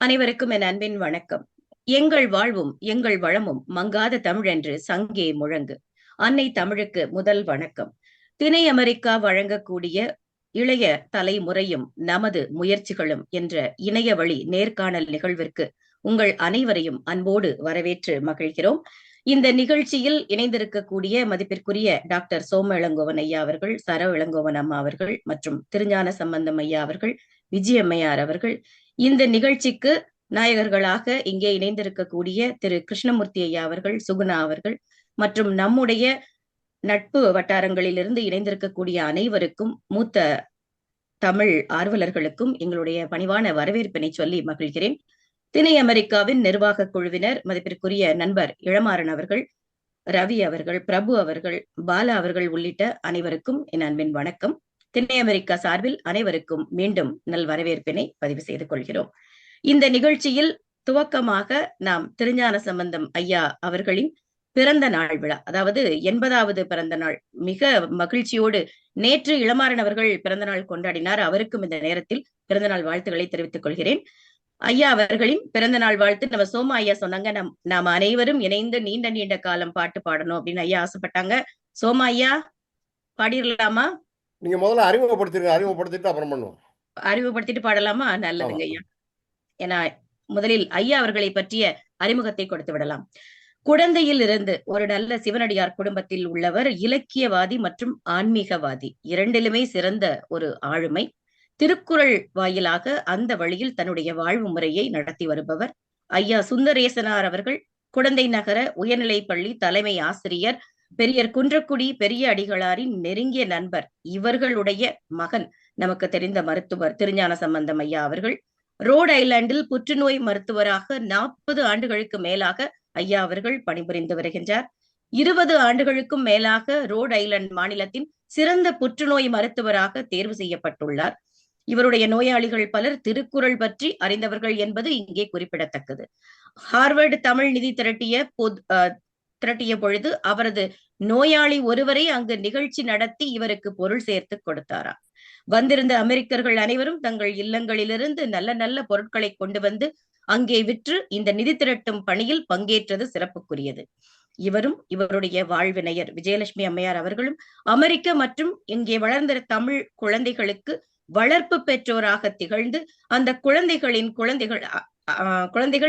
அனைவருக்கும் என் அன்பின் வணக்கம். எங்கள் வாழ்வும் எங்கள் வளமும் மங்காத தமிழென்று சங்கே முழங்கு. அன்னை தமிழுக்கு முதல் வணக்கம். திணை அமெரிக்கா வழங்கக்கூடிய இளைய தலைமுறையும் நமது முயற்சிகளும் என்ற இணைய வழி நேர்காணல் நிகழ்விற்கு உங்கள் அனைவரையும் அன்போடு வரவேற்று மகிழ்கிறோம். இந்த நிகழ்ச்சியில் இணைந்திருக்கக்கூடிய மதிப்பிற்குரிய டாக்டர் சோம இளங்கோவன் ஐயா அவர்கள், சர இளங்கோவன் அம்மா அவர்கள் மற்றும் திருஞான சம்பந்தம் ஐயா அவர்கள், விஜயம்மையார் அவர்கள், இந்த நிகழ்ச்சிக்கு நாயகர்களாக இங்கே இணைந்திருக்கக்கூடிய திரு கிருஷ்ணமூர்த்தி ஐயா அவர்கள், சுகுணா அவர்கள் மற்றும் நம்முடைய நட்பு வட்டாரங்களிலிருந்து இணைந்திருக்கக்கூடிய அனைவருக்கும், மூத்த தமிழ் ஆர்வலர்களுக்கும் எங்களுடைய பணிவான வரவேற்பினை சொல்லி மகிழ்கிறேன். திணை அமெரிக்காவின் நிர்வாக குழுவினர், மதிப்பிற்குரிய நண்பர் இளமாறன் அவர்கள், ரவி அவர்கள், பிரபு அவர்கள், பாலா அவர்கள் உள்ளிட்ட அனைவருக்கும் என் அன்பின் வணக்கம். திணை அமெரிக்கா சார்பில் அனைவருக்கும் மீண்டும் நல் வரவேற்பினை பதிவு செய்து கொள்கிறோம். இந்த நிகழ்ச்சியில் துவக்கமாக நாம் திருஞான சம்பந்தம் ஐயா அவர்களின் பிறந்த நாள் விழா, அதாவது 80வது பிறந்த நாள், மிக மகிழ்ச்சியோடு நேற்று இளமாறன் அவர்கள் பிறந்த நாள் கொண்டாடினார். அவருக்கும் இந்த நேரத்தில் பிறந்த நாள் வாழ்த்துக்களை தெரிவித்துக் கொள்கிறேன். ஐயா அவர்களின் பிறந்த நாள் வாழ்த்து நம்ம சோமா ஐயா சொன்னாங்க, நாம் அனைவரும் இணைந்து நீண்ட நீண்ட காலம் பாட்டு பாடணும் அப்படின்னு ஐயா ஆசைப்பட்டாங்க. சோமா ஐயா பாடிடலாமா? நீங்க முதல்ல அறிமுகப்படுத்திட்டு அப்புறம் பண்ணுவோம். அறிமுகப்படுத்திட்டு பாடலாமா? நல்லதுங்க ஐயா. ஏன்னா முதலில் ஐயா அவர்களை பற்றிய அறிமுகத்தை கொடுத்து விடலாம். குழந்தையில் இருந்து ஒரு நல்ல சிவனடியார் குடும்பத்தில் உள்ளவர். இலக்கியவாதி மற்றும் ஆன்மீகவாதி இரண்டிலுமே சிறந்த ஒரு ஆளுமை. திருக்குறள் வாயிலாக அந்த வழியில் தன்னுடைய வாழ்வு முறையை நடத்தி வருபவர் ஐயா சுந்தரேசனார் அவர்கள். குடந்தை நகர உயர்நிலைப் பள்ளி தலைமை ஆசிரியர், பெரியர் குன்றக்குடி பெரிய அடிகளாரின் நெருங்கிய நண்பர். இவர்களுடைய மகன் நமக்கு தெரிந்த மருத்துவர் திருஞான சம்பந்தம் ஐயா அவர்கள். ரோட் ஐலாண்டில் புற்றுநோய் மருத்துவராக 40 ஆண்டுகளுக்கு மேலாக ஐயா அவர்கள் பணிபுரிந்து வருகின்றார். 20 ஆண்டுகளுக்கும் மேலாக ரோட் ஐலாண்ட் மாநிலத்தின் சிறந்த புற்றுநோய் மருத்துவராக தேர்வு செய்யப்பட்டுள்ளார். இவருடைய நோயாளிகள் பலர் திருக்குறள் பற்றி அறிந்தவர்கள் என்பது இங்கே குறிப்பிடத்தக்கது. ஹார்வர்டு தமிழ் நிதி திரட்டிய பொழுது அவரது நோயாளி ஒருவரை அங்கு நிகழ்ச்சி நடத்தி இவருக்கு பொருள் சேர்த்து கொடுத்தாராம். வந்திருந்த அமெரிக்கர்கள் அனைவரும் தங்கள் இல்லங்களிலிருந்து நல்ல நல்ல பொருட்களை கொண்டு வந்து அங்கே விற்று இந்த நிதி திரட்டும் பணியில் பங்கேற்றது சிறப்புக்குரியது. இவரும் இவருடைய வாழ்வினையர் விஜயலட்சுமி அம்மையார் அவர்களும் அமெரிக்க மற்றும் இங்கே வளர்ந்த தமிழ் குழந்தைகளுக்கு வளர்ப்பு பெற்றோராக திகழ்ந்து அந்த குழந்தைகள்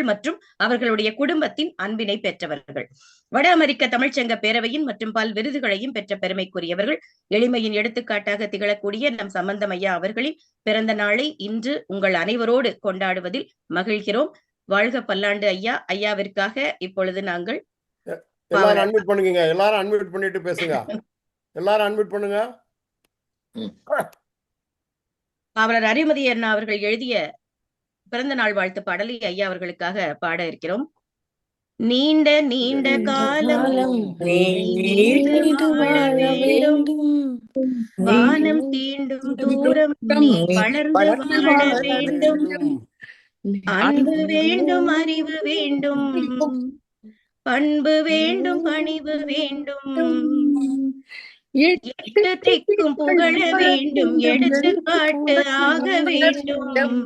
மற்றும் அவர்களுடைய குடும்பத்தின் அன்பினை பெற்றவர்கள். வட அமெரிக்க தமிழ்ச்சங்க பேரவையின் மற்றும் பல் விருதுகளையும் பெற்ற பெருமைக்குரியவர்கள். எளிமையின் எடுத்துக்காட்டாக திகழக்கூடிய நம் சம்பந்தம் ஐயா அவர்களின் பிறந்த நாளை இன்று உங்கள் அனைவரோடு கொண்டாடுவதில் மகிழ்கிறோம். வாழ்க பல்லாண்டு ஐயா. ஐயாவிற்காக இப்பொழுது நாங்கள் எல்லாரும் அன்மியூட் பண்ணுங்க. எல்லாரும் அன்மியூட் பண்ணிட்டு பேசுங்க. எல்லாரும் அன்மியூட் பண்ணுங்க. பாவலர் அறிவுமதி அண்ணா அவர்கள் எழுதிய பிறந்த நாள் வாழ்த்து பாடலை ஐயா அவர்களுக்காக பாட இருக்கிறோம். நீண்ட நீண்ட காலம் வாழ வேண்டும், வானம் தீண்டும் தூரம் நீ வளர்ந்து வாழ வேண்டும், அன்பு வேண்டும், அறிவு வேண்டும், பண்பு வேண்டும், பணிவு வேண்டும், எட்டு திக்கும் புகழ வேண்டும், எடுத்துக்காட்டு ஆக வேண்டும்,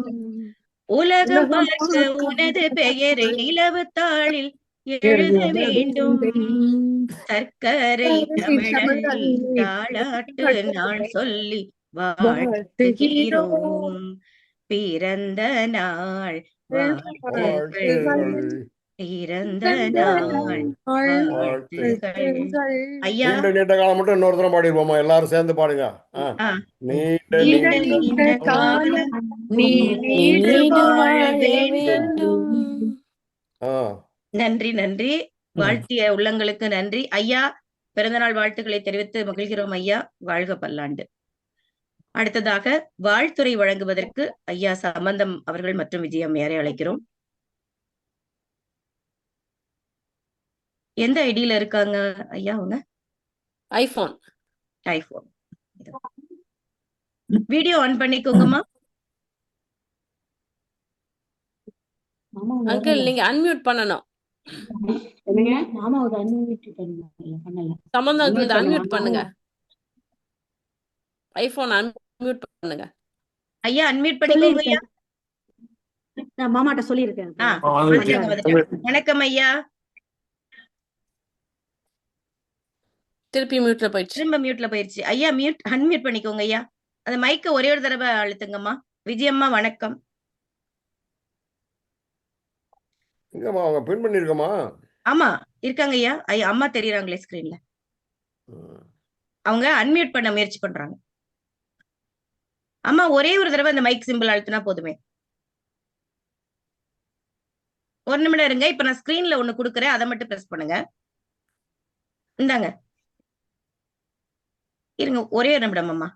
உலகம் பார்க்க உனது பெயரை நிலவுத்தாளில் எழுத வேண்டும், சர்க்கரை தமிழை தாளாட்டு நான் சொல்லி வாழ்த்துகிறோம், பிறந்த நாள் வாழ்த்துகள், பிறந்த நாள் வாழ்த்துகள். ஐயா நீண்ட காலம் மட்டும் இன்னொரு தரம் பாடிடுவோமா? எல்லாரும் சேர்ந்து பாடுங்க. நீண்ட காலம் நன்றி நன்றி. வாழ்த்திய உள்ளங்களுக்கு நன்றி ஐயா. பிறந்தநாள் வாழ்த்துக்களை தெரிவித்து மகிழ்கிறோம் ஐயா. வாழ்க பல்லாண்டு. அடுத்ததாக வாழ்த்துரை வழங்குவதற்கு ஐயா சம்பந்தம் அவர்கள் மற்றும் விஜயம்மையாரை அழைக்கிறோம். எந்த ஐடியில இருக்காங்க ஐயா அவங்க? ஐபோன். வீடியோ ஆன் பண்ணிக்கோங்கம்மா. அங்கிள் நீங்க அன்மியூட் பண்ணணும். சம்பந்தம் அங்கிள் அன்மியூட் பண்ணுங்க. ஐபோன் அன்மியூட் பண்ணுங்க. ஐயா அன்மியூட் பண்ணிக்கோங்க ஐயா. நான் மாமாட்ட சொல்லியிருக்கேன். வந்துட்டாங்க, வந்துட்டாங்க. வணக்கம் ஐயா. திருப்பி மியூட்ல போயிடுச்சு. திரும்ப மியூட்ல போயிருச்சு. ஐயா அன்மியூட் பண்ணிக்கோங்க ஐயா. அந்த மைக்க ஒரே ஒரு தடவை அழுத்துங்கம்மா. விஜயம்மா வணக்கம். எங்கம்மா அவங்க பின் பண்ணிருக்கமா? ஆமா இருக்காங்க ஐயா. ஐயா அம்மா தெரியறாங்களே ஸ்கிரீன்ல. அவங்க அன்மியூட் பண்ண முயற்சி பண்றாங்க. அம்மா ஒரே ஒரு தடவை அந்த மைக் சிம்பிள் அழுத்தினா போதுமே. ஒரு நிமிடம் இருங்க. இப்ப நான் ஸ்கிரீன்ல ஒண்ணு குடுக்குறேன், அதை மட்டும் பிரஸ் பண்ணுங்க. இந்தாங்க இருங்க, ஒரே ஒரு நிமிடம் அம்மா.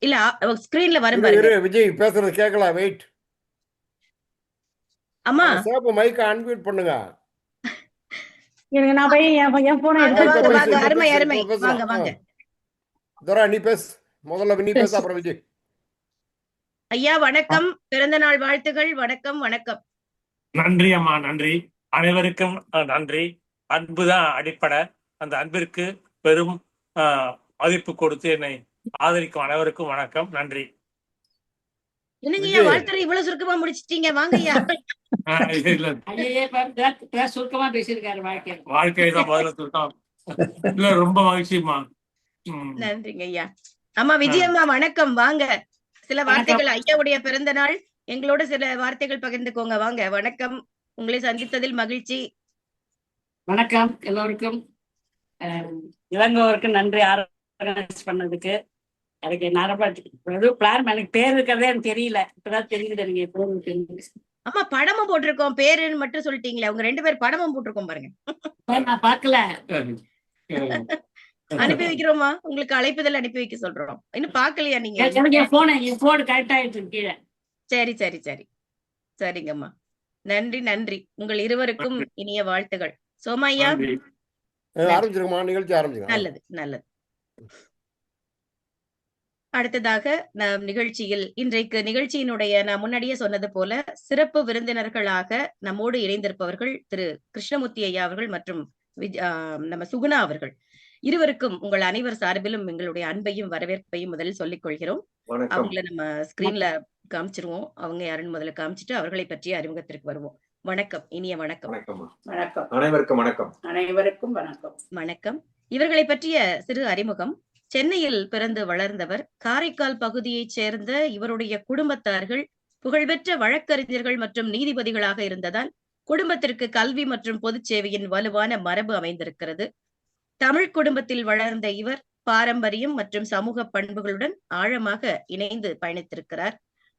இல்ல ஸ்கிரீன்ல வரும் பாருங்க. விஜய் பேசுறது கேட்கல, வெயிட். அம்மா சேப்பு மைக்க அன்மியூட் பண்ணுங்க. எனக்கு நான் போய் என் போனை வாங்க, அருமை அருமை, வாங்க வாங்க. துரா நீ பேசு, முதல்ல நீ பேசு, அப்புறம் விஜய். ஐயா வணக்கம், பிறந்த நாள் வாழ்த்துகள். வணக்கம் வணக்கம். நன்றி அம்மா, நன்றி. அனைவருக்கும் நன்றி. அன்புதான் அடிப்படை. அந்த அன்பிற்கு பெரும் மதிப்பு கொடுத்து என்னை ஆதரிக்கும் அனைவருக்கும் வணக்கம், நன்றி. என்னங்க ஐயா வாழ்த்துறை இவ்வளவு சுருக்கமா முடிச்சிட்டீங்க? வாங்க ஐயா. சுருக்கமா பேசியிருக்காரு. வாழ்க்கைதான் முதல்ல சுருக்கம். இல்ல, ரொம்ப மகிழ்ச்சிமா. நன்றிங்க ஐயா. அம்மா விஜயம்மா வணக்கம், வாங்க. சில வார்த்தைகள், ஐயாவுடைய பிறந்த நாள், எங்களோட சில வார்த்தைகள் பகிர்ந்துக்கோங்க. வாங்க. வணக்கம், உங்களை சந்தித்ததில் மகிழ்ச்சி. வணக்கம் எல்லோருக்கும். இளங்கோவருக்கு நன்றி ஆர்கனைஸ் பண்ணதுக்கு. எனக்கு பிளான் எனக்கு பேர் இருக்கிறதே எனக்கு தெரியல, இப்பதான் தெரியுது நீங்க பேர். அம்மா படமும் போட்டிருக்கோம், பேருன்னு மட்டும் சொல்லிட்டீங்களே. உங்க 2 பேர் படமும் போட்டிருக்கோம் பாருங்க. நான் பாக்கல. அனுப்பி வைக்கிறோமா, உங்களுக்கு அழைப்புதல் அனுப்பி வைக்க சொல்றோம். இன்னும் பாக்கலையா நீங்க? என் போன் கரெக்ட் ஆயிடுச்சு கீழே. சரி சரி சரி, சரிங்கம்மா. நன்றி நன்றி. உங்கள் இருவருக்கும் இனிய வாழ்த்துகள். சோமையா ஆரம்பிச்சிருக்கமா? நிகழ்ச்சி ஆரம்பிச்சிருக்கோம். நல்லது நல்லது. அடுத்ததாக நம் நிகழ்ச்சியில் இன்றைக்கு நிகழ்ச்சியினுடைய நான் முன்னாடியே சொன்னது போல சிறப்பு விருந்தினர்களாக நம்மோடு இணைந்திருப்பவர்கள் திரு கிருஷ்ணமூர்த்தி ஐயா அவர்கள் மற்றும் நம்ம சுகுணா அவர்கள். இருவருக்கும் உங்கள் அனைவர் சார்பிலும் எங்களுடைய அன்பையும் வரவேற்பையும் முதலில் சொல்லிக் கொள்கிறோம். அவங்களை நம்ம ஸ்கிரீன்ல காமிச்சிருவோம். அவங்க யாருன்னு முதல்ல காமிச்சிட்டு அவர்களை பற்றிய அறிமுகத்திற்கு வருவோம். வணக்கம், இனிய வணக்கம். வணக்கம், அனைவருக்கும் வணக்கம். அனைவருக்கும் வணக்கம். வணக்கம். இவர்களை பற்றிய சிறு அறிமுகம். சென்னையில் பிறந்து வளர்ந்தவர். காரைக்கால் பகுதியைச் சேர்ந்த இவருடைய குடும்பத்தார்கள் புகழ்பெற்ற வழக்கறிஞர்கள் மற்றும் நீதிபதிகளாக இருந்ததால் குடும்பத்திற்கு கல்வி மற்றும் பொது சேவையின் வலுவான மரபு அமைந்திருக்கிறது. தமிழ் குடும்பத்தில் வளர்ந்த இவர் பாரம்பரியம் மற்றும் சமூக பண்புகளுடன் ஆழமாக இணைந்து பயணித்திருக்கிறார்.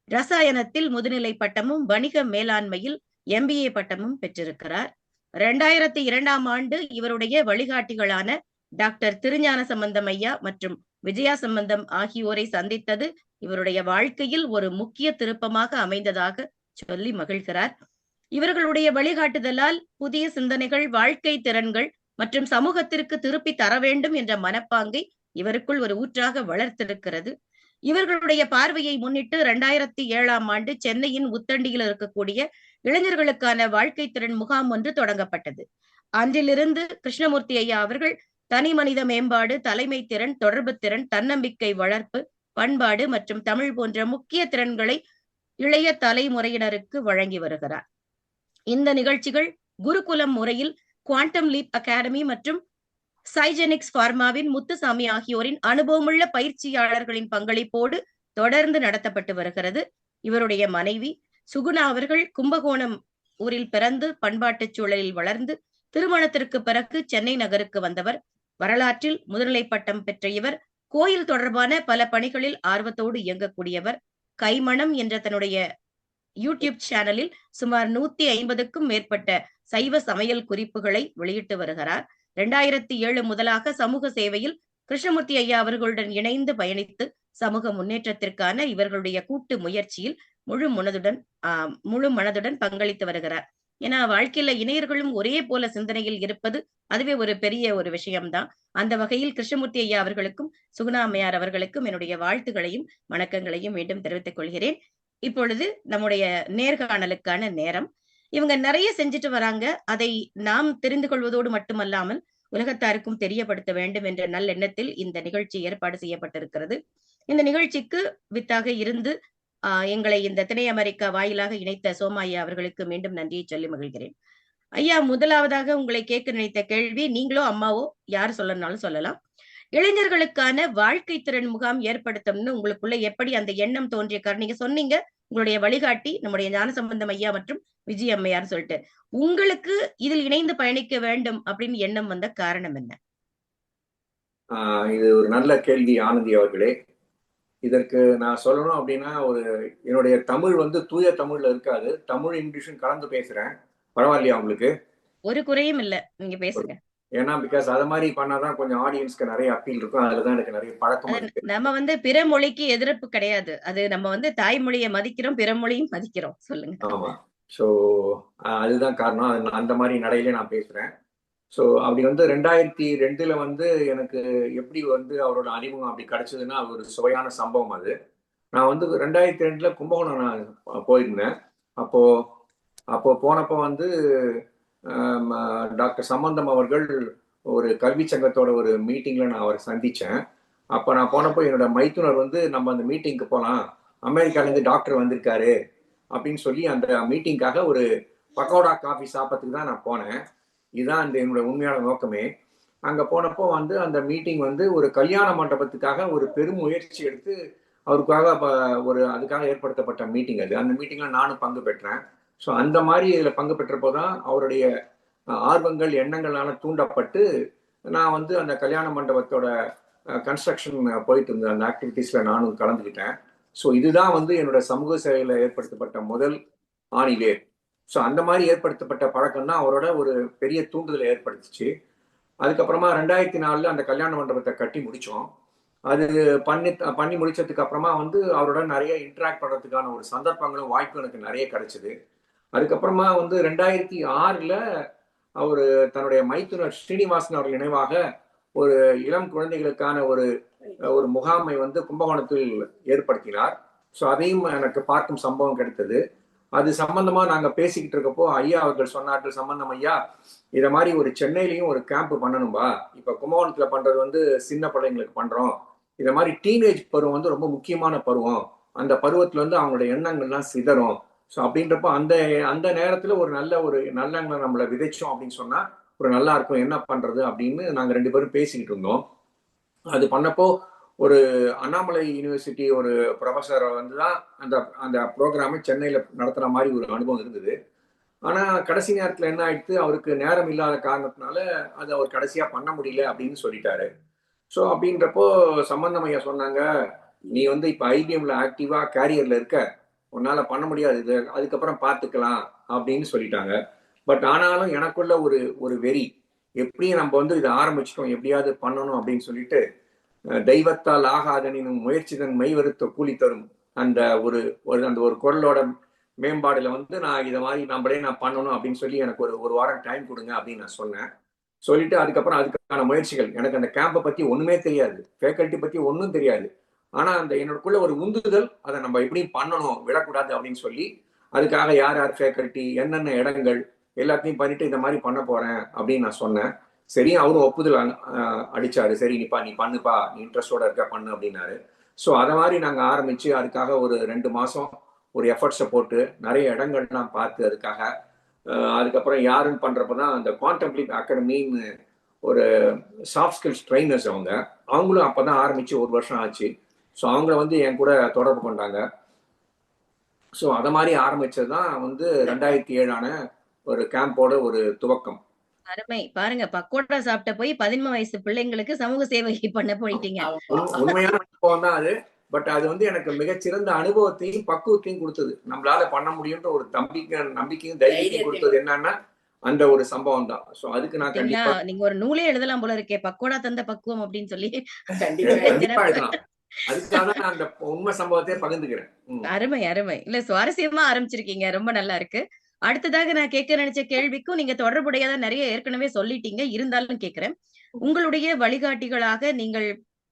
ரசாயனத்தில் முதுநிலை பட்டமும் வணிக மேலாண்மையில் MBA பட்டமும் பெற்றிருக்கிறார். 2002ஆம் ஆண்டு இவருடைய வழிகாட்டிகளான டாக்டர் திருஞான சம்பந்தம் ஐயா மற்றும் விஜயா சம்பந்தம் ஆகியோரை சந்தித்தது இவருடைய வாழ்க்கையில் ஒரு முக்கிய திருப்பமாக அமைந்ததாக சொல்லி மகிழ்கிறார். இவர்களுடைய வழிகாட்டுதலால் புதிய சிந்தனைகள், வாழ்க்கை திறன்கள் மற்றும் சமூகத்திற்கு திருப்பி தர வேண்டும் என்ற மனப்பாங்கை இவருக்குள் ஒரு ஊற்றாக வளர்த்திருக்கிறது. இவர்களுடைய பார்வையை முன்னிட்டு 2007ஆம் ஆண்டு சென்னையின் உத்தண்டியில் இருக்கக்கூடிய இளைஞர்களுக்கான வாழ்க்கை திறன் முகாம் ஒன்று தொடங்கப்பட்டது. அன்றிலிருந்து கிருஷ்ணமூர்த்தி ஐயா அவர்கள் தனி மனித மேம்பாடு, தலைமை திறன், தொடர்பு திறன், தன்னம்பிக்கை வளர்ப்பு, பண்பாடு மற்றும் தமிழ் போன்ற முக்கிய திறன்களை இளைய தலைமுறையினருக்கு வழங்கி வருகிறார். இந்த நிகழ்ச்சிகள் குருகுலம் முறையில் குவாண்டம் லீப் அகாடமி மற்றும் சைஜெனிக்ஸ் பார்மாவின் முத்துசாமி ஆகியோரின் அனுபவமுள்ள பயிற்சியாளர்களின் பங்களிப்போடு தொடர்ந்து நடத்தப்பட்டு வருகிறது. இவருடைய மனைவி சுகுணா அவர்கள் கும்பகோணம் ஊரில் பிறந்து பண்பாட்டு சூழலில் வளர்ந்து திருமணத்திற்கு பிறகு சென்னை நகருக்கு வந்தவர். வரலாற்றில் முதுநிலை பட்டம் பெற்ற இவர் கோயில் தொடர்பான பல பணிகளில் ஆர்வத்தோடு இயங்கக்கூடியவர். கைமணம் என்ற தன்னுடைய யூடியூப் சேனலில் சுமார் 150க்கும் மேற்பட்ட சைவ சமையல் குறிப்புகளை வெளியிட்டு வருகிறார். 2007 முதலாக சமூக சேவையில் கிருஷ்ணமூர்த்தி ஐயா அவர்களுடன் இணைந்து பயணித்து சமூக முன்னேற்றத்திற்கான இவர்களுடைய கூட்டு முயற்சியில் முழு மனதுடன் பங்களித்து வருகிறார். ஏன்னா வாழ்க்கையில இணையர்களும் ஒரே போல சிந்தனையில் இருப்பது அதுவே ஒரு பெரிய ஒரு விஷயம்தான். அந்த வகையில் கிருஷ்ணமூர்த்தி ஐயா அவர்களுக்கும் சுகுணா அம்மையார் அவர்களுக்கும் என்னுடைய வாழ்த்துகளையும் வணக்கங்களையும் மீண்டும் தெரிவித்துக் கொள்கிறேன். இப்பொழுது நம்முடைய நேர்காணலுக்கான நேரம். இவங்க நிறைய செஞ்சுட்டு வராங்க. அதை நாம் தெரிந்து கொள்வதோடு மட்டுமல்லாமல் உலகத்தாருக்கும் தெரியப்படுத்த வேண்டும் என்ற நல்லெண்ணத்தில் இந்த நிகழ்ச்சி ஏற்பாடு செய்யப்பட்டிருக்கிறது. இந்த நிகழ்ச்சிக்கு வித்தாக இருந்து எங்களை இந்த திணை அமெரிக்கா வாயிலாக இணைத்த சோமா ஐயா அவர்களுக்கு மீண்டும் நன்றியை சொல்லி மகிழ்கிறேன். ஐயா, முதலாவதாக உங்களை கேட்க நினைத்த கேள்வி, நீங்களோ அம்மாவோ யார் சொல்லனாலும் சொல்லலாம். இளைஞர்களுக்கான வாழ்க்கை திறன் முகாம் ஏற்படுத்தணும்னு உங்களுக்குள்ள எப்படி அந்த எண்ணம் தோன்றிய நீங்க சொன்னீங்க, உங்களுடைய வழிகாட்டி நம்முடைய ஞானசம்பந்தம் ஐயா மற்றும் விஜய் அம்மையார் சொல்லிட்டு, உங்களுக்கு இதில் இணைந்து பயணிக்க வேண்டும் அப்படின்னு எண்ணம் வந்த காரணம் என்ன? இது ஒரு நல்ல கேள்வி ஆனந்தி அவர்களே. இதற்கு நான் சொல்லணும் அப்படின்னா, என்னுடைய தமிழ் தூய தமிழ்ல இருக்காது, தமிழ் இங்கிலீஷும் கலந்து பேசுறேன். பரவாயில்லையா உங்களுக்கு? ஒரு குறையும் இல்ல, நீங்க பேசுங்க. ஏன்னா பிகாஸ் அத மாதிரி பண்ணாதான் கொஞ்சம் ஆடியன்ஸ்க்கு நிறைய அப்பீல் இருக்கும். அதுலதான் எனக்கு நிறைய பழக்கம் இருக்கு. நம்ம பிற மொழிக்கு எதிர்ப்பு கிடையாது, அது நம்ம தாய்மொழியை மதிக்கிறோம், பிற மொழியும் மதிக்கிறோம். சொல்லுங்க. ஆமா. சோ அதுதான் காரணம். அந்த மாதிரி நடையில நான் பேசுறேன். ஸோ அப்படி 2002 எனக்கு எப்படி அவரோட அறிமுகம் அப்படி கிடைச்சதுன்னா, அது ஒரு சுவையான சம்பவம். அது நான் 2002 கும்பகோணம் நான் போயிருந்தேன். அப்போ போனப்போ டாக்டர் சம்பந்தம் அவர்கள் ஒரு கல்வி சங்கத்தோட ஒரு மீட்டிங்ல நான் அவரை சந்திச்சேன். அப்போ நான் போனப்போ என்னோட மைத்துனர் நம்ம அந்த மீட்டிங்க்கு போகலாம், அமெரிக்காலேருந்து டாக்டர் வந்திருக்காரு அப்படின்னு சொல்லி அந்த மீட்டிங்காக ஒரு பக்கோடா காஃபி சாப்பிட்றதுக்கு தான் நான் போனேன். இதுதான் என்னோட உண்மையான நோக்கமே. அங்க போனப்போ அந்த மீட்டிங் ஒரு கல்யாண மண்டபத்துக்காக ஒரு பெரும் முயற்சி எடுத்து அவருக்காக அதுக்காக ஏற்படுத்தப்பட்ட மீட்டிங் அது. அந்த மீட்டிங்ல நானும் பங்கு பெற்றேன். ஸோ அந்த மாதிரி இதில் பங்கு பெற்றப்போதான் அவருடைய ஆர்வங்கள் எண்ணங்களால தூண்டப்பட்டு நான் அந்த கல்யாண மண்டபத்தோட கன்ஸ்ட்ரக்ஷன் போயிட்டு இருந்தேன். அந்த ஆக்டிவிட்டீஸ்ல நானும் கலந்துக்கிட்டேன். ஸோ இதுதான் என்னோட சமூக சேவையில ஏற்படுத்தப்பட்ட முதல் ஆணிவேர். ஸோ அந்த மாதிரி ஏற்படுத்தப்பட்ட பழக்கம் தான் அவரோட ஒரு பெரிய தூண்டுதலை ஏற்படுத்துச்சு. அதுக்கப்புறமா 2004 அந்த கல்யாண மண்டபத்தை கட்டி முடிச்சோம். அது பண்ணி முடிச்சதுக்கு அப்புறமா அவரோட நிறைய இன்டராக்ட் பண்றதுக்கான ஒரு சந்தர்ப்பங்களும் வாய்ப்பு எனக்கு நிறைய கிடைச்சது. அதுக்கப்புறமா 2006 அவர் தன்னுடைய மைத்துனர் ஸ்ரீனிவாசன் அவர்கள் நினைவாக ஒரு இளம் குழந்தைகளுக்கான ஒரு முகாமை கும்பகோணத்தில் ஏற்படுத்தினார். ஸோ அதையும் எனக்கு பார்க்கும் சம்பவம் கிடைத்தது. அது சம்பந்தமா நாங்க பேசிக்கிட்டு இருக்கப்போ ஐயா அவர்கள் சொன்னார்கள், சம்பந்தம் ஐயா, இத மாதிரி ஒரு சென்னையிலையும் ஒரு கேம்ப் பண்ணணும்பா. இப்ப கும்பகோணத்துல பண்றது சின்ன பிள்ளைங்களுக்கு பண்றோம். இத மாதிரி டீனேஜ் பருவம் ரொம்ப முக்கியமான பருவம். அந்த பருவத்துல அவங்களோட எண்ணங்கள்லாம் சிதறும். ஸோ அப்படின்றப்போ அந்த நேரத்துல ஒரு நல்லங்களை நம்மளை விதைச்சோம் அப்படின்னு சொன்னா ஒரு நல்லா இருக்கும், என்ன பண்றது அப்படின்னு நாங்க 2 பேரும் பேசிக்கிட்டு இருந்தோம். அது பண்ணப்போ ஒரு அண்ணாமலை யூனிவர்சிட்டி ஒரு ப்ரொஃபஸர் தான் அந்த ப்ரோக்ராமை சென்னையில நடத்துற மாதிரி ஒரு அனுபவம் இருந்தது. ஆனா கடைசி நேரத்துல என்ன ஆயிடுத்து, அவருக்கு நேரம் இல்லாத காரணத்தினால அதை அவர் கடைசியா பண்ண முடியல அப்படின்னு சொல்லிட்டாரு. ஸோ அப்படின்றப்போ சம்பந்தம் ஐயா சொன்னாங்க, நீ இப்ப ஐபிஎம்ல ஆக்டிவா கேரியர்ல இருக்க, உன்னால பண்ண முடியாது, இது அதுக்கப்புறம் பார்த்துக்கலாம் அப்படின்னு சொல்லிட்டாங்க. பட் ஆனாலும் எனக்குள்ள ஒரு வெறி, எப்படியும் நம்ம இதை ஆரம்பிச்சிட்டோம், எப்படியாவது பண்ணணும் அப்படின்னு சொல்லிட்டு, தெய்வத்தால் ஆகாதனினும் முயற்சிதன் மெய்வருத்த கூலி தரும் அந்த ஒரு குரலோட மேம்பாடுல நான் இதை மாதிரி நான் பண்ணணும் அப்படின்னு சொல்லி எனக்கு ஒரு வாரம் டைம் கொடுங்க அப்படின்னு நான் சொன்னேன். சொல்லிட்டு அதுக்கப்புறம் அதுக்கான முயற்சிகள், எனக்கு அந்த கேம்பை பத்தி ஒண்ணுமே தெரியாது, ஃபேக்கல்ட்டி பத்தி ஒன்றும் தெரியாது. ஆனா என்னோடக்குள்ள ஒரு உந்துதல், அதை நம்ம எப்படியும் பண்ணணும், விடக்கூடாது அப்படின்னு சொல்லி அதுக்காக யார் யார் ஃபேக்கல்ட்டி, என்னென்ன இடங்கள் எல்லாத்தையும் பண்ணிட்டு இதை மாதிரி பண்ண போறேன் அப்படின்னு நான் சொன்னேன். சரி, அவரும் ஒப்புதல் அடிச்சாரு. சரி, நீ பண்ணுப்பா, நீ இன்ட்ரெஸ்டோட இருக்க, பண்ணு அப்படின்னாரு. ஸோ அதை மாதிரி நாங்கள் ஆரம்பிச்சு அதுக்காக ஒரு 2 மாசம் ஒரு எஃபர்ட்ஸை போட்டு நிறைய இடங்கள்லாம் பார்த்து அதுக்காக அதுக்கப்புறம் யாருன்னு பண்றப்பதான் அந்த குவாண்டம்லீப் அகாடமின்னு ஒரு சாஃப்ட் ஸ்கில்ஸ் ட்ரைனர்ஸ் அவங்களும் அப்பதான் ஆரம்பிச்சு 1 வருஷம் ஆச்சு. ஸோ அவங்க என் கூட தொடர்பு கொண்டாங்க. ஸோ அதை மாதிரி ஆரம்பிச்சதுதான் 2007 ஒரு கேம்போட ஒரு துவக்கம். அருமை. பாருங்க, பக்கோடா சாப்பிட்ட போய் 13 வயசு பிள்ளைங்களுக்கு சமூக சேவை பண்ண போயிட்டீங்க. உண்மையான அனுபவம் தான் அது. பட் அது எனக்கு மிகச்சிறந்த அனுபவத்தையும் பக்குவத்தையும் கொடுத்தது. நம்மளால பண்ண முடியும்ன்ற ஒரு நம்பிக்கையும் தைரியத்தையும் கொடுத்தது என்னன்னா அந்த ஒரு சம்பவம் தான். சோ அதுக்கு நான் கண்டிப்பா நீங்க ஒரு நூலே எழுதலாம் போல இருக்கே, பக்கோடா தந்த பக்குவம் அப்படின்னு சொல்லி. கண்டிப்பா எழுதலாம். அதுக்காக நான் அந்த உண்மை சம்பவத்தை பகிர்ந்துக்கிறேன். அருமை அருமை. இல்ல, சுவாரஸ்யமா ஆரம்பிச்சிருக்கீங்க, ரொம்ப நல்லா இருக்கு. அடுத்ததாக நான் கேட்க நினைச்ச கேள்விக்கும் நீங்க தொடர்புடையதா நிறைய ஏற்கனவே சொல்லிட்டீங்க, இருந்தாலும் கேட்கிறேன். உங்களுடைய வழிகாட்டிகளாக நீங்கள்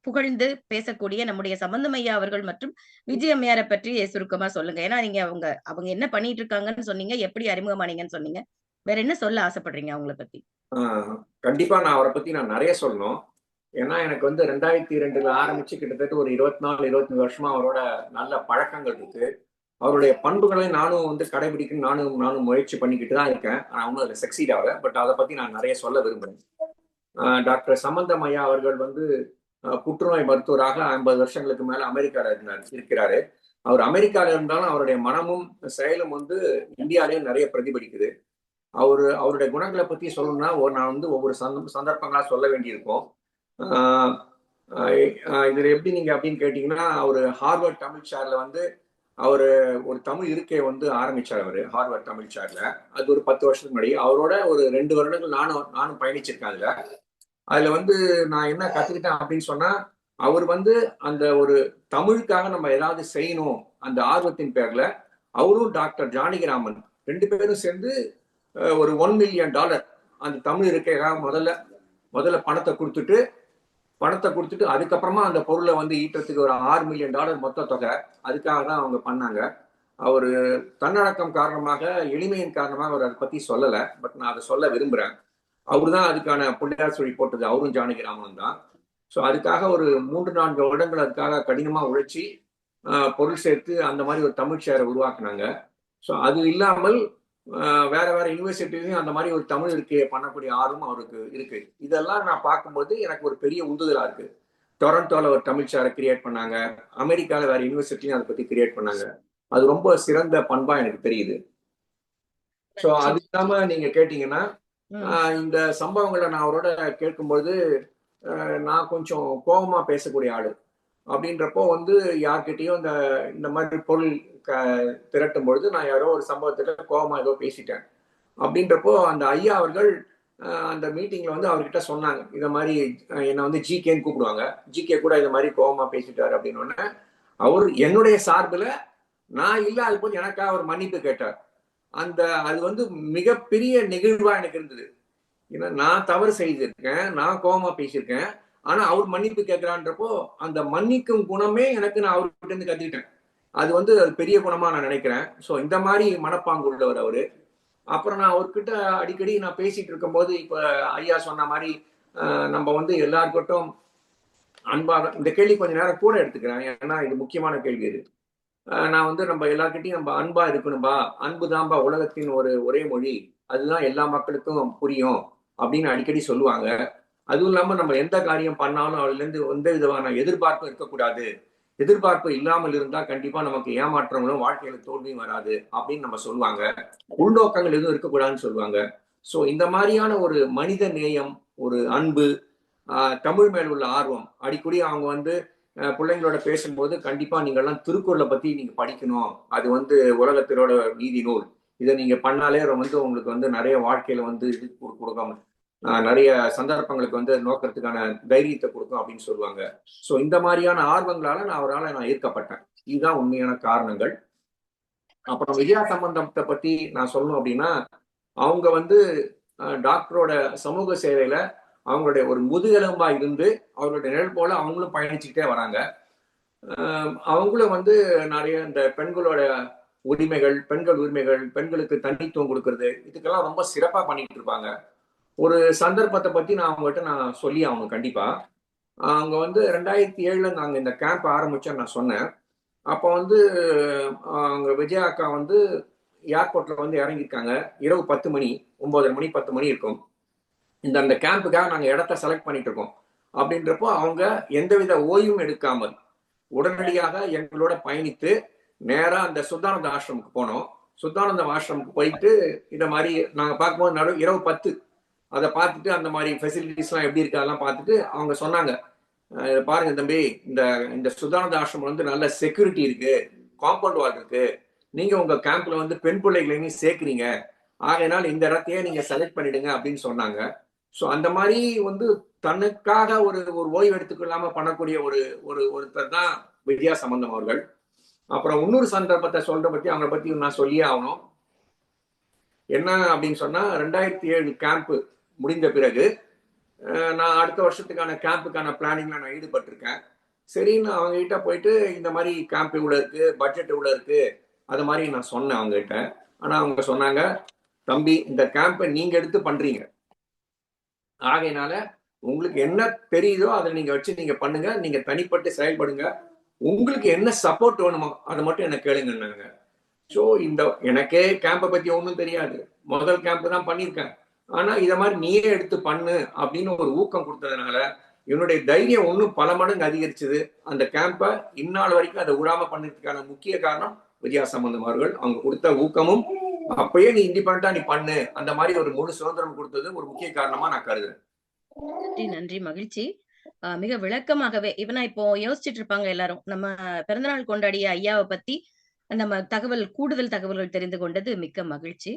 புகழ்ந்து பேசக்கூடிய நம்முடைய சம்பந்தம் ஐயா அவர்கள் மற்றும் விஜய் அம்மையாரை பற்றி சுருக்கமா சொல்லுங்க. ஏன்னா நீங்க அவங்க என்ன பண்ணிட்டு இருக்காங்கன்னு சொன்னீங்க, எப்படி அறிமுகமானீங்கன்னு சொன்னீங்க, வேற என்ன சொல்ல ஆசைப்படுறீங்க அவங்கள பத்தி? கண்டிப்பா நான் அவரை பத்தி நிறைய சொல்லணும். ஏன்னா எனக்கு வந்து 2002 ஆரம்பிச்சு கிட்டத்தட்ட ஒரு 24-25 வருஷமா அவரோட நல்ல பழக்கங்கள் இருக்கு. அவருடைய பண்புகளை நானும் வந்து கடைபிடிக்கணும், நானும் முயற்சி பண்ணிக்கிட்டு தான் இருக்கேன். நான் ஒன்றும் அதில் சக்சீட் ஆகல. பட் அதை பத்தி நான் நிறைய சொல்ல விரும்புறேன். டாக்டர் சம்பந்தம் ஐயா அவர்கள் வந்து புற்றுநோய் மருத்துவராக 50 வருஷங்களுக்கு மேல அமெரிக்கால இருக்கிறாரு. அவர் அமெரிக்கால இருந்தாலும் அவருடைய மனமும் செயலும் வந்து இந்தியாலேயும் நிறைய பிரதிபலிக்குது. அவருடைய குணங்களை பத்தி சொல்லணும்னா நான் வந்து ஒவ்வொரு சந்தர்ப்பங்களா சொல்ல வேண்டியிருக்கும். இதுல எப்படி நீங்க அப்படின்னு கேட்டீங்கன்னா, அவரு ஹார்வர்ட் தமிழ் சேர்ல வந்து அவரு ஒரு தமிழ் இருக்கை வந்து ஆரம்பிச்சார். அவரு ஹார்வர்ட் தமிழ் சேர்ல அது ஒரு 10 வருஷத்துக்கு முன்னாடி. அவரோட ஒரு 2 வருடங்கள் நானும் பயணிச்சிருக்கேன். அதுல வந்து நான் என்ன கத்துக்கிட்டேன் அப்படின்னு சொன்னா, அவர் வந்து அந்த ஒரு தமிழுக்காக நம்ம ஏதாவது செய்யணும் அந்த ஆர்வத்தின் பேர்ல அவரும் டாக்டர் ஜானகிராமன் 2 பேரும் சேர்ந்து ஒரு $1 மில்லியன் அந்த தமிழ் இருக்கைக்காக முதல்ல பணத்தை கொடுத்துட்டு அதுக்கப்புறமா அந்த பொருளை வந்து ஈட்டுறதுக்கு ஒரு $6 மில்லியன் மொத்த தொகை அதுக்காக தான் அவங்க பண்ணாங்க. அவரு தன்னடக்கம் காரணமாக, எளிமையின் காரணமாக அவர் அதை பத்தி சொல்லலை. பட் நான் அதை சொல்ல விரும்புறேன். அவரு தான் அதுக்கான பிள்ளையார் சொல்லி போட்டது அவரும் ஜானகிராமன் தான். ஸோ அதுக்காக ஒரு 3-4 வருடங்கள் அதுக்காக கடினமா உழைச்சி பொருள் சேர்த்து அந்த மாதிரி ஒரு தமிழ் சேரை உருவாக்குனாங்க. ஸோ அது இல்லாமல் வேற யூனிவர்சிட்டிலையும் அந்த மாதிரி ஒரு தமிழ் இருக்கையை பண்ணக்கூடிய ஆர்வம் அவருக்கு இருக்கு. இதெல்லாம் நான் பார்க்கும்போது எனக்கு ஒரு பெரிய உந்துதலா இருக்கு. டொரண்டோல ஒரு தமிழ் சேரை கிரியேட் பண்ணாங்க. அமெரிக்கால வேற யூனிவர்சிட்டிலையும் அதை பத்தி கிரியேட் பண்ணாங்க. அது ரொம்ப சிறந்த பண்பா எனக்கு தெரியுது. ஸோ அது இல்லாம நீங்க கேட்டீங்கன்னா, இந்த சம்பவங்களை நான் அவரோட கேட்கும்போது நான் கொஞ்சம் கோபமா பேசக்கூடிய ஆளு. அப்படின்றப்போ வந்து யார்கிட்டயும் இந்த மாதிரி பொருள் திரட்டும் பொழுது நான் யாரோ ஒரு சம்பவத்துல கோபமா ஏதோ பேசிட்டேன். அப்படின்றப்போ அந்த ஐயா அவர்கள் அந்த மீட்டிங்ல வந்து அவர்கிட்ட சொன்னாங்க, இத மாதிரி என்னை வந்து ஜிகேன்னு கூப்பிடுவாங்க. ஜிகே கூட இத மாதிரி கோபமா பேசிட்டாரு அப்படின்னு. அவர் என்னுடைய சார்பில் நான் இல்லாத போது எனக்காக அவர் மன்னிப்பு கேட்டார். அது வந்து மிகப்பெரிய நெகிழ்வா எனக்கு இருந்தது. ஏன்னா நான் தவறு செய்திருக்கேன், நான் கோபமா பேசியிருக்கேன், ஆனா அவர் மன்னிப்பு கேட்கிறான்றப்போ அந்த மன்னிக்கும் குணமே எனக்கு நான் அவர்கிட்ட இருந்து கத்துக்கிட்டேன். அது வந்து அது பெரிய குணமா நான் நினைக்கிறேன். ஸோ இந்த மாதிரி மனப்பாங்கு உள்ளவர் அவரு. அப்புறம் நான் அவர்கிட்ட அடிக்கடி நான் பேசிட்டு இருக்கும் போது இப்ப ஐயா சொன்ன மாதிரி நம்ம வந்து எல்லாருக்கிட்டும் அன்பாக, இந்த கேள்வி கொஞ்ச நேரம் கூட எடுத்துக்கிறேன் ஏன்னா இது முக்கியமான கேள்வி. இது நான் வந்து நம்ம எல்லார்கிட்டையும் நம்ம அன்பா இருக்கணும்பா, அன்பு தான்பா உலகத்தின் ஒரே மொழி, அதுதான் எல்லா மக்களுக்கும் புரியும் அப்படின்னு அடிக்கடி சொல்லுவாங்க. அதுவும் இல்லாம நம்ம எந்த காரியம் பண்ணாலும் அதுல இருந்து எந்த விதமான எதிர்பார்ப்பும் இருக்கக்கூடாது. எதிர்பார்ப்பு இல்லாமல் இருந்தா கண்டிப்பா நமக்கு ஏமாற்றங்களும் வாழ்க்கையில தோல்வியும் வராது அப்படின்னு நம்ம சொல்லுவாங்க. உள்நோக்கங்கள் எதுவும் இருக்கக்கூடாதுன்னு சொல்லுவாங்க. சோ இந்த மாதிரியான ஒரு மனித நேயம், ஒரு அன்பு, தமிழ் மேல் உள்ள ஆர்வம், அடிக்கடி அவங்க வந்து பிள்ளைங்களோட பேசும்போது கண்டிப்பா நீங்க எல்லாம் திருக்குறளை பத்தி நீங்க படிக்கணும், அது வந்து உலகத்தினோட நீதி நூல், இதை நீங்க பண்ணாலே வந்து உங்களுக்கு வந்து நிறைய வாழ்க்கையில வந்து இது கொடுக்கும், நிறைய சந்தர்ப்பங்களுக்கு வந்து நோக்கிறதுக்கான தைரியத்தை கொடுக்கும் அப்படின்னு சொல்லுவாங்க. ஸோ இந்த மாதிரியான ஆர்வங்களால நான் ஈர்க்கப்பட்டேன். இதுதான் உண்மையான காரணங்கள். அப்புறம் விஜயா சம்பந்தத்தை பத்தி நான் சொல்லணும் அப்படின்னா, அவங்க வந்து டாக்டரோட சமூக சேவையில அவங்களுடைய ஒரு முதுகெலும்பா இருந்து அவங்களுடைய நிழல் போல அவங்களும் பயணிச்சுக்கிட்டே வராங்க. அவங்களும் வந்து நிறைய இந்த பெண்களோட உரிமைகள், பெண்கள் உரிமைகள், பெண்களுக்கு தனித்துவம் கொடுக்கறது, இதுக்கெல்லாம் ரொம்ப சிறப்பா பண்ணிட்டு இருப்பாங்க. ஒரு சந்தர்ப்பத்தை பத்தி நான் சொல்லி அவங்க கண்டிப்பா, அவங்க வந்து 2007 நாங்க இந்த கேம்ப் ஆரம்பிச்சோம் நான் சொன்னேன். அப்போ வந்து அவங்க விஜயா அக்கா வந்து ஏர்போர்ட்ல வந்து இறங்கியிருக்காங்க. இரவு 10 மணி, 9:30 மணி 10 மணி இருக்கும். அந்த கேம்புக்காக நாங்க இடத்த செலக்ட் பண்ணிட்டு இருக்கோம். அப்படின்றப்போ அவங்க எந்தவித ஓய்வும் எடுக்காமல் உடனடியாக எங்களோட பயணித்து நேரா அந்த சுத்தானந்த ஆசிரமுக்கு போனோம். சுத்தானந்த ஆசிரமுக்கு போயிட்டு இந்த மாதிரி நாங்க பார்க்கும்போது இரவு 10 அதை பார்த்துட்டு அந்த மாதிரி ஃபெசிலிட்டிஸ் எல்லாம் எப்படி இருக்கு அதெல்லாம் பார்த்துட்டு அவங்க சொன்னாங்க, பாருங்க தம்பி, இந்த சுத்தானந்த ஆசிரமம் வந்து நல்ல செக்யூரிட்டி இருக்கு, காம்பவுண்ட் வால் இருக்கு, நீங்க உங்க கேம்ப்ல வந்து பெண் பிள்ளைகளையும் சேர்க்கிறீங்க, ஆகையினால் இந்த இடத்தையே நீங்க செலக்ட் பண்ணிடுங்க அப்படின்னு சொன்னாங்க. ஸோ அந்த மாதிரி வந்து தன்னுக்காக ஒரு ஓய்வு எடுத்துக்கொள்ளாம பண்ணக்கூடிய ஒருத்தர் தான் விஜயா சம்பந்தம் அவர்கள். அப்புறம் இன்னொரு சந்தர்ப்பத்தை சொல்ற பத்தி அவங்களை பத்தி நான் சொல்லியே ஆகணும். என்ன அப்படின்னு சொன்னா, 2007 கேம்ப் முடிந்த பிறகு நான் அடுத்த வருஷத்துக்கான கேம்புக்கான பிளானிங்ல நான் ஈடுபட்டிருக்கேன். சரின்னு அவங்க கிட்ட போயிட்டு இந்த மாதிரி கேம்ப் இவ்வளவு இருக்கு, பட்ஜெட் இவ்வளவு இருக்கு, அது மாதிரி நான் சொன்னேன் அவங்க கிட்ட. ஆனா அவங்க சொன்னாங்க, தம்பி இந்த கேம்பை நீங்க எடுத்து பண்றீங்க, ஆகையினால உங்களுக்கு என்ன தெரியுதோ அதை நீங்க வச்சு நீங்க பண்ணுங்க, நீங்க தனிப்பட்டு செயல்படுங்க. உங்களுக்கு என்ன சப்போர்ட் வேணுமோ அதை மட்டும் என்ன கேளுங்கன்னாங்க. ஸோ இந்த எனக்கே கேம்பை பத்தி ஒன்றும் தெரியாது, முதல் கேம்ப் தான் பண்ணியிருக்கேன். ஆனா இதை மாதிரி நீயே எடுத்து பண்ணு அப்படின்னு ஒரு ஊக்கம் கொடுத்ததுனால என்னுடைய தைரியம் இன்னும் பல மடங்கு அதிகரிச்சது. அந்த கேம்பை இந்நாள் வரைக்கும் அதை விடாம பண்ணதுக்கான முக்கிய காரணம் விஜயா சம்பந்தம் அவர்கள். அவங்க கொடுத்த ஊக்கமும் அப்பயே நீ இண்டிபெண்டா நீ பண்ணு அந்த மாதிரி ஒரு முழு சுதந்திரம் கொடுத்தது ஒரு முக்கிய காரணமா நான் கருதுறேன். நன்றி நன்றி, மகிழ்ச்சி. மிக விளக்கமாகவே இவனா இப்போ யோசிச்சுட்டு இருப்பாங்க எல்லாரும், நம்ம பிறந்தநாள் கொண்டாடிய ஐயாவை பத்தி நம்ம கூடுதல் தகவல்கள் தெரிந்து கொண்டது மிக்க மகிழ்ச்சி.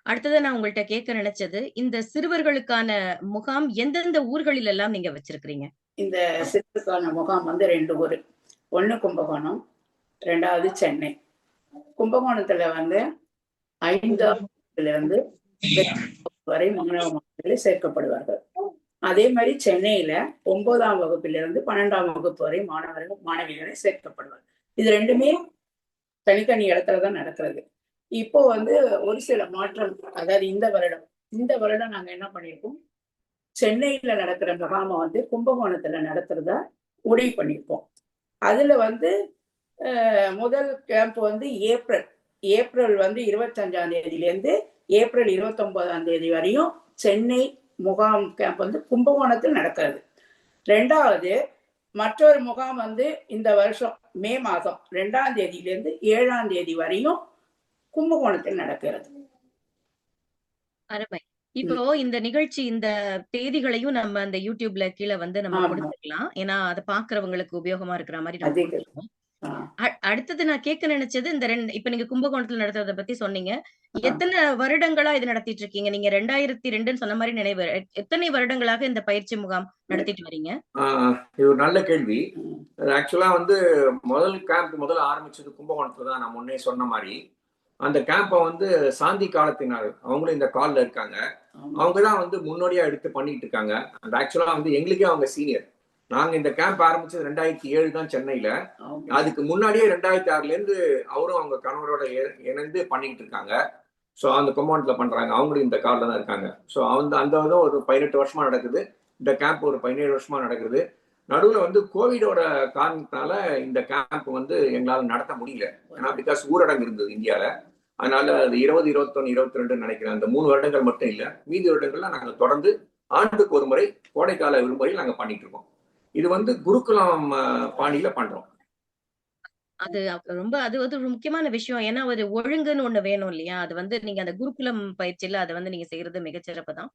அடுத்தது நான் உங்கள்ட்ட கேட்க நினைச்சது, இந்த சிறுவர்களுக்கான முகாம் எந்தெந்த ஊர்களில் எல்லாம் நீங்க வச்சிருக்கிறீங்க? இந்த சிறுவருக்கான முகாம் வந்து 2 ஊர். ஒண்ணு கும்பகோணம், 2வது சென்னை. கும்பகோணத்துல வந்து 5ஆம் வகுப்பிலிருந்து வரை மாணவ மாணவிகளை சேர்க்கப்படுவார்கள். அதே மாதிரி சென்னையில 9ஆம் வகுப்பிலிருந்து 12ஆம் வகுப்பு வரை மாணவிகளை சேர்க்கப்படுவார். இது ரெண்டுமே தனித்தனி இடத்துலதான் நடக்கிறது. இப்போ வந்து ஒரு சில மாற்றம், அதாவது இந்த வருடம் நாங்க என்ன பண்ணிருக்கோம், சென்னையில நடக்கிற முகாமை வந்து கும்பகோணத்துல நடத்துறதா முடிவு பண்ணியிருக்கோம். அதுல வந்து முதல் கேம்ப் வந்து ஏப்ரல் வந்து 25ஆம் தேதியிலேருந்து ஏப்ரல் 29ஆம் தேதி வரையும் சென்னை முகாம் கேம்ப் வந்து கும்பகோணத்தில் நடக்கிறது. 2வது மற்றொரு முகாம் வந்து இந்த வருஷம் மே மாதம் 2ஆம் தேதியிலேருந்து 7ஆம் தேதி வரையும் கும்பகோணத்தில் நடக்கிறது. அருமை. இப்போ இந்த நிகழ்ச்சி இந்த தேதிகளையும் நம்ம அந்த யூடியூப்ல கீழே வந்து நம்ம கொடுத்துக்கலாம். ஏன்னா அதை பாக்குறவங்களுக்கு உபயோகமா இருக்கிற மாதிரி நம்ம கொடுத்துருவோம். அடுத்தது நான் கேட்க நினைச்சது, இந்த இப்ப நீங்க கும்பகோணத்துல நடத்துறத பத்தி சொன்னீங்க. எத்தனை வருடங்களா இது நடத்திட்டு இருக்கீங்க? நீங்க 2002 சொன்ன மாதிரி நினைவு. எத்தனை வருடங்களாக இந்த பயிற்சி முகாம் நடத்திட்டு வரீங்க? இது ஒரு நல்ல கேள்வி. ஆக்சுவலா வந்து முதல் ஆரம்பிச்சது கும்பகோணத்துல தான். நான் முன்னே சொன்ன மாதிரி அந்த கேம்பை வந்து சாந்தி காலத்தினால் அவங்களும் இந்த கால்ல இருக்காங்க. அவங்கதான் வந்து முன்னோடியா எடுத்து பண்ணிட்டு இருக்காங்க. அந்த ஆக்சுவலா வந்து எங்களுக்கே அவங்க சீனியர். நாங்க இந்த கேம்ப் ஆரம்பிச்சது 2007 தான் சென்னையில. அதுக்கு முன்னாடியே 2006ல இருந்து அவரும் அவங்க கணவரோட இணைந்து பண்ணிட்டு இருக்காங்க. ஸோ அந்த கும்பகோணத்துல பண்றாங்க. அவங்களும் இந்த கார்ல தான் இருக்காங்க. ஸோ அந்த ஒரு 18 வருஷமா நடக்குது. இந்த கேம்ப் ஒரு 17 வருஷமா நடக்குது. நடுவில் வந்து கோவிடோட காரணத்தினால இந்த கேம்ப் வந்து எங்களால் நடத்த முடியல. ஏன்னா பிகாஸ் ஊரடங்கு இருந்தது இந்தியாவில். அதனால அது 20, 21, 22 நினைக்கிறேன். அந்த 3 வருடங்கள் மட்டும் இல்லை, மீதி வருடங்கள்ல நாங்கள் தொடர்ந்து ஆண்டுக்கு ஒரு முறை கோடைக்கால விடுமுறையில் நாங்கள் பண்ணிட்டு இருக்கோம். இது வந்து குருகுலம் பாணியில பண்றோம். அது ஒரு முக்கியமான விஷயம். ஏன்னா ஒரு ஒழுங்குன்னு ஒண்ணு வேணும் இல்லையா? அது வந்து நீங்க அந்த குருகுலம் பயிற்சியில அதை வந்து நீங்க செய்யறது மிகச்சிறப்புதான்.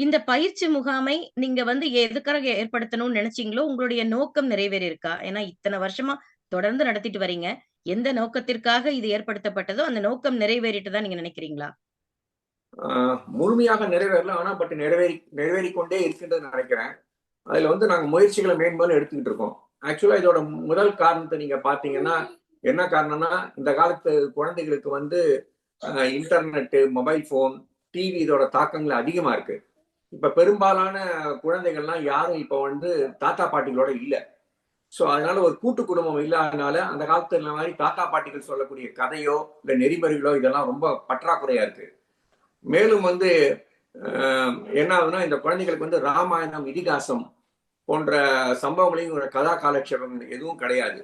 இந்த பயிற்சி முகாமை நீங்க வந்து எதுக்காக ஏற்படுத்தணும்னு நினைச்சீங்களோ, உங்களுடைய நோக்கம் நிறைவேறி இருக்கா? ஏன்னா இத்தனை வருஷமா தொடர்ந்து நடத்திட்டு வரீங்க. எந்த நோக்கத்திற்காக இது ஏற்படுத்தப்பட்டதோ அந்த நோக்கம் நிறைவேறிட்டுதான் நீங்க நினைக்கிறீங்களா? முழுமையாக நிறைவேறல, ஆனா பட் நிறைவேறி கொண்டே இருக்கின்றது நினைக்கிறேன். அதுல வந்து நாங்க முயற்சிகளை மேம்படுத்தி எடுத்துக்கிட்டு இருக்கோம். ஆக்சுவலா இதோட முதல் காரணத்தை நீங்க பாத்தீங்கன்னா என்ன காரணம்னா, இந்த காலத்து குழந்தைகளுக்கு வந்து இன்டர்நெட், மொபைல் போன், டிவி இதோட தாக்கங்கள் அதிகமா இருக்கு. இப்ப பெரும்பாலான குழந்தைகள்லாம் யாரும் இப்ப வந்து தாத்தா பாட்டிகளோட இல்லை. ஸோ அதனால ஒரு கூட்டு குடும்பம் இல்லாதனால அந்த காலத்துல மாதிரி தாத்தா பாட்டிகள் சொல்லக்கூடிய கதையோ இல்ல நெறிமுறைகளோ இதெல்லாம் ரொம்ப பற்றாக்குறையா இருக்கு. மேலும் வந்து என்ன ஆகுதுன்னா, இந்த குழந்தைகளுக்கு வந்து ராமாயணம், இதிகாசம் போன்ற சம்பவங்களையும் கதா காலட்சேபம் எதுவும் கிடையாது.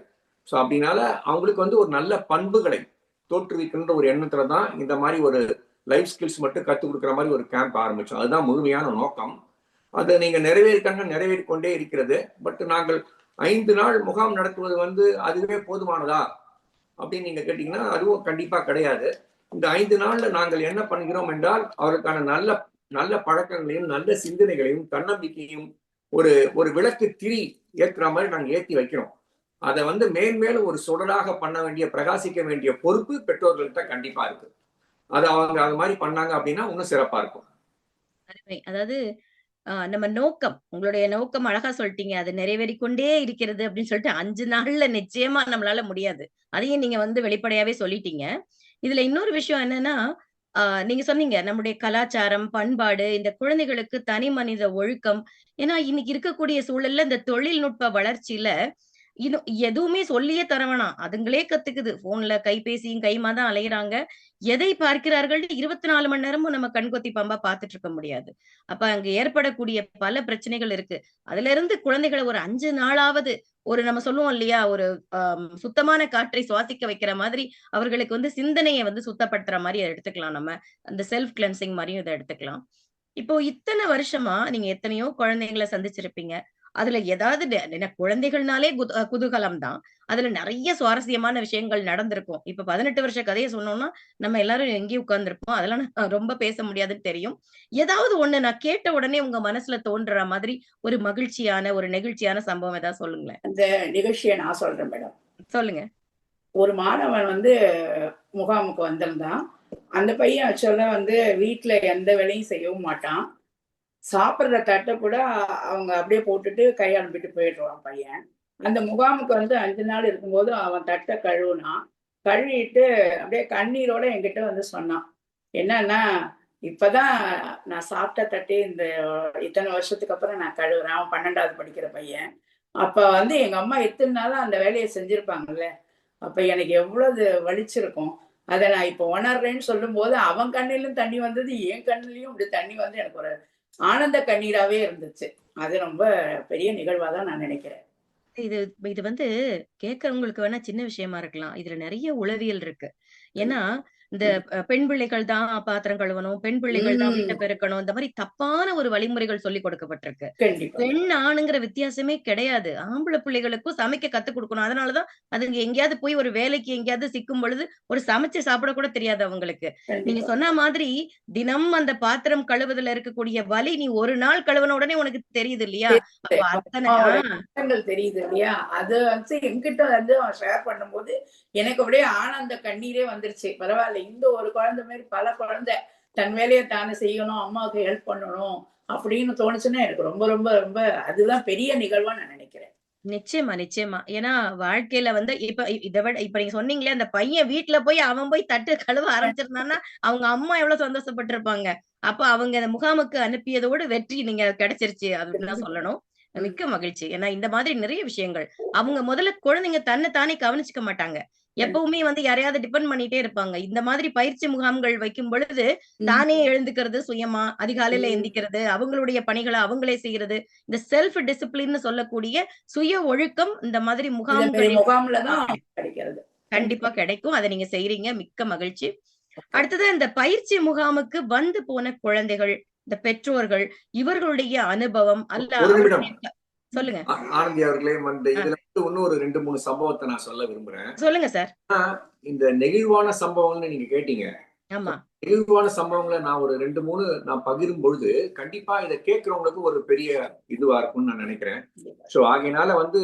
ஸோ அப்படின்னால அவங்களுக்கு வந்து ஒரு நல்ல பண்புகளை தோற்றுவிக்கின்ற ஒரு எண்ணத்துல தான் இந்த மாதிரி ஒரு லைஃப் ஸ்கில்ஸ் மட்டும் கற்றுக் கொடுக்குற மாதிரி ஒரு கேம்ப் ஆரம்பிச்சோம். அதுதான் முழுமையான நோக்கம். அதை நீங்க நிறைவேறி கொண்டே இருக்கிறது. பட் நாங்கள் 5 நாள் முகாம் நடத்துவது வந்து அதுவே போதுமானதா அப்படின்னு நீங்க கேட்டீங்கன்னா அதுவும் கண்டிப்பா கிடையாது. இந்த 5 நாள்ல நாங்கள் என்ன பண்ணுகிறோம் என்றால், அவருக்கான நல்ல பழக்கங்களையும் நல்ல சிந்தனைகளையும் தன்னம்பிக்கையும் ஒரு விளக்கு திரி ஏற்கிற மாதிரி நாங்க ஏற்றி வைக்கிறோம். அதை வந்து மேன்மேலும் ஒரு சுடராக பண்ண வேண்டிய, பிரகாசிக்க வேண்டிய பொறுப்பு பெற்றோர்கள்ட்ட கண்டிப்பா இருக்கு. அது அவங்க அது மாதிரி பண்ணாங்க அப்படின்னா இன்னும் சிறப்பா இருக்கும். அதாவது நம்ம நோக்கம், உங்களுடைய நோக்கம் அழகா சொல்லிட்டீங்க. அது நிறைவேறி கொண்டே இருக்கிறது அப்படின்னு சொல்லிட்டு 5 நாள்ல நிச்சயமா நம்மளால முடியாது. அதையும் நீங்க வந்து வெளிப்படையாவே சொல்லிட்டீங்க. இதுல இன்னொரு விஷயம் என்னன்னா, நீங்க சொன்னீங்க நம்முடைய கலாச்சாரம், பண்பாடு, இந்த குழந்தைகளுக்கு தனி மனித ஒழுக்கம். ஏன்னா இன்னைக்கு இருக்கக்கூடிய சூழல்ல இந்த தொழில்நுட்ப வளர்ச்சியில இன்னும் எதுவுமே சொல்லியே தர வேணாம். அதுங்களே கத்துக்குது. போன்ல கைபேசியும் கைமா தான் அலையுறாங்க. எதை பார்க்கிறார்கள் 24 மணி நேரமும் நம்ம கண்கொத்தி பாம்பா பார்த்துட்டு இருக்க முடியாது. அப்ப அங்க ஏற்படக்கூடிய பல பிரச்சனைகள் இருக்கு. அதுல இருந்து குழந்தைகளை ஒரு 5 நாளாவது ஒரு நம்ம சொல்லுவோம் இல்லையா, ஒரு சுத்தமான காற்றை சுவாசிக்க வைக்கிற மாதிரி அவர்களுக்கு வந்து சிந்தனையை வந்து சுத்தப்படுத்துற மாதிரி எடுத்துக்கலாம். நம்ம அந்த செல்ஃப் கிளென்சிங் மாதிரியும் இதை எடுத்துக்கலாம். இப்போ இத்தனை வருஷமா நீங்க எத்தனையோ குழந்தைங்களை சந்திச்சிருப்பீங்க. அதுல ஏதாவது குழந்தைகள்னாலே குதூகலம் தான். அதுல நிறைய சுவாரஸ்யமான விஷயங்கள் நடந்திருக்கும். இப்ப 18 வருஷ கதையை சொன்னோம்னா நம்ம எல்லாரும் எங்கேயும் உட்கார்ந்துருப்போம். அதெல்லாம் ரொம்ப பேச முடியாதுன்னு தெரியும். ஏதாவது ஒண்ணு நான் கேட்ட உடனே உங்க மனசுல தோன்ற மாதிரி ஒரு மகிழ்ச்சியான ஒரு நெகிழ்ச்சியான சம்பவம் ஏதாவது சொல்லுங்களேன். அந்த நிகழ்ச்சியை நான் சொல்றேன் மேடம். சொல்லுங்க. ஒரு மாணவன் வந்து முகாமுக்கு வந்திருந்தான். அந்த பையன் ஆக்சுவலா வந்து வீட்டுல எந்த வேலையும் செய்யவும் மாட்டான். சாப்பிட்ற தட்டை கூட அவங்க அப்படியே போட்டுட்டு கை அனுப்பிட்டு போயிடுவான் பையன். அந்த முகாமுக்கு வந்து 5 நாள் இருக்கும்போது அவன் தட்டை கழுவுனான். கழுவிட்டு அப்படியே கண்ணீரோட என்கிட்ட வந்து சொன்னான். என்னன்னா, இப்பதான் நான் சாப்பிட்ட தட்டே இத்தனை வருஷத்துக்கு அப்புறம் நான் கழுவுறேன். அவன் 12வது படிக்கிற பையன். அப்ப வந்து எங்க அம்மா எத்தனை நாளும் அந்த வேலையை செஞ்சிருப்பாங்கல்ல. அப்ப எனக்கு எவ்வளவு வலிச்சிருக்கும். அதை நான் இப்ப உணர்றேன்னு சொல்லும் போது அவன் கண்ணிலும் தண்ணி வந்தது, என் கண்ணிலையும் இப்படி தண்ணி வந்து எனக்கு ஒரு ஆனந்த கண்ணீராவே இருந்துச்சு. அது ரொம்ப பெரிய நிகழ்வாதான் நான் நினைக்கிறேன். இது இது வந்து கேட்கறவங்களுக்கு வேணா சின்ன விஷயமா இருக்கலாம். இதுல நிறைய உளவியல் இருக்கு. ஏன்னா இந்த பெண் பிள்ளைகள் தான் பாத்திரம் கழுவணும், பெண் பிள்ளைகள் தான் வீட்டை பெருக்கணும், இந்த மாதிரி தப்பான ஒரு வழிமுறைகள் சொல்லி கொடுக்கப்பட்டிருக்கு. பெண் ஆணுங்கிற வித்தியாசமே கிடையாது. ஆம்பளை பிள்ளைகளுக்கும் சமைக்க கத்துக் கொடுக்கணும். அதனாலதான் அதுங்க எங்கேயாவது போய் ஒரு வேலைக்கு எங்கேயாவது சிக்கும் பொழுது ஒரு சமைச்சு சாப்பிட கூட தெரியாது அவங்களுக்கு. நீங்க சொன்ன மாதிரி தினம் அந்த பாத்திரம் கழுவுதுல இருக்கக்கூடிய வலி நீ ஒரு நாள் கழுவுன உடனே உனக்கு தெரியுது இல்லையா? அப்ப அத்தனை தெரியுது இல்லையா? அது வந்து என்கிட்ட வந்து அவன் ஷேர் பண்ணும்போது எனக்கு அப்படியே ஆனந்த கண்ணீரே வந்துருச்சு. பரவாயில்ல, இந்த ஒரு குழந்தை மாதிரி பல குழந்தை தன் வேலையை தானே செய்யணும், அம்மாவுக்கு ஹெல்ப் பண்ணணும் அப்படின்னு தோணுச்சுன்னா எனக்கு ரொம்ப ரொம்ப ரொம்ப அதுதான் பெரிய நிகழ்வா நான் நினைக்கிறேன். நிச்சயமா நிச்சயமா. ஏன்னா வாழ்க்கையில வந்து இப்ப இதை விட இப்ப நீங்க சொன்னீங்களே அந்த பையன் வீட்டுல போய் அவன் போய் தட்டு கழுவ ஆரம்பிச்சிருந்தான்னா அவங்க அம்மா எவ்வளவு சந்தோஷப்பட்டு இருப்பாங்க. அப்ப அவங்க அந்த முகாமுக்கு அனுப்பியதோடு வெற்றி நீங்க கிடைச்சிருச்சு அப்படின்னு தான் சொல்லணும். மிக்க மகிழ்ச்சி. ஏன்னா இந்த மாதிரி நிறைய விஷயங்கள் அவங்க முதல்ல குழந்தைங்க தன்னை தானே கவனிச்சுக்க மாட்டாங்க. எப்பவுமே வந்து யாரையாவது டிபெண்ட் பண்ணிட்டே இருப்பாங்க. இந்த மாதிரி பயிற்சி முகாம்கள் வைக்கும் பொழுது தானே எழுந்துக்கிறது, சுயமா அதிகாலையில எந்திக்கிறது, அவங்களுடைய பணிகளை அவங்களே செய்யறது, இந்த செல்ஃப் டிசிப்ளின் சொல்லக்கூடிய சுய ஒழுக்கம் இந்த மாதிரி முகாம்ல தான் கிடைக்கிறது. கண்டிப்பா கிடைக்கும். அதை நீங்க செய்யறீங்க. மிக்க மகிழ்ச்சி. அடுத்தது இந்த பயிற்சி முகாமுக்கு வந்து போன குழந்தைகள், இந்த பெற்றோர்கள், இவர்களுடைய அனுபவம் அல்ல. சொல்லுங்க ஆனந்தி அவர்களே. வந்து இதுல இன்னொரு 2-3 சம்பவத்தை நான் சொல்ல விரும்புறேன். சொல்லுங்க சார். இந்த நெகிழ்வான சம்பவங்கள்னு நீங்க கேட்டீங்க. ஆமா, நெகிழ்வான சம்பவங்களை நான் ஒரு 2-3 நான் பகிரும் பொழுது கண்டிப்பா இதை கேட்கிறவங்களுக்கு ஒரு பெரிய இதுவா இருக்கும்னு நான் நினைக்கிறேன். சோ ஆகையினால வந்து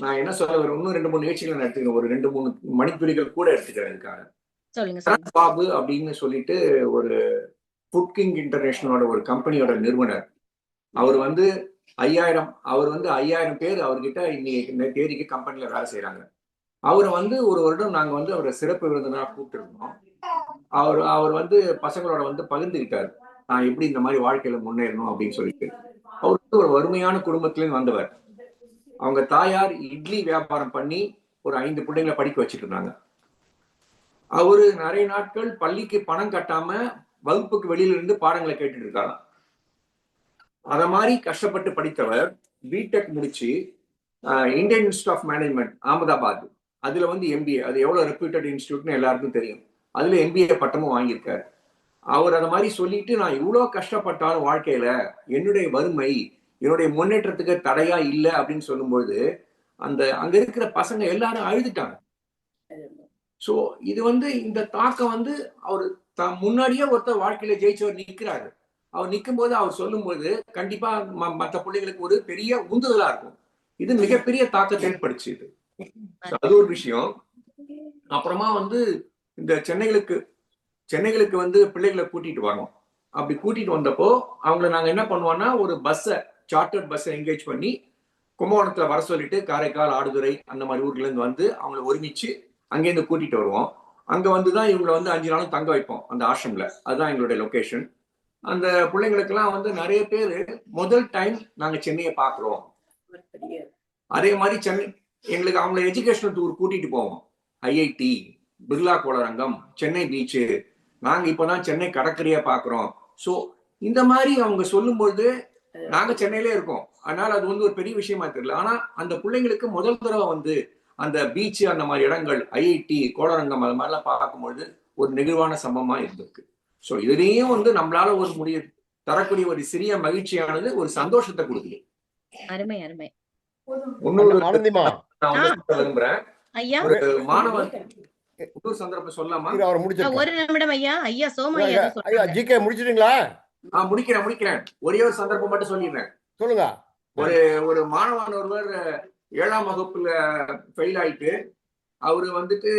நான் என்ன சொல்ல வரும், இன்னும் 2-3 நிகழ்ச்சிகளை நான் எடுத்துக்கிறேன். ஒரு 2-3 மணித்துளிகள் கூட எடுத்துக்கிறேன் இதுக்காக. சொல்லுங்க. பாபு அப்படின்னு சொல்லிட்டு ஒரு ஃபுட் கிங் இன்டர்நேஷனலோட ஒரு கம்பெனியோட நிறுவனர். அவர் வந்து 5000 பேர் அவர்கிட்ட இன்னைக்கு தேதிக்கு கம்பெனில வேலை செய்யறாங்க. அவரை வந்து ஒரு வருடம் நாங்க வந்து அவரை சிறப்பு விருந்தினரா கூப்பிட்டு இருந்தோம். அவர் வந்து பசங்களோட வந்து பகிர்ந்துக்கிட்டாரு, நான் எப்படி இந்த மாதிரி வாழ்க்கையில முன்னேறணும் அப்படின்னு சொல்லிட்டு. அவர் வந்து ஒரு வறுமையான குடும்பத்திலேருந்து வந்தவர். அவங்க தாயார் இட்லி வியாபாரம் பண்ணி ஒரு 5 பிள்ளைங்களை படிக்க வச்சுட்டு இருந்தாங்க. அவரு நிறைய நாட்கள் பள்ளிக்கு பணம் கட்டாம வகுப்புக்கு வெளியில இருந்து பாடங்களை கேட்டுட்டு இருக்காராம். அத மாதிரி கஷ்டப்பட்டு படித்தவர் பிடெக் முடிச்சு Indian Institute of Management Ahmedabad, அதுல வந்து எம்பிஏ, அது எவ்வளவு ரெப்யூட்டட் இன்ஸ்டியூட்னு எல்லாருக்கும் தெரியும், அதுல எம்பிஏ பட்டமும் வாங்கியிருக்காரு. அவர் அதை மாதிரி சொல்லிட்டு, நான் இவ்வளவு கஷ்டப்பட்டாலும் வாழ்க்கையில என்னுடைய வறுமை என்னுடைய முன்னேற்றத்துக்கு தடையா இல்லை அப்படின்னு சொல்லும்போது அங்க இருக்கிற பசங்க எல்லாரும் அழுதுட்டாங்க. சோ இது வந்து இந்த தாக்கம் வந்து அவரு முன்னாடியே ஒருத்தர் வாழ்க்கையில ஜெயிச்சவர் நிக்கிறாரு. அவர் நிற்கும் போது அவர் சொல்லும் போது கண்டிப்பா மற்ற பிள்ளைகளுக்கு ஒரு பெரிய உந்துதலா இருக்கும். இது மிகப்பெரிய தாக்கத்தை ஏற்படுச்சு. இது அது ஒரு விஷயம். அப்புறமா வந்து இந்த சென்னைகளுக்கு வந்து பிள்ளைகளை கூட்டிட்டு வரணும். அப்படி கூட்டிட்டு வந்தப்போ அவங்கள நாங்க என்ன பண்ணுவோம்னா, ஒரு சார்ட்டர்ட் பஸ்ஸை என்கேஜ் பண்ணி கும்பகோணத்துல வர சொல்லிட்டு காரைக்கால், ஆடுதுறை அந்த மாதிரி ஊர்ல இருந்து வந்து அவங்களை ஒருமிச்சு அங்கேருந்து கூட்டிட்டு வருவோம். அங்க வந்துதான் இவங்களை வந்து 5 நாளும் தங்க வைப்போம் அந்த ஆசிரம்ல. அதுதான் எங்களுடைய லொகேஷன். அந்த பிள்ளைங்களுக்கு எல்லாம் வந்து நிறைய பேரு முதல் டைம் நாங்க சென்னையை பாக்குறோம் அதே மாதிரி சென்னை எங்களுக்கு அவங்கள எஜுகேஷனல் டூர் கூட்டிட்டு போவோம். ஐஐடி, பிர்லா கோளரங்கம், சென்னை பீச்சு, நாங்க இப்பதான் சென்னை கடற்கரையா பாக்குறோம். ஸோ இந்த மாதிரி அவங்க சொல்லும்போது நாங்க சென்னையிலே இருக்கோம், அதனால அது வந்து ஒரு பெரிய விஷயமா தெரியல. ஆனா அந்த பிள்ளைங்களுக்கு முதல் தடவை வந்து அந்த பீச், அந்த மாதிரி இடங்கள், ஐஐடி, கோளரங்கம், அது மாதிரிலாம் பார்க்கும்பொழுது ஒரு நெகிழ்வான சம்பவமா இருந்திருக்கு. ஸோ இதுலயும் வந்து நம்மளால ஒரு தரக்கூடிய ஒரு சிறிய மகிழ்ச்சியானது ஒரு சந்தோஷத்தை கொடுக்குது. அருமை அருமை. இன்னொரு ஆனந்திமா, நான் வந்து சொல்ல விரும்புறேன். ஐயா ஒரு மாணவன் இன்னொரு சந்தர்ப்பம் சொல்லலாமா? அவர் முடிச்சிருக்கேன். ஒரு நிமிடம் ஐயா. ஐயா சோமா ஐயா ஐயா, சொல்றாங்க. ஜிகே முடிச்சிட்டீங்களா? முடிக்கிறேன். ஒரே ஒரு சந்தர்ப்பம் மட்டும் சொல்லிடுறேன். சொல்லுங்க. ஒரு மாணவன் ஒருவர் 7ஆம் வகுப்புல ஃபெயில் ஆயிட்டு அவரு வந்துட்டு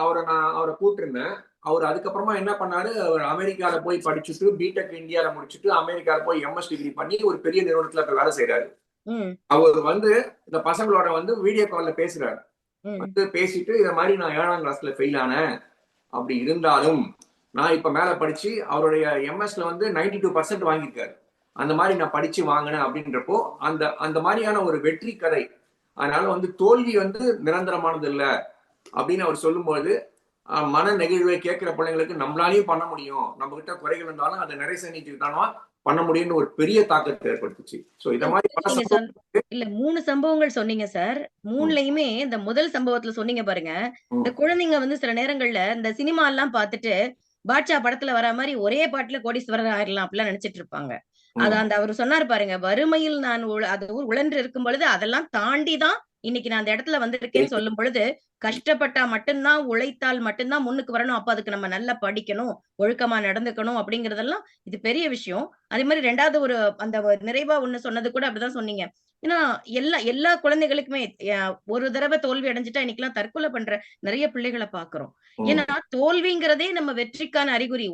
அவரை கூப்பிட்டுருந்தேன். அவர் அதுக்கப்புறமா என்ன பண்ணாரு, அவர் அமெரிக்கால போய் படிச்சுட்டு பிடெக் இந்தியால முடிச்சுட்டு அமெரிக்கால போய் எம்எஸ் டிகிரி பண்ணி ஒரு பெரிய நிறுவனத்துல இப்ப வேலை செய்யறாரு. அவர் வந்து இந்த பசங்களோட வந்து வீடியோ கால்ல பேசுறாரு. வந்து பேசிட்டு இத மாதிரி நான் 7ஆம் கிளாஸ்ல ஃபெயில் ஆனேன், அப்படி இருந்தாலும் நான் இப்ப மேல படிச்சு அவருடைய எம்எஸ்ல வந்து 92% வாங்கியிருக்காரு. அந்த மாதிரி நான் படிச்சு வாங்கினேன் அப்படின்றப்போ அந்த மாதிரியான ஒரு வெற்றி கதை. அதனால வந்து தோல்வி வந்து நிரந்தரமானது இல்லை அப்படின்னு அவர் சொல்லும்போது மன நெகிழ்வை கேட்கிற பிள்ளைங்களுக்கு நம்மளாலையும் பண்ண முடியும், நம்ம கிட்ட குறைகள் இருந்தாலும் அதை நிறை செஞ்சுக்கிட்டாலும் பண்ண முடியும்னு ஒரு பெரிய தாக்கத்தை ஏற்படுத்துச்சு. சோ இத மாதிரி இல்ல 3 சம்பவங்கள் சொன்னீங்க சார். 3லயுமே இந்த முதல் சம்பவத்துல சொன்னீங்க பாருங்க, இந்த குழந்தைங்க வந்து சில நேரங்கள்ல இந்த சினிமா எல்லாம் பார்த்துட்டு பாட்ஷா படத்துல வர மாதிரி ஒரே பாட்டுல கோடீஸ்வரர் ஆயிரலாம் அப்படிலாம் நினைச்சிட்டு இருப்பாங்க. அந்த அவர் சொன்னாரு பாருங்க, வறுமையில் நான் அது உழன்று இருக்கும் பொழுது அதெல்லாம் தாண்டிதான் இன்னைக்கு நான் அந்த இடத்துல வந்திருக்கேன்னு சொல்லும் பொழுது, கஷ்டப்பட்டா மட்டும்தான், உழைத்தால் மட்டும்தான் முன்னுக்கு வரணும். அப்ப அதுக்கு நம்ம நல்லா படிக்கணும், ஒழுக்கமா நடந்துக்கணும் அப்படிங்கறதெல்லாம் இது பெரிய விஷயம். அதே மாதிரி 2வது அந்த நிறைவா ஒண்ணு சொன்னது கூட அப்படிதான் சொன்னீங்க. ஏன்னா எல்லா குழந்தைகளுக்குமே ஒரு தடவை தோல்வி அடைஞ்சிட்டா இன்னைக்கெல்லாம் தற்கொலை பண்ற நிறைய பிள்ளைகளை பாக்குறோம். ஏன்னா தோல்விங்கிறதே நம்ம வெற்றிக்கான அறிகுறி.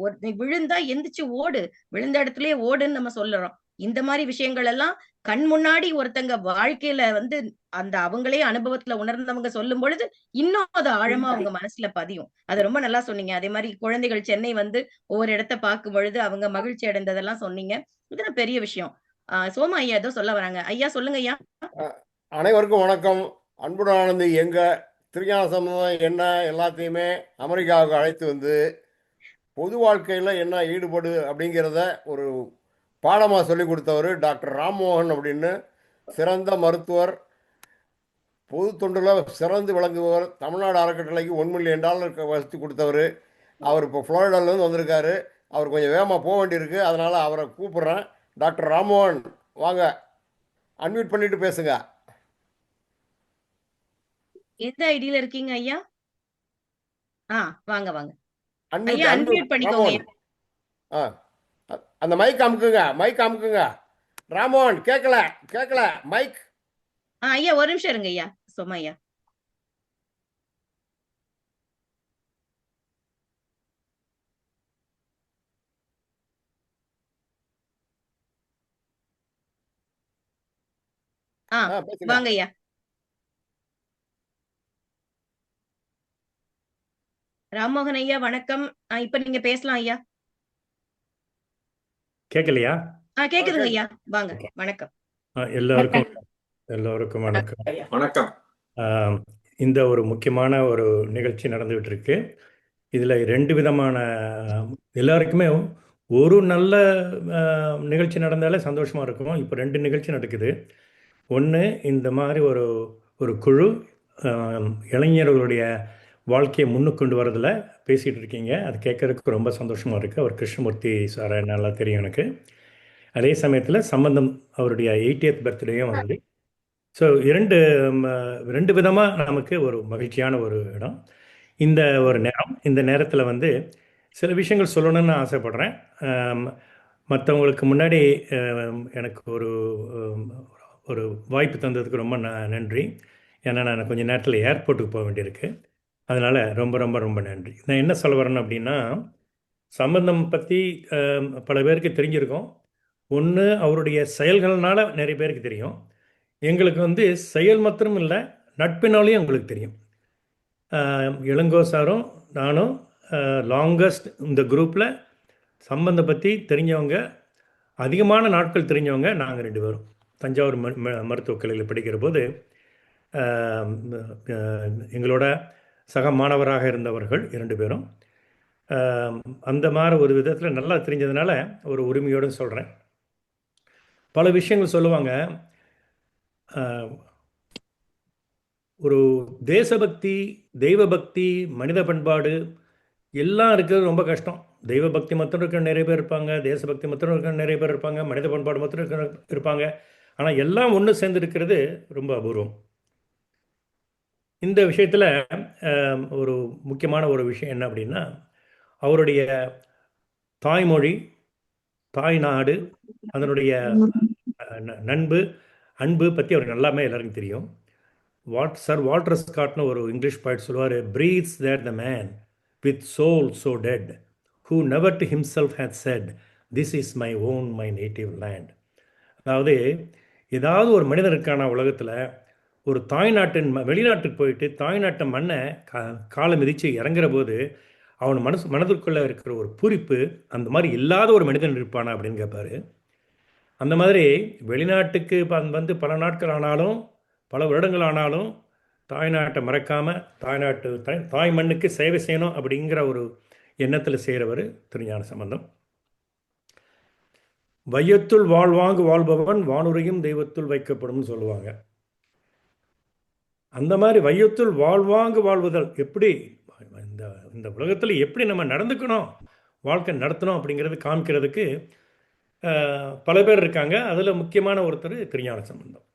விழுந்தா எந்திரிச்சு ஓடு, விழுந்த இடத்துலயே ஓடுன்னு நம்ம சொல்லுறோம். இந்த மாதிரி விஷயங்கள் எல்லாம் கண் முன்னாடி ஒருத்தங்க வாழ்க்கையில வந்து அந்த அவங்களே அனுபவத்துல உணர்ந்தவங்க சொல்லும் பொழுது இன்னும் அது ஆழமா அவங்க மனசுல பதியும். அது ரொம்ப நல்லா சொன்னீங்க. அதே மாதிரி குழந்தைகள் சென்னை வந்து ஒவ்வொரு இடத்த பார்க்கும் பொழுது அவங்க மகிழ்ச்சி அடைந்ததெல்லாம் சொன்னீங்க. இதுதான் பெரிய விஷயம். சோமா ஐயா ஏதோ சொல்ல வராங்க. ஐயா சொல்லுங்க ஐயா. அனைவருக்கும் வணக்கம். அன்புடன் ஆனந்தி எங்க திருஞான சம்பந்தம் என்ன எல்லாத்தையுமே அமெரிக்காவுக்கு அழைத்து வந்து பொது வாழ்க்கையில் என்ன ஈடுபடு அப்படிங்கிறத ஒரு பாடமாக சொல்லி கொடுத்தவர் டாக்டர் ராம்மோகன் அப்படின்னு சிறந்த மருத்துவர், பொது தொண்டில் சிறந்து விளங்குபவர், தமிழ்நாடு அறக்கட்டளைக்கு $1 மில்லியன் வசதி கொடுத்தவர். அவர் இப்போ ஃப்ளோரிடாலேருந்து வந்திருக்காரு. அவர் கொஞ்சம் வேகமாக போக வேண்டியிருக்கு, அதனால் அவரை கூப்பிட்றேன். டாக்டர் ராம்மோகன் வாங்க, அன்மியூட் பண்ணிட்டு பேசுங்க. எந்த ஐடியில இருக்கீங்க ஐயா? வாங்க வாங்க ஐயா, அன்மியூட் பண்ணிக்கோங்க. அந்த மைக் அமுக்குங்க. ராம்மோகன் கேட்கல மைக். ஐயா ஒரு நிமிஷம் இருங்க ஐயா. சோமா ஐயா வாங்க ஐயா. ராம்மோகன் ஐயா வணக்கம். இப்ப நீங்க பேசலாம் ஐயா. கேட்கலையா? கேக்குதுங்க ஐயா, வாங்க. வணக்கம். எல்லோருக்கும் வணக்கம். வணக்கம். இந்த ஒரு முக்கியமான ஒரு நிகழ்ச்சி நடந்துகிட்டு இருக்கு. இதுல 2 விதமான, எல்லாருக்குமே ஒரு நல்ல நிகழ்ச்சி நடந்தாலே சந்தோஷமா இருக்கும். இப்போ 2 நிகழ்ச்சி நடக்குது. ஒன்று, இந்த மாதிரி ஒரு குழு இளைஞர்களுடைய வாழ்க்கையை முன்னுக்கு கொண்டு வரதில் பேசிகிட்டு இருக்கீங்க. அது கேட்கறதுக்கு ரொம்ப சந்தோஷமாக இருக்குது. அவர் கிருஷ்ணமூர்த்தி சாரை நல்லா தெரியும் எனக்கு. அதே சமயத்தில் சம்பந்தம் அவருடைய 80th பர்த்டேயும் வருது. ஸோ 2 விதமாக நமக்கு ஒரு மகிழ்ச்சியான ஒரு இடம் இந்த ஒரு நேரம். இந்த நேரத்தில் வந்து சில விஷயங்கள் சொல்லணும்னு ஆசைப்படுறேன். மற்றவங்களுக்கு முன்னாடி எனக்கு ஒரு வாய்ப்பு தந்ததுக்கு ரொம்ப நன்றி. ஏன்னா நான் கொஞ்சம் நேரத்தில் ஏர்போர்ட்டுக்கு போக வேண்டியிருக்கு. அதனால் ரொம்ப ரொம்ப ரொம்ப நன்றி. நான் என்ன சொல்ல வரேன்னு அப்படின்னா, சம்பந்தம் பற்றி பல பேருக்கு தெரிஞ்சிருக்கோம். ஒன்று, அவருடைய செயல்கள்னால நிறைய பேருக்கு தெரியும். எங்களுக்கு வந்து செயல் மாத்திரம் இல்லை, நட்பினாலையும் எங்களுக்கு தெரியும். இளங்கோ சாரும் நானும் லாங்கஸ்ட் இந்த குரூப்பில் சம்பந்தம் பற்றி தெரிஞ்சவங்க, அதிகமான நாட்கள் தெரிஞ்சவங்க நாங்கள் 2 பேரும். தஞ்சாவூர் மருத்துவக் கல்லூரியில் படிக்கிற போது எங்களோட சக மாணவராக இருந்தவர்கள் 2 பேரும். அந்த மாதிரி ஒரு விதத்தில் நல்லா தெரிஞ்சதுனால ஒரு உரிமையோடு சொல்கிறேன். பல விஷயங்கள் சொல்லுவாங்க. ஒரு தேசபக்தி, தெய்வபக்தி, மனித பண்பாடு எல்லாம் இருக்கிறது ரொம்ப கஷ்டம். தெய்வ பக்தி மாத்திரம் இருக்கிற நிறைய பேர் இருப்பாங்க, தேசபக்தி மாத்திரம் இருக்கிற நிறைய பேர் இருப்பாங்க, மனித பண்பாடு மாத்திரம் இருப்பாங்க. ஆனால் எல்லாம் ஒன்று சேர்ந்து இருக்கிறது ரொம்ப அபூர்வம். இந்த விஷயத்தில் ஒரு முக்கியமான ஒரு விஷயம் என்ன அப்படின்னா, அவருடைய தாய்மொழி, தாய்நாடு, அதனுடைய அன்பு பற்றி அவருக்கு நல்லாமே எல்லாருக்கும் தெரியும். சர் வால்டர் ஸ்காட்னு ஒரு இங்கிலீஷ் பாய்ட் சொல்லுவார், "breathes there the man with soul so dead who never to himself had said, this is my own, my native land." அதாவது ஏதாவது ஒரு மனிதன் இருக்கான உலகத்தில் ஒரு வெளிநாட்டுக்கு போயிட்டு தாய்நாட்டு மண்ணை காலை மிதித்து இறங்குற போது அவன் மனதிற்குள்ளே இருக்கிற ஒரு பூரிப்பு, அந்த மாதிரி இல்லாத ஒரு மனிதன் இருப்பானா அப்படின்னு கேட்பாரு. அந்த மாதிரி வெளிநாட்டுக்கு வந்து பல நாட்கள் ஆனாலும் பல வருடங்கள் ஆனாலும் தாய்நாட்டை மறக்காமல் தாய் மண்ணுக்கு சேவை செய்யணும் அப்படிங்கிற ஒரு எண்ணத்தில் செய்கிறவர் திருஞான சம்பந்தம். வையத்துள் வாழ்பவன் வானுரையும் தெய்வத்துள் வைக்கப்படும் சொல்லுவாங்க. அந்த மாதிரி வையத்துள் வாழ்வதல் எப்படி இந்த உலகத்தில் எப்படி நம்ம நடந்துக்கணும், வாழ்க்கை நடத்தணும் அப்படிங்கிறது காமிக்கிறதுக்கு பல பேர் இருக்காங்க. அதில் முக்கியமான ஒருத்தர் திருஞான சம்பந்தம்.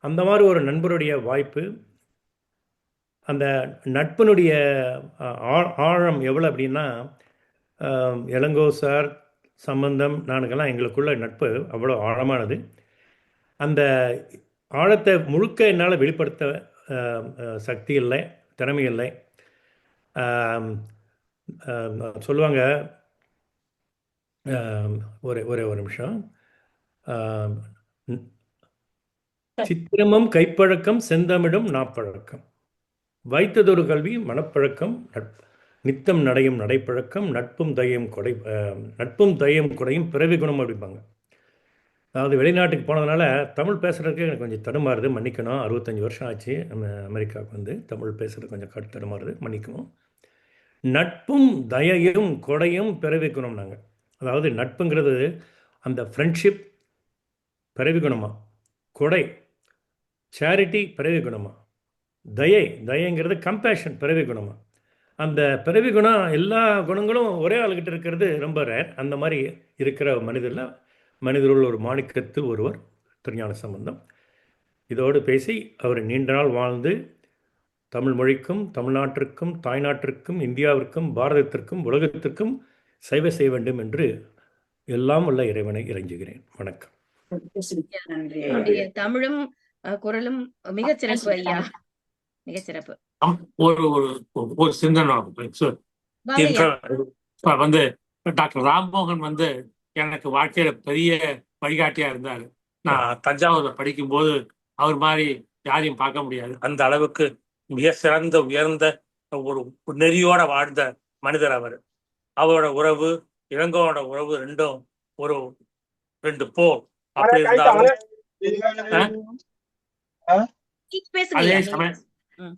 அந்த மாதிரி ஒரு நண்பருடைய வாய்ப்பு, அந்த நட்பினுடைய ஆழம் எவ்வளோ அப்படின்னா, இளங்கோ சார், சம்பந்தம், நானுக்கெல்லாம் எங்களுக்குள்ள நட்பு அவ்வளோ ஆழமானது. அந்த ஆழத்தை முழுக்க என்னால் வெளிப்படுத்த சக்தி இல்லை, திறமை இல்லை. சொல்லுவாங்க, ஒரே ஒரு நிமிஷம். சித்திரமும் கைப்பழக்கம் செந்தமிழும் நாப்பழக்கம், வைத்ததொரு கல்வி மனப்பழக்கம் நித்தம் நடையும் நடைப்பழக்கம் நட்பும் தயம் கொடையும் பிறவி குணம் அப்படிம்பாங்க. அதாவது வெளிநாட்டுக்கு போனதுனால தமிழ் பேசுகிறதுக்கு எனக்கு கொஞ்சம் தடுமாறுது, மன்னிக்கணும். 65 வருஷம் ஆச்சு அமெரிக்காவுக்கு வந்து. தமிழ் பேசுகிறது கொஞ்சம் தடுமாறுது, மன்னிக்கணும். நட்பும் தயையும் கொடையும் பிறவி குணம். நாங்கள் அதாவது நட்புங்கிறது அந்த ஃப்ரெண்ட்ஷிப் பிறவி குணமா, கொடை சேரிட்டி பிறவி குணமா, தயைங்கிறது கம்பேஷன் பிறவி குணமா. அந்த பிறவி குணம் எல்லா குணங்களும் ஒரே ஆளுகிட்ட இருக்கிறது ரொம்ப ரேர். அந்த மாதிரி இருக்கிற மனிதர்கள் ஒரு மாணிக்கத்தில் ஒருவர் திருஞான சம்பந்தம். இதோடு பேசி அவர் நீண்ட நாள் வாழ்ந்து தமிழ் மொழிக்கும், தமிழ்நாட்டிற்கும், தாய்நாட்டிற்கும், இந்தியாவிற்கும், பாரதத்திற்கும், உலகத்திற்கும் சேவை செய்ய வேண்டும் என்று எல்லாம் உள்ள இறைவனை இறைஞ்சுகிறேன். வணக்கம். தமிழும் குரலும் மிகச்சிறப்பு ஐயா, மிகச்சிறப்பு. ஒரு சிந்தனை வந்து டாக்டர் ராம்மோகன் வந்து எனக்கு வாழ்க்கையில பெரிய வழிகாட்டியா இருந்தாரு. நான் தஞ்சாவூர்ல படிக்கும்போது அவர் மாதிரி யாரையும் பார்க்க முடியாது. அந்த அளவுக்கு மிக சிறந்த உயர்ந்த ஒரு நெறியோட வாழ்ந்த மனிதர் அவர். அவரோட உறவு, இளங்கோவோட உறவு ரெண்டும் ரெண்டு போர் அப்படி இருந்தாலும்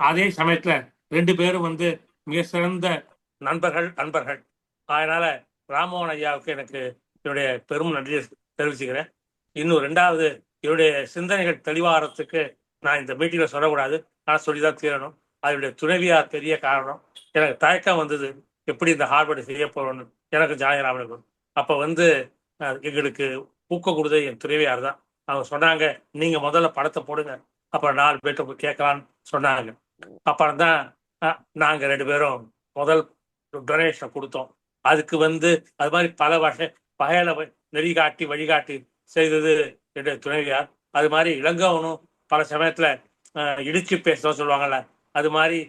அதே சமயத்துல 2 பேரும் வந்து மிக சிறந்த நண்பர்கள். அதனால ராமமோகன் ஐயாவுக்கு எனக்கு என்னுடைய பெரும் நன்றியை தெரிவிச்சுக்கிறேன். இன்னும் 2வது, என்னுடைய சிந்தனைகள் தெளிவாகிறதுக்கு நான் இந்த மீட்டிங்ல சொல்லக்கூடாது, நான் சொல்லிதான் தீரணும். அதனுடைய துணைவியார் பெரிய காரணம். எனக்கு தயக்கம் வந்தது, எப்படி இந்த ஹார்வர்டு செய்ய போறோம்னு. எனக்கு ஜாயராமனுக்கு அப்ப வந்து எங்களுக்கு ஊக்கம் கொடுத்தது என் துணைவியார் தான். அவங்க சொன்னாங்க, நீங்க முதல்ல படத்தை போடுங்க, அப்புறம் 4 பேர்ட்ட போய் கேட்கலான்னு சொன்னாங்க. அப்புறம் தான் நாங்க 2 பேரும் முதல் டொனேஷனை கொடுத்தோம். அதுக்கு வந்து அது மாதிரி பல வகையில நெறிகாட்டி வழிகாட்டி செய்தது என்னுடைய துணைவியார். அது மாதிரி இளங்கோவனும் பல சமயத்துல இடிச்சு பேசதான் சொல்லுவாங்கல்ல, அது மாதிரி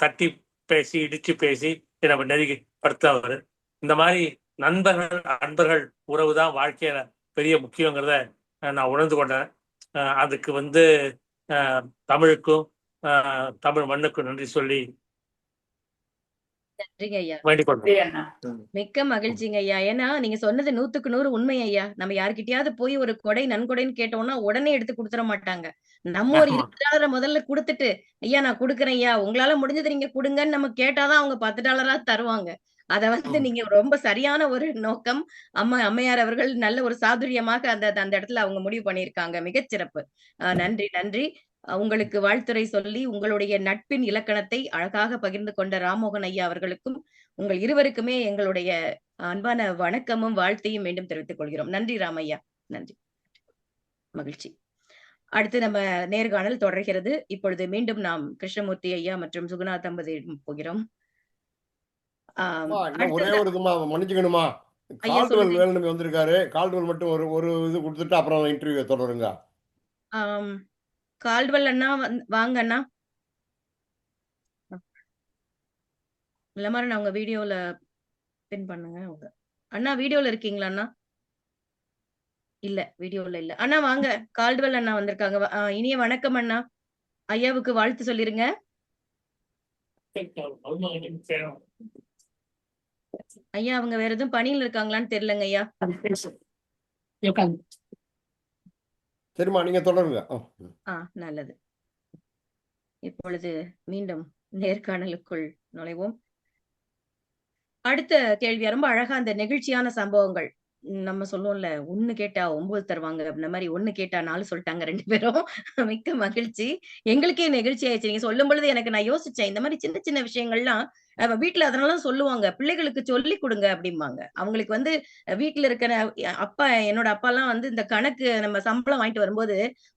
தட்டி பேசி இடிச்சு பேசி நம்ம நெறிப்படுத்தவர். இந்த மாதிரி நண்பர்கள் உறவு தான் வாழ்க்கையில பெரிய முக்கியங்கிறத நான் உணர்ந்து கொண்டேன். அதுக்கு வந்து தமிழுக்கும் தமிழ் மண்ணுக்கும் நன்றி சொல்லி நன்றிங்க ஐயா, வேண்டிக் கொண்டேன். மிக்க மகிழ்ச்சிங்க ஐயா. ஏன்னா நீங்க சொன்னது 100க்கு 100 உண்மை ஐயா. நம்ம யாருக்கிட்டயாவது போய் ஒரு கொடை நன்கொடைன்னு கேட்டோம்னா உடனே எடுத்து கொடுத்துட மாட்டாங்க. நம்ம ஒரு ஆமா. $20 முதல்ல கொடுத்துட்டு, ஐயா நான் கொடுக்குறேன் ஐயா, உங்களால முடிஞ்சது நீங்க கொடுங்கன்னு நம்ம கேட்டாதான் அவங்க $10 தருவாங்க. அத வந்து ம். நீங்க ரொம்ப சரியான ஒரு நோக்கம். அம்மையார் அவர்கள் நல்ல ஒரு சாதுரியமாக அந்த அந்த இடத்துல அவங்க முடிவு பண்ணியிருக்காங்க. மிகச்சிறப்பு. நன்றி, நன்றி. உங்களுக்கு வாழ்த்துரை சொல்லி உங்களுடைய நட்பின் இலக்கணத்தை அழகாக பகிர்ந்து கொண்ட ராம்மோகன் ஐயா அவர்களுக்கும், உங்கள் இருவருக்குமே எங்களுடைய அன்பான வணக்கமும் வாழ்த்தையும் மீண்டும் தெரிவித்துக் கொள்கிறோம். நன்றி ராமையா. நன்றி. மகிழ்ச்சி. அடுத்து நம்ம நேர்காணல் தொடர்கிறது. இப்பொழுது மீண்டும் நாம் கிருஷ்ணமூர்த்தி ஐயா மற்றும் சுகுணா தம்பதியிடம் போகிறோம். இன்னும் ஒரே ஒரு இதுமா மன்னிச்சுக்கணுமா, ஐயா கால்டுவெல் சொல்லுங்க. வேலுநம்பி வந்திருக்காரு. கால்டுவெல் மட்டும் ஒரு இது கொடுத்துட்டு அப்புறம் இன்டர்வியூ தொடருங்க. கால்டுவெல் அண்ணா வாங்க அண்ணா. இல்லமாரி உங்க வீடியோல பின் பண்ணுங்க. அண்ணா வீடியோல இருக்கீங்களா அண்ணா? இல்ல வீடியோல இல்ல. அண்ணா வாங்க. கால்டுவெல் அண்ணா வந்திருக்காங்க. இனிய வணக்கம் அண்ணா. ஐயாவுக்கு வாழ்த்து சொல்லிருங்க. ஐயா அவங்க வேற எதுவும் பணியில இருக்காங்களான்னு தெரியலங்க ஐயா. சரிம்மா, நீங்க தொடருங்க. நல்லது. இப்பொழுது மீண்டும் நேர்காணலுக்குள் நுழைவோம். அடுத்த கேள்வி ரொம்ப அழகா அந்த நெகிழ்ச்சியான சம்பவங்கள். நம்ம சொல்லுவோம்ல, 1 கேட்டா 9 தருவாங்க. அந்த மாதிரி 1 கேட்டா 4 சொல்லிட்டாங்க 2 பேரும். மிக்க மகிழ்ச்சி. எங்களுக்கே நெகிழ்ச்சி ஆயிடுச்சு. நீங்க சொல்லும் பொழுது எனக்கு நான் யோசிச்சேன். இந்த மாதிரி சின்ன சின்ன விஷயங்கள்லாம் வீட்ல அதனால சொல்லுவாங்க. பிள்ளைகளுக்கு சொல்லிக் கொடுங்க அப்படிம்பாங்க. அவங்களுக்கு வந்து வீட்ல இருக்கிற என்னோட அப்பாலாம் வந்து இந்த கணக்கு நம்ம சம்பளம் வாங்கிட்டு வரும்போது,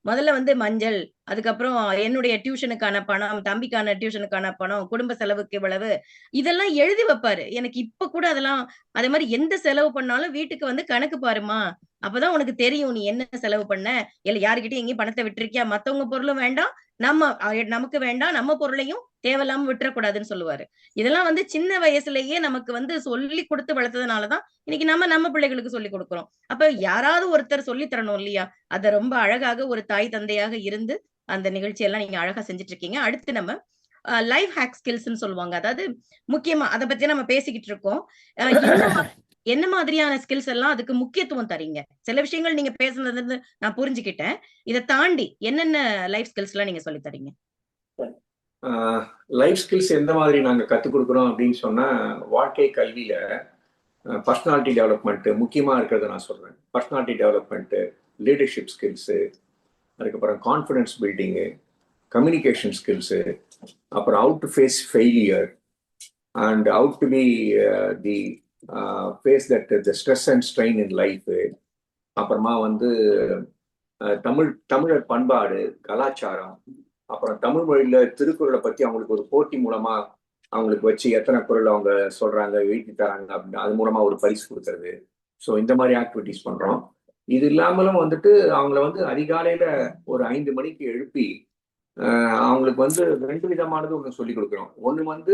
முதல்ல வந்து மஞ்சள், அதுக்கப்புறம் என்னுடைய டியூஷனுக்கான பணம், தம்பிக்கான டியூஷனுக்கான பணம், குடும்ப செலவுக்கு இவ்வளவு, இதெல்லாம் எழுதி வைப்பாரு. எனக்கு இப்ப கூட அதெல்லாம் அதே மாதிரி எந்த செலவு பண்ணாலும் வீட்டுக்கு வந்து கணக்கு பாருமா, அப்பதான் உனக்கு தெரியும் நீ என்ன செலவு பண்ண, இல்ல யாருக்கிட்டையும் எங்கேயும் பணத்தை விட்டுருக்கியா, மத்தவங்க பொருளும் வேண்டாம், நமக்கு வேண்டாம், நம்ம பொருளையும் தேவையில்லாம விட்டுறக்கூடாதுன்னு சொல்லுவாரு. இதெல்லாம் வந்து சின்ன வயசுலயே நமக்கு வந்து சொல்லி கொடுத்து வளர்த்ததுனாலதான் இன்னைக்கு நம்ம பிள்ளைகளுக்கு சொல்லி கொடுக்கிறோம். அப்ப யாராவது ஒருத்தர் சொல்லி தரணும் இல்லையா? அத ரொம்ப அழகாக ஒரு தாய் தந்தையாக இருந்து அந்த நிகழ்ச்சியெல்லாம் நீங்க அழகா செஞ்சுட்டு இருக்கீங்க. அடுத்து நம்ம லைஃப் ஹேக் ஸ்கில்ஸ்ன்னு சொல்லுவாங்க. அதாவது முக்கியமா அத பத்தி நம்ம பேசிக்கிட்டு இருக்கோம். என்ன மாதிரியான ஸ்கில்ஸ் எல்லாம் அதுக்கு முக்கியத்துவம் தரீங்க? சில விஷயங்கள் நீங்க பேசுனது நான் புரிஞ்சுக்கிட்டேன். இதை தாண்டி என்னென்ன லைஃப் ஸ்கில்ஸ் எல்லாம் நீங்க சொல்லி தரீங்க? லைஃப் ஸ்கில்ஸ் எந்த மாதிரி நாங்கள் கற்றுக் கொடுக்குறோம் அப்படின்னு சொன்னா, வாழ்க்கை கல்வியில பர்சனாலிட்டி டெவலப்மெண்ட் முக்கியமா இருக்கிறத நான் சொல்றேன். பர்சனாலிட்டி டெவலப்மெண்ட், லீடர்ஷிப் ஸ்கில்ஸு, அதுக்கப்புறம் கான்ஃபிடன்ஸ் பில்டிங்கு, கம்யூனிகேஷன் ஸ்கில்ஸு, அப்புறம் how to face failure and how to be the face that the stress and strain in life. அப்புறமா வந்து தமிழர் பண்பாடு, கலாச்சாரம், அப்புறம் தமிழ் மொழியில திருக்குறளை பத்தி அவங்களுக்கு ஒரு போட்டி மூலமா அவங்களுக்கு வச்சு எத்தனை குறள் அவங்க சொல்றாங்க, எழுதி தராங்க அப்படின்னு அது மூலமா ஒரு பரிசு கொடுக்கறது. ஸோ இந்த மாதிரி ஆக்டிவிட்டிஸ் பண்றோம். இது இல்லாமலும் வந்துட்டு அவங்கள வந்து அதிகாலையில ஒரு 5 மணிக்கு எழுப்பி அவங்களுக்கு வந்து 2 விதமானது ஒன்று சொல்லி கொடுக்குறோம். ஒன்று வந்து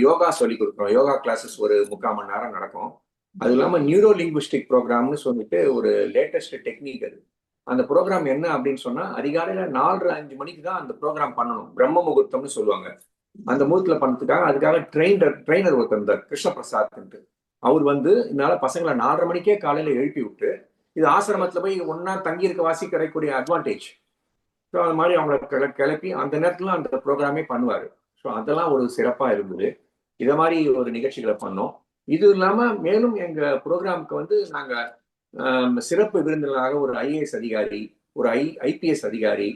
யோகா சொல்லி கொடுக்குறோம். யோகா கிளாஸஸ் ஒரு 3/4 மணி நேரம் நடக்கும். அது இல்லாமல் நியூரோ லிங்குவிஸ்டிக் ப்ரோக்ராம்னு சொல்லிட்டு ஒரு லேட்டஸ்ட் டெக்னிக். அது அந்த ப்ரோக்ராம் என்ன அப்படின்னு சொன்னா, அதிகாலையில 4:30-5 மணிக்கு தான் அந்த ப்ரோக்ராம் பண்ணணும். பிரம்ம முகூர்த்தம்னு சொல்லுவாங்க. அந்த முகூர்த்தத்துல பண்ணதுக்காக அதுக்காக ட்ரெயினர் ஒருத்தர் இந்த கிருஷ்ண பிரசாத், அவர் வந்து இதனால பசங்களை 4:30 மணிக்கே காலையில எழுப்பி விட்டு, இது ஆசிரமத்துல போய் ஒன்னா தங்கி இருக்க வாசி கிடைக்கக்கூடிய அட்வான்டேஜ். ஸோ அது மாதிரி அவங்களை கிளப்பி அந்த நேரத்துல அந்த ப்ரோக்ராமே பண்ணுவாரு. ஸோ அதெல்லாம் ஒரு சிறப்பா இருந்தது. இதை மாதிரி ஒரு நிகழ்ச்சிகளை பண்ணோம். இது இல்லாம மேலும் எங்க ப்ரோக்ராமுக்கு வந்து நாங்க சிறப்பு விருந்தினராக ஒரு IAS அதிகாரி, ஒரு IPS அதிகாரி,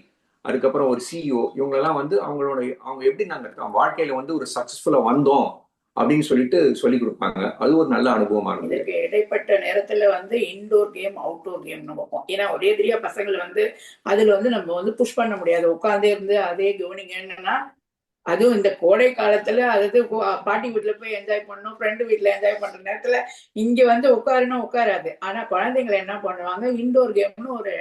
அதுக்கப்புறம் ஒரு CEO, இவங்களெல்லாம் வந்து அவங்க எப்படி நாங்கள் வாழ்க்கையில வந்து ஒரு சக்சஸ்ஃபுல்லா வந்தோம் அப்படின்னு சொல்லிட்டு சொல்லி கொடுப்பாங்க. அது ஒரு நல்ல அனுபவமா இருந்தது. இதுக்கு இடைப்பட்ட நேரத்துல வந்து இன்டோர் கேம், அவுட்டோர் கேம்னு வைப்போம். ஏன்னா ஒரே தெரியா பசங்களை வந்து அதுல வந்து நம்ம வந்து புஷ் பண்ண முடியாது. உட்காந்தே இருந்து அதே கவனிங்கன்னா, அதுவும் இந்த கோடை காலத்துல அதாவது பாட்டி வீட்டுல போய் என்ஜாய் பண்ணணும், ஃப்ரெண்டு வீட்டுல என்ஜாய் பண்ற நேரத்துல இங்க வந்து உட்காருன்னா உட்காராது. ஆனா குழந்தைங்களை என்ன பண்ணுவாங்க, இன்டோர் கேம்னு ஒரு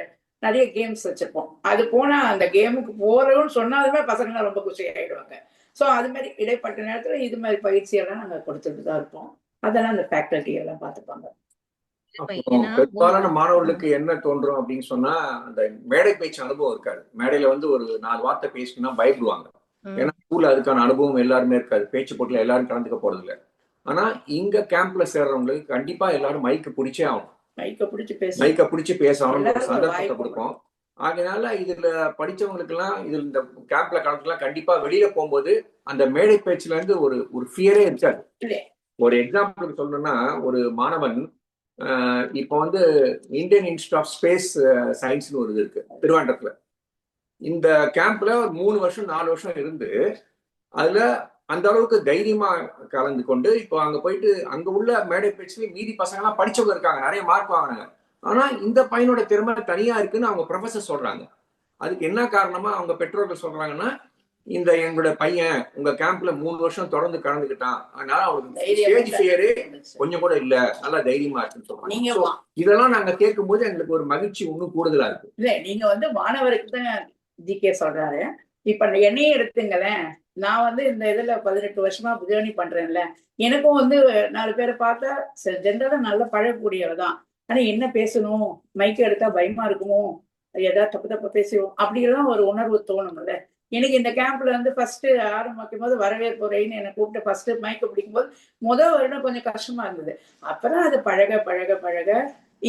நிறைய கேம்ஸ் வச்சிருப்போம். அது போனா அந்த கேமுக்கு போறோம்னு சொன்னாலுமே பசங்க ரொம்ப குஷி ஆயிடுவாங்க. ஸோ அது மாதிரி இடைப்பட்ட நேரத்துல இது மாதிரி பயிற்சியெல்லாம் நாங்க கொடுத்துட்டு தான் இருப்போம். அதெல்லாம் அந்த ஃபேக்கல்ட்டி எல்லாம் பார்த்துப்பாங்க. பெரும்பாலான மாணவர்களுக்கு என்ன தோன்றும் அப்படின்னு சொன்னா, அந்த மேடை பேச்சு அனுபவம் இருக்காது. மேடையில வந்து ஒரு 4 வார்த்தை பேசணும்னா பயப்படுவாங்க. ஏன்னா ஸ்கூல்ல அதுக்கான அனுபவம் எல்லாருமே இருக்காது. பேச்சு போட்டில எல்லாரும் கலந்துக்க போறது இல்லை. ஆனா இங்க கேம்ப்ல சேர்றவங்களுக்கு கண்டிப்பா எல்லாரும் மைக்க பிடிச்சே ஆகணும். மைக்க பிடிச்சு பேச ஆகணும். ஒரு சந்தர்ப்பத்தை கொடுப்போம். அதனால இதுல படிச்சவங்களுக்கெல்லாம் இதுல இந்த கேம்ப்ல கலந்துக்கலாம். கண்டிப்பா வெளியில போகும்போது அந்த மேடை பேச்சுல இருந்து ஒரு ஃபியரே இருக்காது. ஒரு எக்ஸாம்பிளுக்கு சொல்லணும்னா, ஒரு மாணவன் இப்போ வந்து இந்தியன் இன்ஸ்டியூட் ஆஃப் ஸ்பேஸ் சயின்ஸ்னு ஒரு இது இருக்கு திருவாண்டத்துல. இந்த கேம்ப்ல ஒரு 3 வருஷம் 4 வருஷம் இருந்து அதுல அந்த அளவுக்கு தைரியமா கலந்து கொண்டு இப்போ அங்க போயிட்டு அங்க உள்ள மேடை பேச்சுல மீதி பசங்க எல்லாம் படிச்சவங்க இருக்காங்க, நிறைய மார்க் வாங்கினாங்க. ஆனா இந்த பையனோட திறமை தனியா இருக்குன்னு அவங்க ப்ரொஃபசர் சொல்றாங்க. அதுக்கு என்ன காரணமா அவங்க பெற்றோர்கள் சொல்றாங்கன்னா, இந்த எங்களோட பையன் உங்க கேம்ப்ல 3 வருஷம் தொடர்ந்து கலந்துக்கிட்டான், அதனால அவனுக்கு ஸ்டேஜ் ஃபியரே கொஞ்சம் கூட இல்ல, நல்லா தைரியமா இருக்குன்னு சொல்றாங்க. இதெல்லாம் நாங்க கேட்கும் போது எங்களுக்கு ஒரு மகிழ்ச்சி இன்னும் கூடுதலா இருக்கு. இல்ல நீங்க வந்து மாணவருக்கு தான் ஜிகே சொல்றாரு. இப்ப என்னையே எடுத்துங்களேன், நான் வந்து இந்த இதுல 18 வருஷமா ஜேர்னி பண்றேன்ல, எனக்கும் வந்து 4 பேரை பார்த்தா ஜென்ரலா நல்ல பழகக்கூடியவ தான். ஆனா என்ன பேசணும், மைக்கு எடுத்தா பயமா இருக்குமோ, ஏதாவது தப்பு பேசுவோம் அப்படியெல்லாம் ஒரு உணர்வு தோணும்ல. எனக்கு இந்த கேம்ப்ல வந்து ஃபர்ஸ்ட் ஆரம்பிக்கும் போது வரவேற்பு உரைன்னு என்னை கூப்பிட்டு ஃபர்ஸ்ட் மைக்கு பிடிக்கும் போது முதல் வருடம் கொஞ்சம் கஷ்டமா இருந்தது. அப்புறம் அது பழக பழக பழக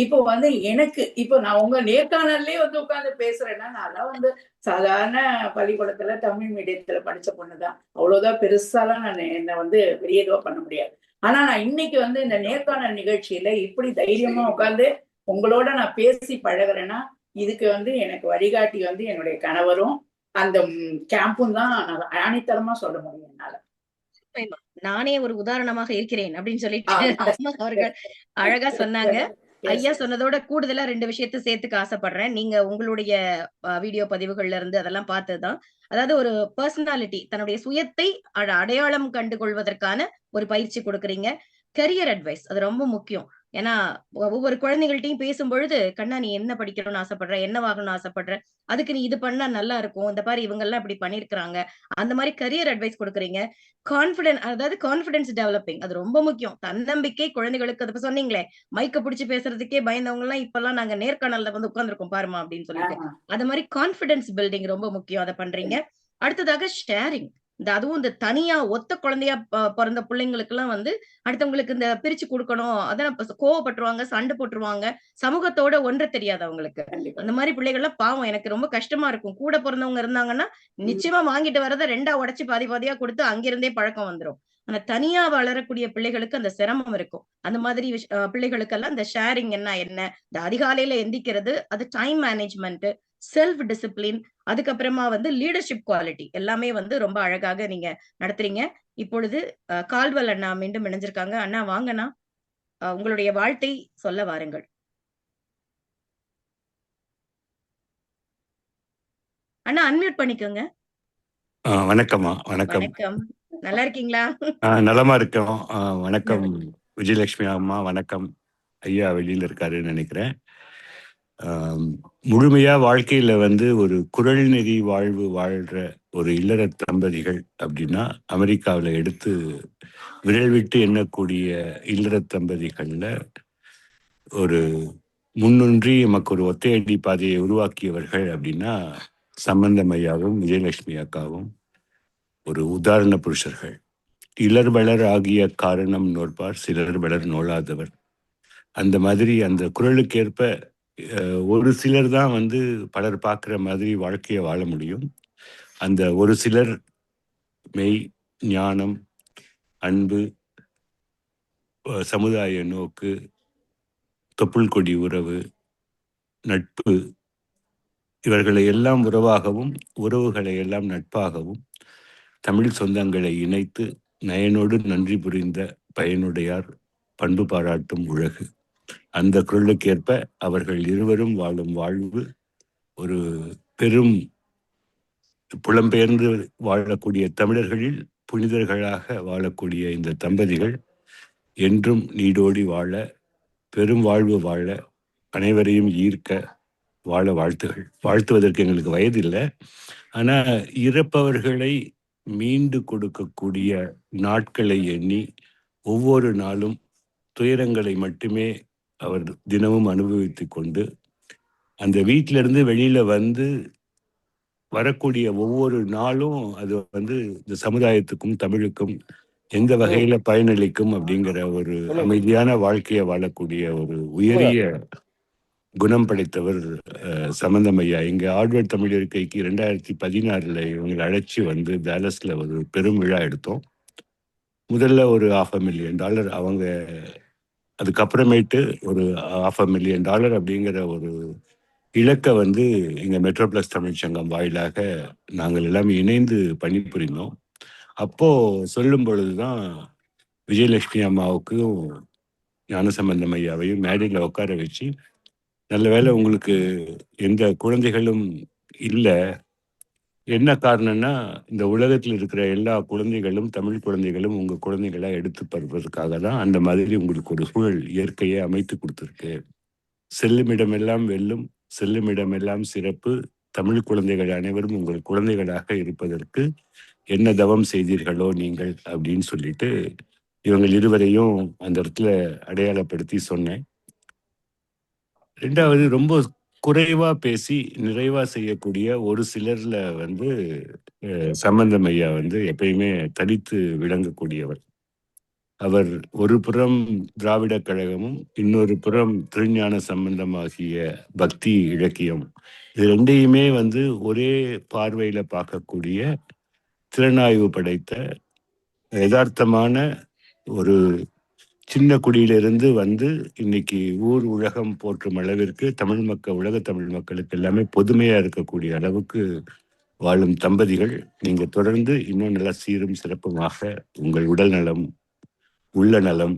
இப்போ வந்து எனக்கு இப்போ நான் உங்க நேர்காணல்லே வந்து உட்கார்ந்து பேசுறேன்னா, நான் வந்து சாதாரண பள்ளிக்கூடத்துல தமிழ் மீடியத்துல படிச்ச பொண்ணுதான். அவ்வளவுதான் பெருசாலாம் நான் என்ன வந்து பெரிய இதுவா பண்ண முடியாது. ஆனா நான் இன்னைக்கு வந்து இந்த நேர்காணல் நிகழ்ச்சியில இப்படி தைரியமா உட்கார்ந்து உங்களோட நான் பேசி பழகுறேன்னா, இதுக்கு வந்து எனக்கு வழிகாட்டி வந்து என்னுடைய கணவரும் அந்த கேம்பும் தான் ஆணித்தரமா சொல்ல முடியும் என்னால. நானே ஒரு உதாரணமாக இருக்கிறேன் அப்படின்னு சொல்லிட்டு அம்மா அவர்கள் அழகா சொன்னாங்க. ஐயா சொன்னதோட கூடுதலா 2 விஷயத்தை சேர்த்துக்க ஆசைப்படுறேன். நீங்க உங்களுடைய வீடியோ பதிவுகள்ல இருந்து அதெல்லாம் பார்த்ததுதான். அதாவது ஒரு பர்சனாலிட்டி தன்னுடைய சுயத்தை அடையாளம் கண்டு கொள்வதற்கான ஒரு பயிற்சி கொடுக்குறீங்க. கரியர் அட்வைஸ் அது ரொம்ப முக்கியம். ஏன்னா ஒவ்வொரு குழந்தைகள்ட்டையும் பேசும்பொழுது, கண்ணா நீ என்ன படிக்கணும்னு ஆசைப்படுற, என்னவாகணும்னு ஆசைப்படுற, அதுக்கு நீ இது பண்ணா நல்லா இருக்கும், இந்த பாரு இவங்க எல்லாம் இப்படி பண்ணிருக்காங்க, அந்த மாதிரி கரியர் அட்வைஸ் கொடுக்குறீங்க. கான்பிடன்ஸ் டெவலப்பிங் அது ரொம்ப முக்கியம். தன்னம்பிக்கை குழந்தைகளுக்கு. அது சொன்னீங்களே, மைக்க பிடிச்சு பேசுறதுக்கே பயந்தவங்க எல்லாம் இப்பெல்லாம் நாங்க நேர்காணல்ல வந்து உட்கார்ந்துருக்கோம் பாருமா அப்படின்னு சொல்லிட்டு. அது மாதிரி கான்பிடன்ஸ் பில்டிங் ரொம்ப முக்கியம், அதை பண்றீங்க. அடுத்ததாக ஷேரிங். அதுவும் இந்த தனியா ஒத்த குழந்தையா பிறந்த பிள்ளைங்களுக்கு எல்லாம் வந்து அடுத்தவங்களுக்கு இந்த பிரிச்சு கொடுக்கணும், அதான் கோவப்பட்டுருவாங்க, சண்டை போட்டுருவாங்க, சமூகத்தோட ஒன்று தெரியாது அவங்களுக்கு. அந்த மாதிரி பிள்ளைகள்லாம் பாவம் எனக்கு ரொம்ப கஷ்டமா இருக்கும். கூட பிறந்தவங்க இருந்தாங்கன்னா நிச்சயமா வாங்கிட்டு வரதை 2ஆ உடைச்சு பாதி பாதியா கொடுத்து அங்கிருந்தே பழக்கம் வந்துடும். ஆனா தனியா வளரக்கூடிய பிள்ளைகளுக்கு அந்த சிரமம் இருக்கும். அந்த மாதிரி பிள்ளைகளுக்கெல்லாம் இந்த ஷேரிங் என்ன இந்த அதிகாலையில எந்திக்கிறது, அது டைம் மேனேஜ்மெண்ட், செல்ஃப் டிசிப்ளின், அதுக்கப்புறமா வந்து லீடர்ஷிப் குவாலிட்டி எல்லாமே வந்து ரொம்ப அழகாக நீங்க நடத்துறீங்க. இப்பொழுது கால்வல் அண்ணா மீண்டும் இணைஞ்சிருக்காங்க. அண்ணா வாங்கண்ணா, உங்களுடைய வாழ்த்தை சொல்ல வாருங்கள். அண்ணா அன்மியூட் பண்ணிக்கோங்க. வணக்கம்மா. வணக்கம். வணக்கம், நல்லா இருக்கீங்களா? நலமா இருக்கோம். வணக்கம் விஜயலட்சுமி அம்மா. வணக்கம். ஐயா வெளியில இருக்காருன்னு நினைக்கிறேன். முழுமையா வாழ்க்கையில வந்து ஒரு குரல் நெறி வாழ்வு வாழ்ற ஒரு இல்லற தம்பதிகள் அப்படின்னா அமெரிக்காவில் எடுத்து விரல் விட்டு எண்ணக்கூடிய இல்லற தம்பதிகள்ல ஒரு முன்னின்றி நமக்கு ஒரு ஒத்தையடி பாதையை உருவாக்கியவர்கள் அப்படின்னா சம்பந்தம் ஐயாவும் விஜயலட்சுமி அக்காவும் ஒரு உதாரண புருஷர்கள். இலர் வளர் ஆகிய காரணம் நோற்பார், சிலர் வளர் நோளாதவர். அந்த மாதிரி அந்த குரலுக்கேற்ப ஒரு சிலர் தான் வந்து பலர் பார்க்குற மாதிரி வாழ்க்கையை வாழ முடியும். அந்த ஒரு சிலர் மெய், ஞானம், அன்பு, சமுதாய நோக்கு, தொப்புள் கொடி உறவு, நட்பு, இவர்களை எல்லாம் உறவாகவும் உறவுகளை எல்லாம் நட்பாகவும் தமிழ் சொந்தங்களை இணைத்து நயனோடு நன்றி புரிந்த பயனுடையார் பண்பு பாராட்டும் உலகு. அந்த குரலுக்கேற்ப அவர்கள் இருவரும் வாழும் வாழ்வு ஒரு பெரும் புலம்பெயர்ந்து வாழக்கூடிய தமிழர்களில் புனிதர்களாக வாழக்கூடிய இந்த தம்பதிகள் என்றும் நீடோடி வாழ, பெரும் வாழ்வு வாழ, அனைவரையும் ஈர்க்க வாழ வாழ்த்துகள். வாழ்த்துவதற்கு எங்களுக்கு வயது இல்லை, ஆனால் இறப்பவர்களை மீண்டு கொடுக்கக்கூடிய நாட்களை எண்ணி ஒவ்வொரு நாளும் துயரங்களை மட்டுமே அவர் தினமும் அனுபவித்து கொண்டு அந்த வீட்டிலிருந்து வெளியில வந்து வரக்கூடிய ஒவ்வொரு நாளும் அது வந்து இந்த சமுதாயத்துக்கும் தமிழுக்கும் எந்த வகையில பயனளிக்கும் அப்படிங்கிற ஒரு அமைதியான வாழ்க்கையை வாழக்கூடிய ஒரு உயரிய குணம் படைத்தவர் சம்பந்தம் ஐயா. இங்கே ஆழ்வார் தமிழ் இருக்கைக்கு 2016 இவங்களை அழைச்சி வந்து டேலஸில் ஒரு பெரும் விழா எடுத்தோம். முதல்ல ஒரு $500,000 அவங்க, அதுக்கப்புறமேட்டு ஒரு $500,000 அப்படிங்கிற ஒரு இலக்கை வந்து இங்கே மெட்ரோப்ளஸ் தமிழ் சங்கம் வாயிலாக நாங்கள் எல்லாமே இணைந்து பணிபுரிந்தோம். அப்போது சொல்லும் பொழுது தான் விஜயலட்சுமி அம்மாவுக்கும் ஞானசம்பந்தம் ஐயாவையும் மேடையில் உட்கார வச்சு, நல்ல வேளை உங்களுக்கு எந்த குழந்தைகளும் இல்லை, என்ன காரணம்னா இந்த உலகத்தில் இருக்கிற எல்லா குழந்தைகளும் தமிழ் குழந்தைகளும் உங்கள் குழந்தைகளாக எடுத்து பருவதற்காக தான் அந்த மாதிரி உங்களுக்கு ஒரு சூழல் இயற்கையை அமைத்து கொடுத்துருக்கு. செல்லுமிடமெல்லாம் வெல்லும், செல்லுமிடமெல்லாம் சிறப்பு, தமிழ் குழந்தைகள் அனைவரும் உங்கள் குழந்தைகளாக இருப்பதற்கு என்ன தவம் செய்தீர்களோ நீங்கள் அப்படின்னு சொல்லிட்டு இவங்க இருவரையும் அந்த இடத்துல அடையாளப்படுத்தி சொன்னேன். ரெண்டாவது, ரொம்ப குறைவா பேசி நிறைவா செய்யக்கூடிய ஒரு சிலர்ல வந்து சம்பந்தம் ஐயா வந்து எப்பயுமே தனித்து விளங்கக்கூடியவர். அவர் ஒரு புறம் திராவிட கழகமும் இன்னொரு புறம் திருஞான சம்பந்தமாகிய பக்தி இலக்கியம், இது ரெண்டையுமே வந்து ஒரே பார்வையில பார்க்கக்கூடிய திறனாய்வு படைத்த யதார்த்தமான ஒரு சின்ன குடியிலிருந்து வந்து இன்னைக்கு ஊர் உலகம் போற்றும் அளவிற்கு தமிழ் மக்கள், உலக தமிழ் மக்களுக்கு எல்லாமே பொதுமையா இருக்கக்கூடிய அளவுக்கு வாழும் தம்பதிகள். நீங்க தொடர்ந்து இன்னும் நல்லா சீரும் சிறப்புமாக உங்கள் உடல் நலம், உள்ள நலம்,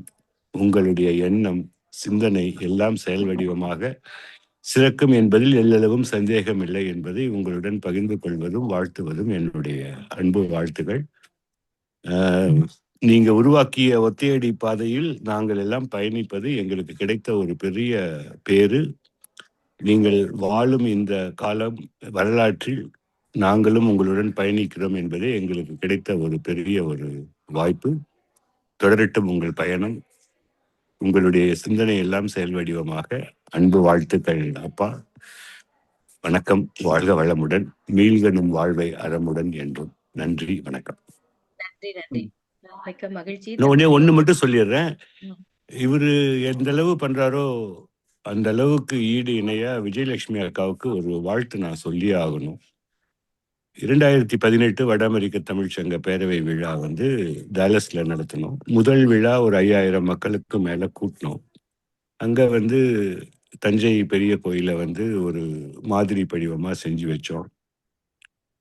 உங்களுடைய எண்ணம், சிந்தனை எல்லாம் செயல் வடிவமாக சிறக்கும் என்பதில் எல்லளவும் சந்தேகம் இல்லை என்பதை உங்களுடன் பகிர்ந்து கொள்வதும் வாழ்த்துவதும் என்னுடைய அன்பு வாழ்த்துகள். நீங்க உருவாக்கிய ஒத்தையடி பாதையில் நாங்கள் எல்லாம் பயணிப்பது எங்களுக்கு கிடைத்த ஒரு பெரிய பேரு. நீங்கள் வாழும் இந்த காலம் வரலாற்றில் நாங்களும் உங்களுடன் பயணிக்கிறோம் என்பதே எங்களுக்கு கிடைத்த ஒரு பெரிய ஒரு வாய்ப்பு. தொடரட்டும் உங்கள் பயணம், உங்களுடைய சிந்தனை எல்லாம் செயல் வடிவமாக. அன்பு வாழ்த்துக்கள் அப்பா. வணக்கம். வாழ்க வளமுடன், மீள்கனும் வாழ்வை அறமுடன் என்றும். நன்றி, வணக்கம். நன்றி நன்றி. மிக்க மகிழ்ச்சி. ஒண்ணு மட்டும் சொல்லிடுறேன். இவரு எந்த அளவு பண்றாரோ அந்த அளவுக்கு ஈடு இணையா விஜயலட்சுமி அக்காவுக்கு ஒரு வாழ்த்து நான் சொல்லியே ஆகணும். 2018 வட அமெரிக்க தமிழ் சங்க பேரவை விழா வந்து டாலஸ்ல நடத்தணும். முதல் விழா ஒரு 5000 மக்களுக்கு மேல கூட்டணும். அங்க வந்து தஞ்சை பெரிய கோயிலை வந்து ஒரு மாதிரி படிவமா செஞ்சு வச்சோம்.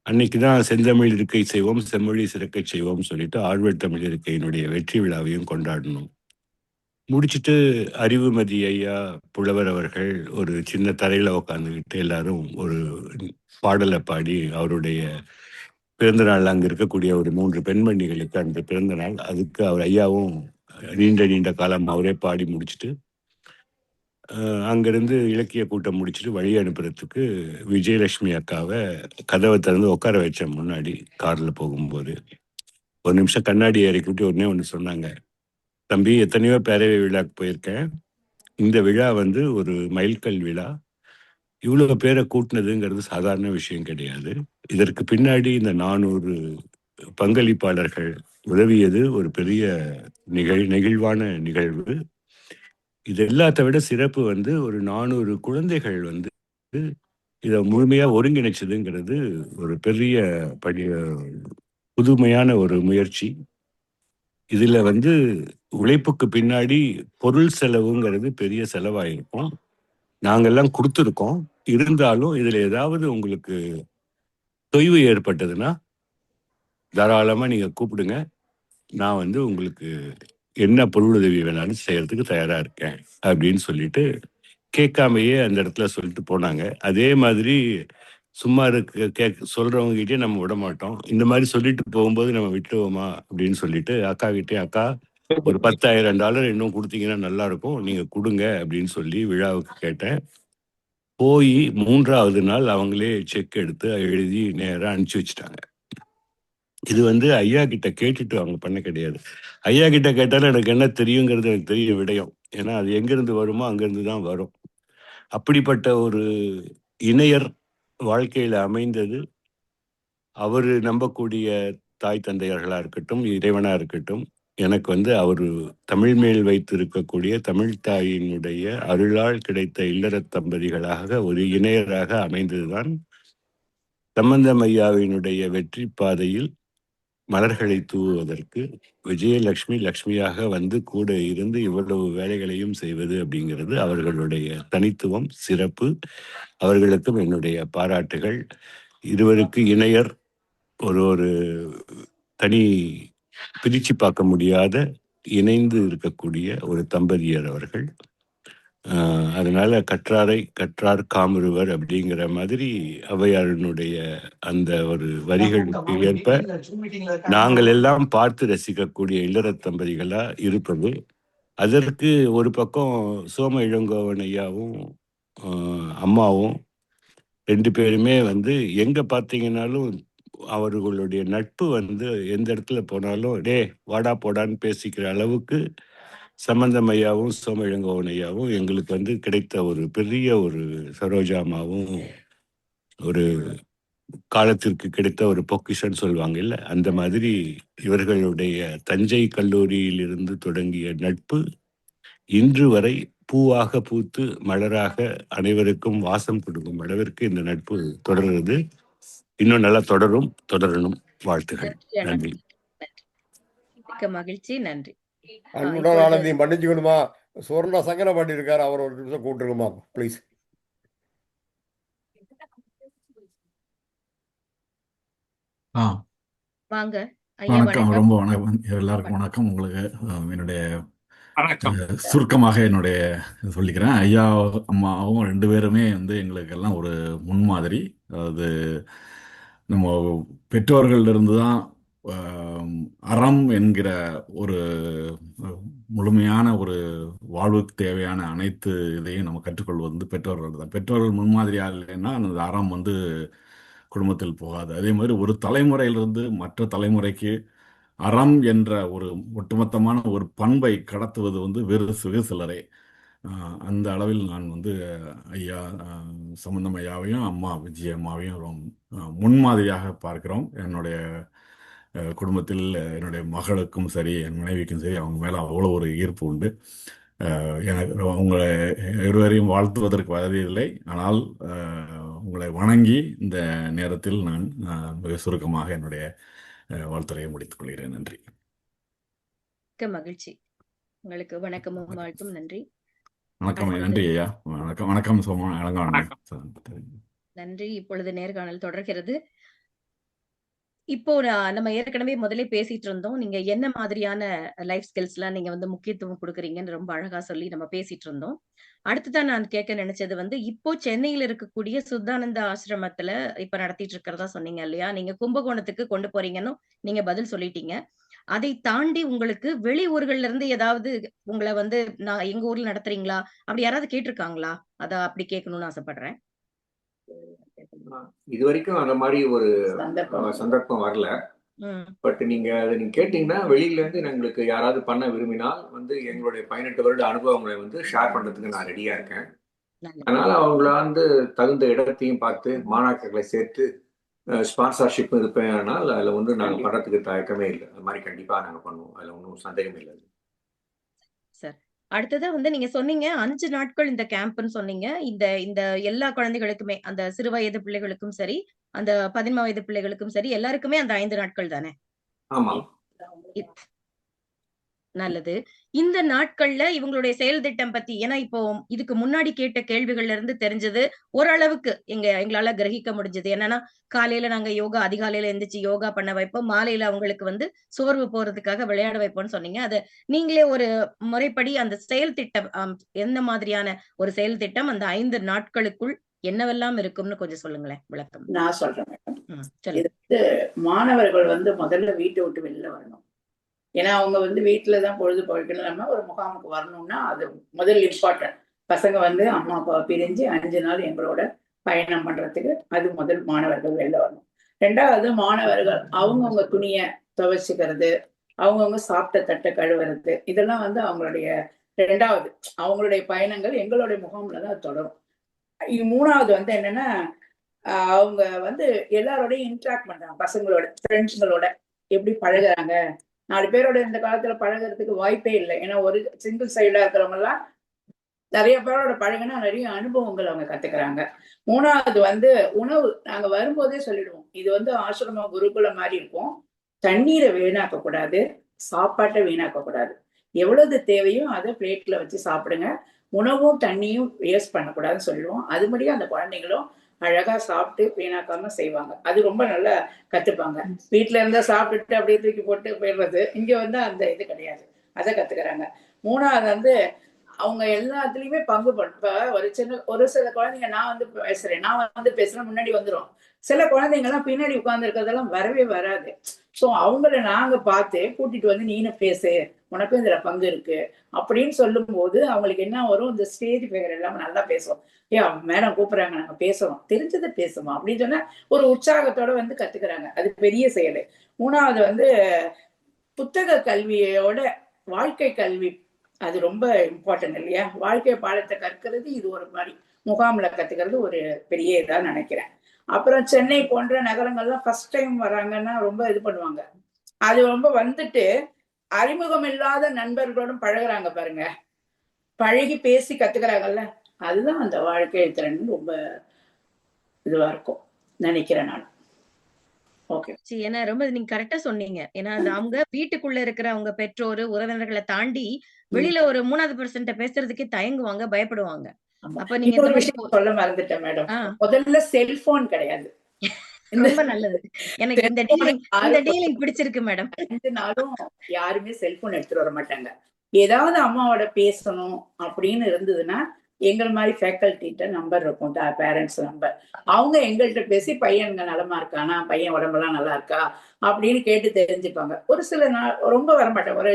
அன்னைக்கு தான் செந்தமிழ் இருக்கை செய்வோம், செம்மொழி சிறக்கை செய்வோம் சொல்லிட்டு ஆழ்வார் தமிழ் இருக்கையினுடைய வெற்றி விழாவையும் கொண்டாடணும். முடிச்சுட்டு அறிவுமதி ஐயா புலவர் அவர்கள் ஒரு சின்ன தரையில உட்காந்துக்கிட்டு எல்லாரும் ஒரு பாடலை பாடி அவருடைய பிறந்த நாள், அங்கே இருக்கக்கூடிய ஒரு 3 பெண்மணிகளுக்கு அந்த பிறந்த நாள், அதுக்கு அவர் ஐயாவும் நீண்ட காலம் அவரே பாடி முடிச்சுட்டு அங்கிருந்து இலக்கிய கூட்டம் முடிச்சுட்டு வழி அனுப்புறதுக்கு விஜயலட்சுமி அக்காவை கதவை திறந்து உட்கார வச்சேன் முன்னாடி காரில் போகும்போது. ஒரு நிமிஷம் கண்ணாடி இறக்கிவிட்டு உடனே ஒன்று சொன்னாங்க, தம்பி எத்தனையோ பேரவை விழாக்கு போயிருக்கேன், இந்த விழா வந்து ஒரு மைல்கல் விழா, இவ்வளோ பேரை கூட்டினதுங்கிறது சாதாரண விஷயம் கிடையாது. இதற்கு பின்னாடி இந்த 400 பங்களிப்பாளர்கள் உதவியது ஒரு பெரிய நெகிழ்வான நிகழ்வு. இது எல்லாத்த விட சிறப்பு வந்து ஒரு 400 குழந்தைகள் வந்து இதை முழுமையா ஒருங்கிணைச்சதுங்கிறது ஒரு பெரிய புதுமையான ஒரு முயற்சி. இதுல வந்து உழைப்புக்கு பின்னாடி பொருள் செலவுங்கிறது பெரிய செலவாயிருக்கும். நாங்கெல்லாம் கொடுத்துருக்கோம். இருந்தாலும் இதுல ஏதாவது உங்களுக்கு தொய்வு ஏற்பட்டதுன்னா தாராளமா நீங்க கூப்பிடுங்க. நான் வந்து உங்களுக்கு என்ன பொருளுதவி வேணாலும் செய்யறதுக்கு தயாரா இருக்கேன் அப்படின்னு சொல்லிட்டு கேட்காமையே அந்த இடத்துல சொல்லிட்டு போனாங்க. அதே மாதிரி சும்மா சொல்றவங்க கிட்டே நம்ம விட மாட்டோம். இந்த மாதிரி சொல்லிட்டு போகும்போது நம்ம விட்டுருவோமா அப்படின்னு சொல்லிட்டு அக்கா கிட்டே, அக்கா ஒரு $10,000 இன்னும் கொடுத்தீங்கன்னா நல்லா இருக்கும், நீங்க கொடுங்க அப்படின்னு சொல்லி விழாவுக்கு கேட்டேன். போய் 3ஆவது நாள் அவங்களே செக் எடுத்து எழுதி நேராக அனுப்பிச்சு வச்சுட்டாங்க. இது வந்து ஐயா கிட்ட கேட்டுட்டு அவங்க பண்ண கிடையாது. ஐயா கிட்ட கேட்டாலும் எனக்கு என்ன தெரியுங்கிறது எனக்கு தெரிய விடயம். ஏன்னா அது எங்கிருந்து வருமோ அங்கிருந்து தான் வரும். அப்படிப்பட்ட ஒரு இணையர் வாழ்க்கையில அமைந்தது. அவர் நம்பக்கூடிய தாய் தந்தையர்களா இருக்கட்டும், இறைவனா இருக்கட்டும், எனக்கு வந்து அவர் தமிழ் மேல் வைத்திருக்கக்கூடிய தமிழ் தாயினுடைய அருளால் கிடைத்த இல்லறத் தம்பதிகளாக ஒரு இணையராக அமைந்ததுதான் சம்பந்தம் ஐயாவினுடைய வெற்றி பாதையில் மலர்களை தூவுவதற்கு விஜயலட்சுமி லக்ஷ்மியாக வந்து கூட இருந்து இவ்வளவு வேலைகளையும் செய்வது அப்படிங்கிறது அவர்களுடைய தனித்துவம், சிறப்பு. அவர்களுக்கும் என்னுடைய பாராட்டுகள். இருவருக்கு இணையர், ஒரு தனி பிரிச்சு பார்க்க முடியாத இணைந்து இருக்கக்கூடிய ஒரு தம்பதியர் அவர்கள். அதனால கற்றார் காமருவர் அப்படிங்கிற மாதிரி ஔவையாரினுடைய அந்த ஒரு வரிகளுக்கு ஏற்ப நாங்கள் எல்லாம் பார்த்து ரசிக்கக்கூடிய இல்லறத் தம்பதிகளா இருப்பது. அதற்கு ஒரு பக்கம் சோம இளங்கோவன் ஐயாவும் அம்மாவும் 2 பேருமே வந்து எங்க பார்த்தீங்கன்னாலும் அவர்களுடைய நட்பு வந்து எந்த இடத்துல போனாலும் டே வாடா போடான்னு பேசிக்கிற அளவுக்கு சம்பந்தம் ஐயாவும் சோம இளங்கோவன் ஐயாவும் எங்களுக்கு வந்து கிடைத்த ஒரு பெரிய ஒரு சரோஜாமாவும் ஒரு காலத்திற்கு கிடைத்த ஒரு பொக்கிஷன்னு சொல்லுவாங்க இல்லை, அந்த மாதிரி இவர்களுடைய தஞ்சை கல்லூரியில் இருந்து தொடங்கிய நட்பு இன்று வரை பூவாக பூத்து மலராக அனைவருக்கும் வாசம் கொடுக்கும் அளவிற்கு இந்த நட்பு தொடர்றது. இன்னும் நல்லா தொடரணும். வாழ்த்துகள். நன்றி. மிக்க மகிழ்ச்சி. நன்றி. அன்புடன் ஆனந்தி மன்னிச்சுக்கணுமா, சுவர்ணா சங்கரம் பண்ணியிருக்காரு, அவர் ஒரு நிமிஷம் கூப்பிட்டுருக்குமா ப்ளீஸ். வாங்க வணக்கம். ரொம்ப வணக்கம் எல்லாருக்கும். வணக்கம். உங்களுக்கு என்னுடைய சுருக்கமாக என்னுடைய சொல்லிக்கிறேன். ஐயா அம்மாவும் 2 பேருமே வந்து எங்களுக்கெல்லாம் ஒரு முன்மாதிரி. அதாவது நம்ம பெற்றோர்களிலிருந்து தான் அறம் என்கிற ஒரு முழுமையான ஒரு வாழ்வுக்கு தேவையான அனைத்து இதையும் நம்ம கற்றுக்கொள்வது வந்து பெற்றோர்கள் தான். பெற்றோர்கள் முன்மாதிரியாக இல்லைன்னா அந்த அறம் வந்து குடும்பத்தில் போகாது. அதே மாதிரி ஒரு தலைமுறையிலிருந்து மற்ற தலைமுறைக்கு அறம் என்ற ஒரு ஒட்டுமொத்தமான ஒரு பண்பை கடத்துவது வந்து வெகு சிலரே. அந்த அளவில் நான் வந்து ஐயா சம்பந்தம் ஐயாவையும் அம்மா விஜய அம்மாவையும் முன்மாதிரியாக பார்க்கிறோம். என்னுடைய குடும்பத்தில் என்னுடைய மகளுக்கும் சரி என் மனைவிக்கும் சரி அவங்க மேலே அவ்வளோ ஒரு ஈர்ப்பு உண்டு. எனக்கு உங்களை இருவரையும் வாழ்த்துவதற்கு வசதியில்லை, ஆனால் உங்களை வணங்கி இந்த நேரத்தில் நான் மிக சுருக்கமாக என்னுடைய வாழ்த்துறையை முடித்துக் கொள்கிறேன். நன்றி. மகிழ்ச்சி. உங்களுக்கு வணக்கமும் வாழ்த்தும். நன்றி. வணக்கம். நன்றி ஐயா. வணக்கம் சோமா அலங்காவன். நன்றி. இப்பொழுது நேர்காணல் தொடர்கிறது. இப்போ நம்ம ஏற்கனவே முதலே பேசிட்டு இருந்தோம். நீங்க என்ன மாதிரியான லைஃப் ஸ்கில்ஸ் எல்லாம் நீங்க வந்து முக்கியத்துவம் கொடுக்குறீங்கன்னு ரொம்ப அழகா சொல்லி நம்ம பேசிட்டு இருந்தோம். அடுத்துதான் நான் கேட்க நினைச்சது வந்து, இப்போ சென்னையில இருக்கக்கூடிய சுத்தானந்த ஆசிரமத்துல இப்ப நடத்திட்டு இருக்கிறதா சொன்னீங்க இல்லையா? நீங்க கும்பகோணத்துக்கு கொண்டு போறீங்கன்னு நீங்க பதில் சொல்லிட்டீங்க. அதை தாண்டி உங்களுக்கு வெளி ஊர்கள்ல இருந்து ஏதாவது உங்களை வந்து நான் எங்க ஊர்ல நடத்துறீங்களா அப்படி யாராவது கேட்டிருக்காங்களா? அத அப்படி கேட்கணும்னு ஆசைப்படுறேன். இது வரைக்கும் அந்த மாதிரி ஒரு சந்தர்ப்பம் வரல. பட் நீங்க கேட்டீங்கன்னா வெளியில இருந்து எங்களுக்கு யாராவது பண்ண விரும்பினால் வந்து எங்களுடைய 18 வருட அனுபவங்களை வந்து ஷேர் பண்றதுக்கு நான் ரெடியா இருக்கேன். அதனால அவங்கள வந்து தகுந்த இடத்தையும் பார்த்து மாணாக்கர்களை சேர்த்து ஸ்பான்சர்ஷிப் இருப்பேனால் அதில் வந்து நாங்கள் பண்றதுக்கு தயக்கமே இல்லை. அது மாதிரி கண்டிப்பா நாங்கள் பண்ணுவோம். அதில் ஒன்றும் சந்தேகமே இல்லை. சார், அடுத்ததா வந்து நீங்க சொன்னீங்க 5 நாட்கள் இந்த கேம்ப்னு சொன்னீங்க. இந்த எல்லா குழந்தைகளுக்குமே, அந்த சிறு வயது பிள்ளைகளுக்கும் சரி, அந்த 15 வயது பிள்ளைகளுக்கும் சரி, எல்லாருக்குமே அந்த 5 நாட்கள் தானே? ஆமா. நல்லது. இந்த நாட்கள்ல இவங்களுடைய செயல் திட்டம் பத்தி, ஏன்னா இப்போ இதுக்கு முன்னாடி கேட்ட கேள்விகள்ல இருந்து தெரிஞ்சது ஓரளவுக்கு எங்களால கிரகிக்க முடிஞ்சது. என்னன்னா, காலையில நாங்க யோகா அதிகாலையில எந்திரிச்சு யோகா பண்ண வைப்போம், மாலையில அவங்களுக்கு வந்து சோர்வு போறதுக்காக விளையாட வைப்போம்னு சொன்னீங்க. அது நீங்களே ஒரு முறைப்படி அந்த செயல் திட்டம் எந்த மாதிரியான ஒரு செயல் திட்டம் அந்த 5 நாட்களுக்குள் என்னவெல்லாம் இருக்கும்னு கொஞ்சம் சொல்லுங்களேன், விளக்கம். நான் சொல்றேன். மாணவர்கள் வந்து முதல்ல வீட்டை விட்டு வெளில வரணும். ஏன்னா அவங்க வந்து வீட்டுலதான் பொழுது போய்க்கணும். நம்ம ஒரு முகாமுக்கு வரணும்னா அது முதல் இம்பார்ட்டன்ட். பசங்க வந்து அம்மா அப்பாவை பிரிஞ்சு 5 நாள் எங்களோட பயணம் பண்றதுக்கு அது முதல் மாணவர்கள் வெளில வரணும். 2வது மாணவர்கள் அவங்கவுங்க துணியை துவைச்சுக்கிறது, அவங்கவுங்க சாப்பிட்ட தட்டை கழுவுறது, இதெல்லாம் வந்து அவங்களுடைய 2வது அவங்களுடைய பயணங்கள் எங்களுடைய முகாம்ல தான் தொடரும். 3வது வந்து என்னன்னா, அவங்க வந்து எல்லாரோடையும் இன்ட்ராக்ட் பண்றாங்க. பசங்களோட ஃப்ரெண்ட்ஸுங்களோட எப்படி பழகுறாங்க, 4 பேரோட இந்த காலத்துல பழகுறதுக்கு வாய்ப்பே இல்லை. ஏன்னா ஒரு சிங்கிள் சைல்டா இருக்கிறவங்க எல்லாம் நிறைய பேரோட பழகுனா நிறைய அனுபவங்கள் அவங்க கத்துக்கிறாங்க. 3வது வந்து உணவு. நாங்க வரும்போதே சொல்லிடுவோம், இது வந்து ஆசிரமம் குருகுலம் மாதிரி இருக்கும். தண்ணீரை வீணாக்க கூடாது, சாப்பாட்டை வீணாக்க கூடாது. எவ்வளவு தேவையோ அதை பிளேட்ல வச்சு சாப்பிடுங்க. உணவும் தண்ணியும் வேஸ்ட் பண்ணக்கூடாதுன்னு சொல்லிடுவோம். அது மாதிரியும் அந்த குழந்தைங்களும் அழகா சாப்பிட்டு வீணாக்காம செய்வாங்க. அது ரொம்ப நல்லா கத்துப்பாங்க. வீட்டுல இருந்தா சாப்பிட்டுட்டு அப்படியே தூக்கி போட்டு போயிடுறது. இங்க வந்து அந்த இது கிடையாது, அதை கத்துக்கிறாங்க. 3வது வந்து அவங்க எல்லாத்துலயுமே பங்கு இப்ப ஒரு சில குழந்தைங்க நான் வந்து பேசுறேன் முன்னாடி வந்துடும். சில குழந்தைங்க எல்லாம் பின்னாடி உட்கார்ந்து இருக்கிறதெல்லாம் வரவே வராது. சோ அவங்கள நாங்க பார்த்து கூட்டிட்டு வந்து நீனு பேசு, உனக்கும் இதுல பங்கு இருக்கு அப்படின்னு சொல்லும் போது அவங்களுக்கு என்ன வரும், இந்த ஸ்டேஜ் பேர் எல்லாம் நல்லா பேசுவோம். மேடம் கூப்பிடுறாங்க, நாங்க பேசுறோம், தெரிஞ்சதை பேசுவோம் அப்படின்னு சொன்னா ஒரு உற்சாகத்தோட வந்து கத்துக்கிறாங்க. அது பெரிய செயல். 3வது வந்து புத்தக கல்வியோட வாழ்க்கை கல்வி, அது ரொம்ப இம்பார்ட்டன்ட் இல்லையா? வாழ்க்கை பாடத்தை கற்கிறது இது ஒரு மாதிரி முகாம்ல கத்துக்கிறது ஒரு பெரிய இதா நினைக்கிறேன். அப்புறம் சென்னை போன்ற நகரங்கள்லாம் ஃபர்ஸ்ட் டைம் வராங்கன்னா ரொம்ப இது பண்ணுவாங்க. அது ரொம்ப வந்துட்டு அறிமுகம் இல்லாத நண்பர்களோடும் பழகுறாங்க பாருங்க, பழகி பேசி கத்துக்கிறாங்கல்ல, அதுதான் அந்த வாழ்க்கை திறன் ரொம்ப இதுவா இருக்கும் நினைக்கிறேன் நான். ஓகே. ஏன்னா ரொம்ப நீங்க கரெக்டா சொன்னீங்க. ஏன்னா அது அவங்க வீட்டுக்குள்ள இருக்கிற அவங்க பெற்றோரு உறவினர்களை தாண்டி வெளியில ஒரு 3வது பர்சன்ட்ட பேசுறதுக்கே தயங்குவாங்க, பயப்படுவாங்க. அப்ப நீங்க இன்னொரு விஷயம் சொல்ல மறந்துட்டேன் மேடம். முதல்ல செல்போன் கிடையாது. ரொம்ப நல்லது. எனக்கு இந்த டீலிங் பிடிச்சிருக்கு மேடம். 2 நாளும் யாருமே செல்போன் எடுத்துட்டு வர மாட்டாங்க. ஏதாவது அம்மாவோட பேசணும் அப்படின்னு இருந்ததுன்னா எங்கள் மாதிரி ஃபேக்கல்ட்டிட்ட நம்பர் இருக்கும், பேரண்ட்ஸ் நம்பர். அவங்க எங்கள்கிட்ட பேசி பையனுங்க நலமா இருக்கானா, பையன் உடம்பெல்லாம் நல்லா இருக்கா அப்படின்னு கேட்டு தெரிஞ்சுப்பாங்க. ஒரு சில நாள் ரொம்ப வரமாட்டாங்க. ஒரு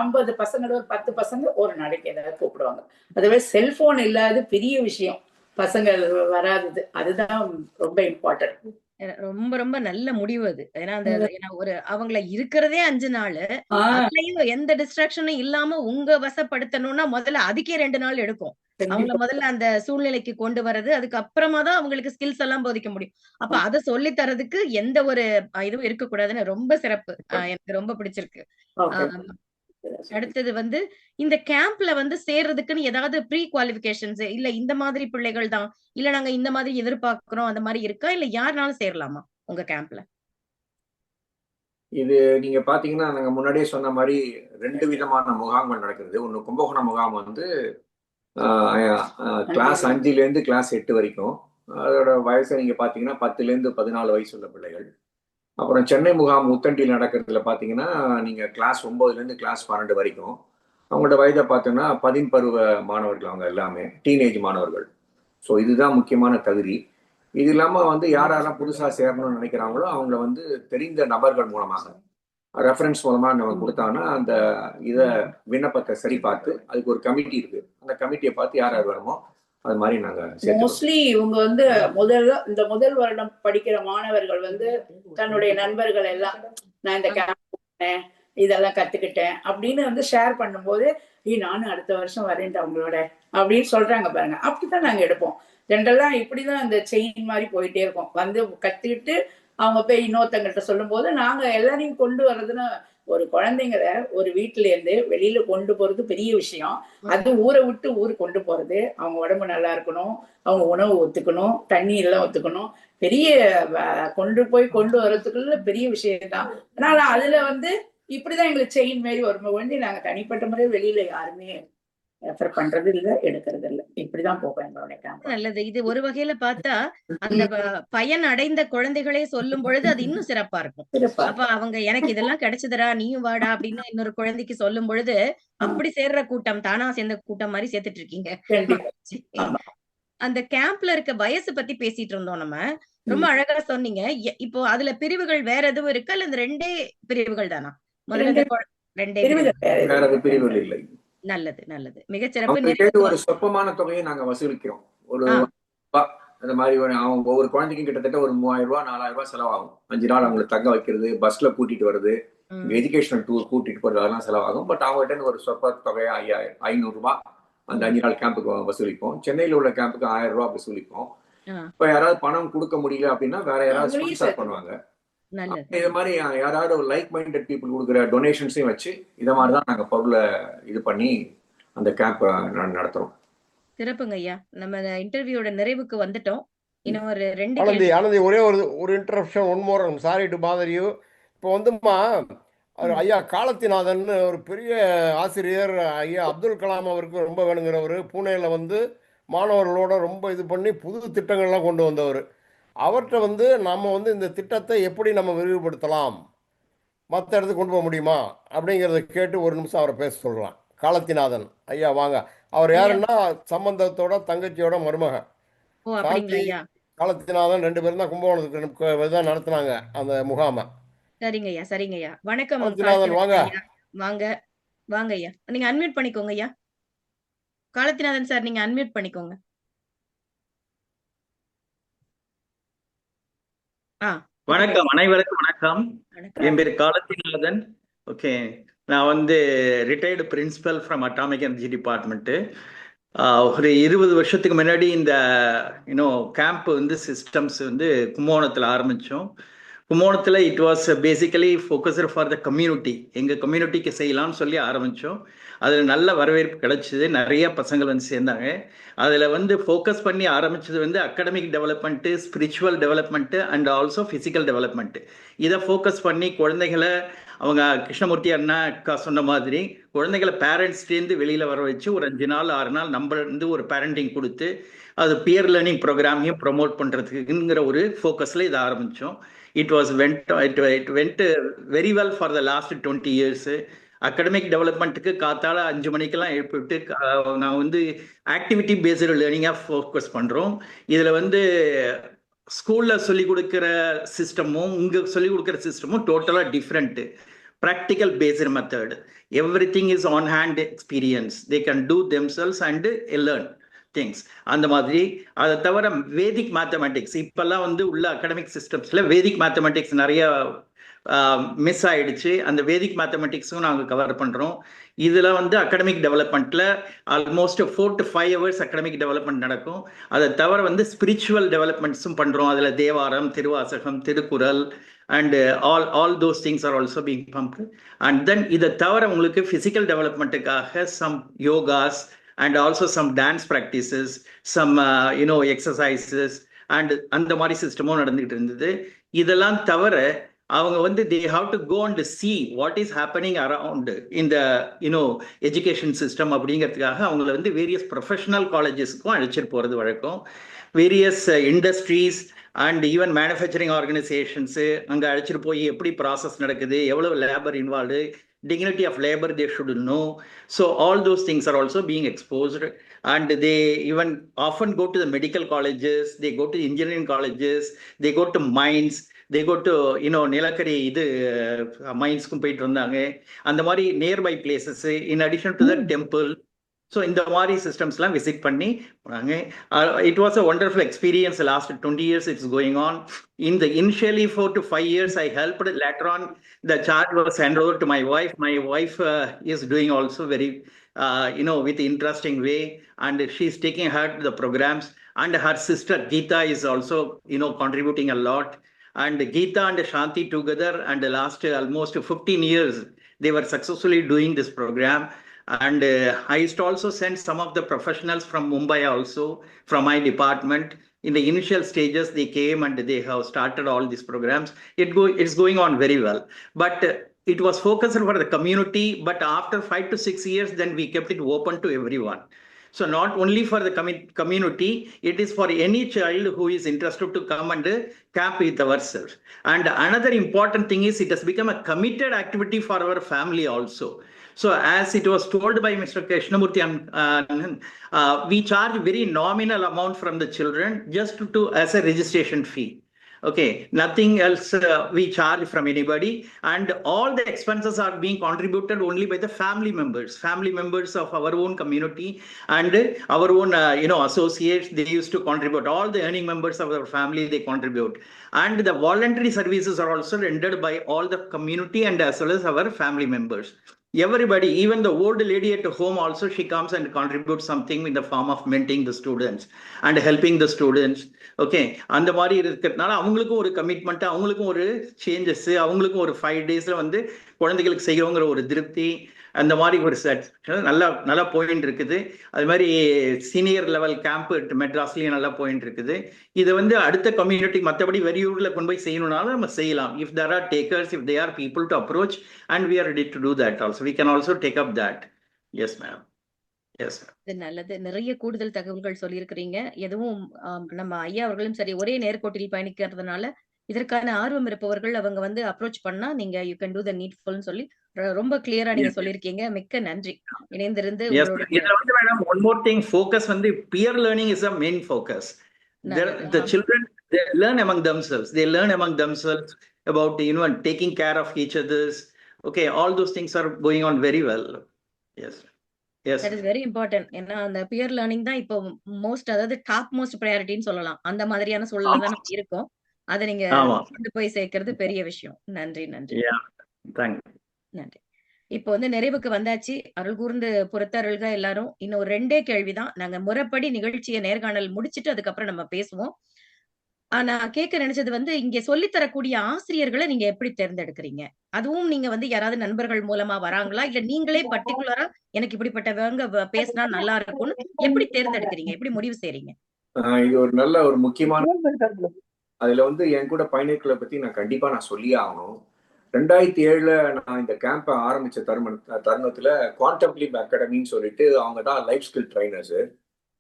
50 பசங்க ஒரு 10 பசங்க ஒரு நாளைக்கு ஏதாவது கூப்பிடுவாங்க. அதுவே செல்போன் இல்லாத பெரிய விஷயம் பசங்க வராதது, அதுதான் ரொம்ப இம்பார்ட்டன்ட். ரொம்ப ரொம்ப நல்ல முடிவு அது. ஏன்னா அந்த ஒரு அவங்கள இருக்கிறதே 5 நாள், அதுலயும் எந்த டிஸ்ட்ராக்ஷனும் இல்லாம உங்க வசப்படுத்தணும்னா முதல்ல அதுக்கே 2 நாள் எடுக்கும். அவங்கள முதல்ல அந்த சூழ்நிலைக்கு கொண்டு வர்றது, அதுக்கப்புறமா தான் அவங்களுக்கு ஸ்கில்ஸ் எல்லாம் போதிக்க முடியும். அப்ப அதை சொல்லி தரதுக்கு எந்த ஒரு இதுவும் இருக்கக்கூடாதுன்னு ரொம்ப சிறப்பு. எனக்கு ரொம்ப பிடிச்சிருக்கு. அடுத்தது வந்து இந்த கேம்ப்ல வந்து சேர்றதுக்குன்னு ஏதாவது ப்ரீ குவாலிஃபிகேஷன்ஸ் இல்ல இந்த மாதிரி பிள்ளைகள் தான், இல்ல நாங்க இந்த மாதிரி எதிர்பார்க்கிறோம் அந்த மாதிரி இருக்கா, இல்ல யாருனாலும் சேரலாமா உங்க கேம்ப்ல? இது நீங்க பாத்தீங்கன்னா நாங்க முன்னாடியே சொன்ன மாதிரி 2 விதமான முகாம்கள் நடக்கிறது. ஒண்ணு கும்பகோணம் முகாம் வந்து கிளாஸ் 5ல இருந்து கிளாஸ் 8 வரைக்கும். அதோட வயசை நீங்க பாத்தீங்கன்னா 10ல இருந்து 14 வயசு உள்ள பிள்ளைகள். அப்புறம் சென்னை முகாம் முத்தண்டியில் நடக்கிறதுல பாத்தீங்கன்னா நீங்க கிளாஸ் 9ல இருந்து கிளாஸ் 12 வரைக்கும். அவங்களோட வயதை பார்த்தோன்னா 10 பருவ மாணவர்கள், அவங்க எல்லாமே டீனேஜ் மாணவர்கள். ஸோ இதுதான் முக்கியமான தகுதி. இது இல்லாம வந்து யாரெல்லாம் புதுசா சேரணும்னு நினைக்கிறாங்களோ அவங்கள வந்து தெரிந்த நபர்கள் மூலமாக ரெஃபரன்ஸ் மூலமா நம்ம கொடுத்தாங்கன்னா அந்த இதை விண்ணப்பத்தை சரி பார்த்து அதுக்கு ஒரு கமிட்டி இருக்கு, அந்த கமிட்டியை பார்த்து யார் யார் வரமோ அது மாதிரி நாங்க மோஸ்ட்லி இவங்க வந்து முதல் வருடம் படிக்கிற மாணவர்கள் வந்து தன்னுடைய நண்பர்கள் எல்லாம் நான் இந்த கேம்ப் போனேன், இதெல்லாம் கத்துக்கிட்டேன் அப்படின்னு வந்து ஷேர் பண்ணும்போது நானும் அடுத்த வருஷம் வரேன்ட்டு அவங்களோட அப்படின்னு சொல்றாங்க பாருங்க. அப்படித்தான் நாங்க எடுப்போம். ஜென்ரலா இப்படிதான் இந்த செயின் மாதிரி போயிட்டே இருக்கோம். வந்து கத்துக்கிட்டு அவங்க போய் இன்னொருத்தங்கிட்ட சொல்லும் போது நாங்க எல்லாரையும் கொண்டு வர்றதுன்னா, ஒரு குழந்தைங்கள ஒரு வீட்டுல இருந்து வெளியில கொண்டு போறது பெரிய விஷயம். அது ஊரை விட்டு ஊருக்கு கொண்டு போறது, அவங்க உடம்பு நல்லா இருக்கணும், அவங்க உணவு ஒத்துக்கணும், தண்ணி எல்லாம் ஒத்துக்கணும், பெரிய கொண்டு வர்றதுக்குள்ள பெரிய விஷயம் தான். அதனால அதுல வந்து இப்படிதான் எங்களுக்கு செயின் மாரி வரும். ஒண்டி நாங்க தனிப்பட்ட முறை வெளியில யாருமே ரெஃபர் பண்றது இல்ல, எடுக்கிறது இல்ல. இப்படிதான் போகும் எங்களுடைய கேம்ப். நல்லது. இது ஒரு வகையில பார்த்தா அந்த பயன் அடைந்த குழந்தைகளே சொல்லும் பொழுது அது இன்னும் சிறப்பா இருக்கும். அப்ப அவங்க எனக்கு இதெல்லாம் கிடைச்சதுடா, நீயும் வாடா அப்படின்னு இன்னொரு குழந்தைக்கு சொல்லும் பொழுது அப்படி சேர்ற கூட்டம், தானா சேர்ந்த கூட்டம் மாதிரி சேர்த்துட்டு இருக்கீங்க. அந்த கேம்ப்ல இருக்க வயசு பத்தி பேசிட்டு இருந்தோம் நம்ம. ரொம்ப அழகா சொன்னீங்க. இப்போ அதுல பிரிவுகள் வேற எதுவும் இருக்கா, இல்ல இந்த 2 பிரிவுகள் தானா? முதல்ல 2 பிரிவுகள் இல்லை. நல்லது நல்லது, மிகச்சிறப்பு. ஒரு சொற்பமான தொகையை நாங்க வசூலிக்கிறோம். ஒரு அந்த மாதிரி அவங்க ஒவ்வொரு குழந்தைக்கும் கிட்டத்தட்ட ஒரு 3000 ரூபாய் 4000 ரூபாய் செலவாகும். 5 நாள் அவங்களை தங்க வைக்கிறது, பஸ்ல கூட்டிட்டு வருது, எஜுகேஷனல் டூர் கூட்டிட்டு போறது, அதெல்லாம் செலவாகும். பட் அவங்ககிட்ட ஒரு சொற்ப தொகையா 500 ரூபாய் அந்த 5 நாள் கேம்புக்கு வசூலிப்போம். சென்னையில உள்ள கேம்புக்கு 1000 ரூபாய் வசூலிப்போம். இப்ப யாராவது பணம் கொடுக்க முடியல அப்படின்னா வேற யாராவது ஸ்பான்சர் பண்ணுவாங்க. நல்லது. இது மாதிரி யாராவது லைக் மைண்டட் பீப்புள் கொடுக்குற டொனேஷன்ஸையும் வச்சு இதை மாதிரி தான் நாங்கள் பொருளை இது பண்ணி அந்த கேம்ப் நடத்துறோம். சிறப்புங்க ஐயா. நம்ம இன்டர்வியூட நிறைவுக்கு வந்துட்டோம். இன்னும் ஒரு 2 ஆனந்தி கேள்வி. ஆனந்தி ஒரே ஒரு interruption, one more, sorry to father you. இப்போ வந்துமா ஐயா காலத்திநாதன் ஒரு பெரிய ஆசிரியர், ஐயா அப்துல் கலாம் அவருக்கு ரொம்ப வேணுங்கிறவர், பூனேல வந்து மாணவர்களோட ரொம்ப இது பண்ணி புது திட்டங்கள்லாம் கொண்டு வந்தவர். அவர்கிட்ட நம்ம இந்த திட்டத்தை எப்படி நம்ம விரிவுபடுத்தலாம், மற்ற இடத்துக்கு கொண்டு போக முடியுமா அப்படிங்கிறத கேட்டு ஒரு நிமிஷம் அவரை பேச சொல்லலாம். காலத்திநாதன் ஐயா வாங்க. அவர் ஐயா. யாருன்னா சம்பந்தத்தோட தங்கச்சியோட மருமகன் ஓ அப்படிங்களா சாந்தி ஐயா? காலத்திநாதன் 2 பேரும் தான் கும்பகோணத்துக்கு தான் நடத்துனாங்க அந்த முகாமை. சரிங்க ஐயா, சரிங்க ஐயா. வணக்கம் காலத்திநாதன் வாங்க. காலத்திநாதன் ஐயா. வாங்க வாங்க ஐயா. நீங்க அன்மியூட் பண்ணிக்கோங்க ஐயா. காலத்திநாதன் சார், நீங்க அன்மியூட் பண்ணிக்கோங்க. வணக்கம், அனைவருக்கும் வணக்கம். வணக்கம். என் பேர் காலத்திநாதன். ஓகே, நான் retired principal from atomic energy department. ஒரு 20 வருஷத்துக்கு முன்னாடி இந்த கேம்ப் சிஸ்டம்ஸ் கும்பகோணத்தில் ஆரம்பித்தோம். கும்பகோணத்தில் it was basically focused for the community. எங்கள் கம்யூனிட்டிக்கு செய்யலாம்னு சொல்லி ஆரம்பித்தோம். அதில் நல்ல வரவேற்பு கிடைச்சிது. நிறைய பசங்கள் சேர்ந்தாங்க. அதில் ஃபோக்கஸ் பண்ணி ஆரம்பித்தது academic development, spiritual development and also physical development. இதை ஃபோக்கஸ் பண்ணி குழந்தைகளை அவங்க கிருஷ்ணமூர்த்தி அண்ணா சொன்ன மாதிரி குழந்தைகளை பேரண்ட்ஸ்லேருந்து வெளியில் வர வச்சு ஒரு 5 நாள் 6 நாள் நம்ம ஒரு பேரண்டிங் கொடுத்து அது பியர் லேர்னிங் ப்ரோக்ராமையும் ப்ரொமோட் பண்ணுறதுக்குங்கிற ஒரு ஃபோக்கஸில் இதை ஆரம்பித்தோம். It went very well for the last 20 years. Academic டெவலப்மெண்ட்டுக்கு காத்தால 5 மணிக்கெல்லாம் எழுப்பிவிட்டு நான் ஆக்டிவிட்டி பேஸ்டு லேர்னிங்காக ஃபோக்கஸ் பண்ணுறோம். இதில் ஸ்கூலில் சொல்லிக் கொடுக்குற சிஸ்டமும் இங்கே சொல்லிக் கொடுக்குற சிஸ்டமும் டோட்டலாக different. Practical based method. Everything is on hand experience. They can do themselves and learn things. அந்த மாதிரி அதை தவிர வேதிக் மேத்தமெட்டிக்ஸ் இப்போல்லாம் உள்ள அகடமிக் சிஸ்டம்ஸில் வேதிக் மேத்தமெட்டிக்ஸ் நிறைய மிஸ் ஆயிடுச்சு. அந்த வேதிக் மேத்தமெட்டிக்ஸும் நாங்கள் கவர் பண்ணுறோம். இதில் அகடமிக் டெவலப்மெண்ட்டில் almost 4 to 5 hours academic development நடக்கும். அதை தவிர ஸ்பிரிச்சுவல் டெவலப்மெண்ட்ஸும் பண்ணுறோம். அதில் Thevaram, Thiruvasagam, Thirukkural and all those things are also being pumped. And then இதை தவிர உங்களுக்கு physical developmentக்காக some yogas and also some dance practices, some exercises and அந்த மாதிரி சிஸ்டமும் நடந்துகிட்டு இருந்தது. இதெல்லாம் தவிர அவங்க they have to go and see what is happening around in the education system அப்படிங்கிறதுக்காக அவங்கள வேரியஸ் ப்ரொஃபஷனல் காலேஜஸ்க்கும் அழைச்சிட்டு போகிறது வழக்கம். Various industries and even manufacturing organisations அங்கே அழைச்சிட்டு போய் எப்படி ப்ராசஸ் நடக்குது, எவ்வளோ labour involved, dignity of labor they should know. So all those things are also being exposed, and they even often go to the medical colleges, they go to the engineering colleges, they go to mines, they go to Nilakari mines-kum போயிட்டு வந்தாங்க. அந்த மாதிரி nearby places in addition to the temple. So இந்த மாதிரி சிஸ்டம்ஸ்லாம் visit பண்ணி போனாங்க. It was a wonderful experience. Last 20 years it's going on. In the initially 4 to 5 years I helped. Later on the charge was handed over to my wife. My wife is doing also very with interesting way, and she's taking her to the programs, and her sister Geeta is also contributing a lot. And Geeta and Shanti together, and the last almost 15 years they were successfully doing this program. And I used to also send some of the professionals from Mumbai also, from my department. In the initial stages, they came and they have started all these programs. It's going on very well. But it was focused for the community. But after 5 to 6 years, then we kept it open to everyone. So not only for the community, it is for any child who is interested to come and camp with ourselves. And another important thing is it has become a committed activity for our family also. So as it was told by Mr. Krishnamurthy, we charge very nominal amount from the children just as a registration fee. Okay, nothing else we charge from anybody, and all the expenses are being contributed only by the family members of our own community and our own associates. They used to contribute. All the earning members of our family, they contribute, and the voluntary services are also rendered by all the community and as well as our family members. everybody, even the old lady at home also, she comes and contributes something in the form of mentoring the students and helping the students. Okay, அந்த மாதிரி இருக்கிறதுனால அவங்களுக்கும் ஒரு commitment, அவங்களுக்கும் ஒரு changes, அவங்களுக்கும் ஒரு 5 daysல வந்து குழந்தைகளுக்கு செய்யறோங்கிற ஒரு திருப்தி, அந்த மாதிரி ஒரு நல்லா போயிட்டு இருக்குது. அது மாதிரி சீனியர் லெவல் கேம்ப் மெட்ராஸ்லயும் நல்லா போயிட்டு இருக்குது. இது வந்து அடுத்த கம்யூனிட்டி மற்றபடி வெளியூர்ல கொண்டு போய் செய்யணும்னாலும் நம்ம செய்யலாம். If there are takers, if they are people to approach, and we are ready to do that also. We can also take up that. Yes ma'am. Yes ma'am. இது நல்லது. நிறைய கூடுதல் தகவல்கள் சொல்லியிருக்கிறீங்க. எதுவும் நம்ம ஐயா அவர்களும் சரி, ஒரே நேர்கோட்டில் பயணிக்கிறதுனால இதற்கான ஆர்வம் இருப்பவர்கள் அவங்க வந்து அப்ரோச் பண்ணா நீங்க யூ கேன் டூ த நீட்ஃபுல்னு சொல்லி ரொம்ப கிளியரா நீங்க சொல்லியிருக்கீங்க. மிக்க நன்றி இணைந்திருந்து. இதுல வந்து madam one more thing, focus வந்து peer learning is a main focus. The children, they learn among themselves. They learn among themselves about, you know, and taking care of each others. Okay, all those things are going on very well. Yes. Yes. That is very important. ஏன்னா அந்த pier learning தான் இப்போ most, அதாவது top most ப்ரையாரிட்டின்னு சொல்லலாம். அந்த மாதிரியான சூழல்ல தான் நம்ம இருக்கோம். அதை நீங்க கொண்டு போய் சேர்க்கிறது பெரிய விஷயம். நன்றி. நன்றி. நன்றி. இப்போ வந்து நிறைவுக்கு வந்தாச்சு. அருள் கூர்ந்து பொறுத்தருள்க எல்லாரும். இன்னும் 2 கேள்விதான். நாங்க முறைப்படி நிகழ்ச்சியை நேர்காணல் முடிச்சிட்டு அதுக்கப்புறம் நம்ம பேசுவோம். ஆனா கேட்க நினைச்சது வந்து, இங்க சொல்லித்தரக்கூடிய ஆசிரியர்களை நீங்க எப்படி தேர்ந்தெடுக்கிறீங்க? அதுவும் நீங்க வந்து யாராவது நண்பர்கள் மூலமா வராங்களா, இல்ல நீங்களே பர்டிகுலரா எனக்கு இப்படிப்பட்டவங்க பேசினா நல்லா இருக்கும்னு எப்படி தேர்ந்தெடுக்கிறீங்க? எப்படி முடிவு செய்றீங்க? இது ஒரு நல்ல ஒரு முக்கியமான, அதுல வந்து என் கூட பயணிகளை பத்தி நான் கண்டிப்பா சொல்லியே ஆகணும். 2007 நான் இந்த கேம்பை ஆரம்பிச்ச தருணத்துல குவாண்டம் லீப் அகாடமின்னு சொல்லிட்டு அவங்க தான் லைஃப் ஸ்கில் ட்ரைனர்ஸ்.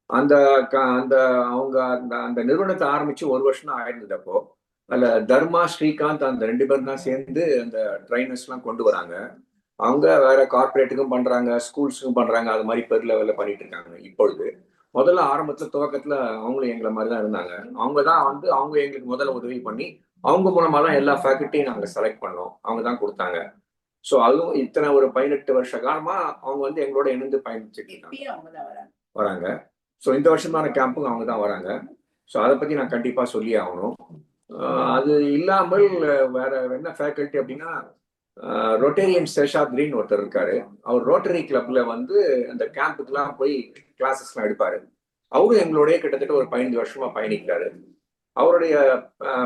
அந்த அவங்க அந்த நிறுவனத்தை ஆரம்பிச்சு 1 வருஷம் தான் ஆயிருந்தது. அப்போ அதுல தர்மா, ஸ்ரீகாந்த் அந்த 2 பேரும் தான் சேர்ந்து அந்த ட்ரைனர்ஸ் எல்லாம் கொண்டு வராங்க. அவங்க வேற கார்பரேட்டுக்கும் பண்றாங்க, ஸ்கூல்ஸுக்கும் பண்றாங்க, அது மாதிரி பெர் லெவல்ல பண்ணிட்டு இருக்காங்க. இப்பொழுது முதல்ல ஆரம்பத்துல துவக்கத்துல அவங்களும் எங்களை மாதிரி தான் இருந்தாங்க. அவங்க தான் வந்து அவங்க எங்களுக்கு முதல்ல உதவி பண்ணி அவங்க மூலமா தான் எல்லா ஃபேக்கல்ட்டியும் நாங்க செலக்ட் பண்ணோம். அவங்க தான் கொடுத்தாங்க. ஸோ அதுவும் இத்தனை ஒரு 18 வருஷ காலமா அவங்க வந்து எங்களோட இணைந்து பயணிச்சுட்டு வராங்க. ஸோ இந்த வருஷமான கேம்புக்கு அவங்க தான் வராங்க. ஸோ அதை பத்தி நான் கண்டிப்பா சொல்லி ஆகணும். அது இல்லாமல் வேற என்ன ஃபேக்கல்ட்டி அப்படின்னா, ரொட்டேரியன் சேஷாத்ரின்னு ஒருத்தர் இருக்காரு. அவர் ரோட்டரி கிளப்ல வந்து அந்த கேம்புக்குலாம் போய் கிளாஸஸ்லாம் எடுப்பாரு. அவரும் எங்களோடய கிட்டத்தட்ட ஒரு 15 வருஷமா பயணிக்கிறாரு. அவருடைய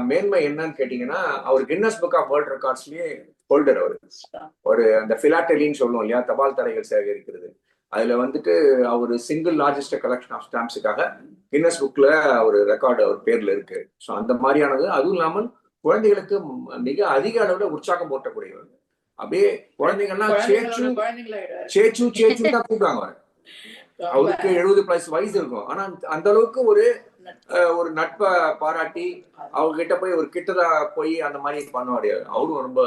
மேன்மை என்னன்னு கேட்டீங்கன்னா, அவர் கின்னஸ் புக் ஆஃப் வேர்ல்ட் ரெக்கார்ட்ஸ்லயே ஹோல்டர். அவரு ஒரு அந்த பிலாட்டலின்னு சொல்லுவோம் இல்லையா, தபால் தரைகள் சேகரிக்கிறது, அதுல வந்துட்டு அவர் சிங்கிள் லார்ஜஸ்ட் கலெக்ஷன் ஆஃப் ஸ்டாம்ப்ஸுக்காக கின்னஸ் புக்ல ஒரு ரெக்கார்டு அவர் பேர்ல இருக்கு. ஸோ அந்த மாதிரியானது. அதுவும் இல்லாமல் குழந்தைகளுக்கு மிக அதிக அளவுல உற்சாகம் போட்டக்கூடியவர். அப்படியே குழந்தைங்கள்லாம் சேச்சு தான் கூப்பிடுவாங்க. அவருக்கு 70+ வயசு இருக்கும். ஆனா அந்த அளவுக்கு ஒரு நட்பை பாராட்டி அவங்க கிட்ட போய் ஒரு கிட்டதா போய் அந்த மாதிரி பண்ணுவாரு. அவரும் ரொம்ப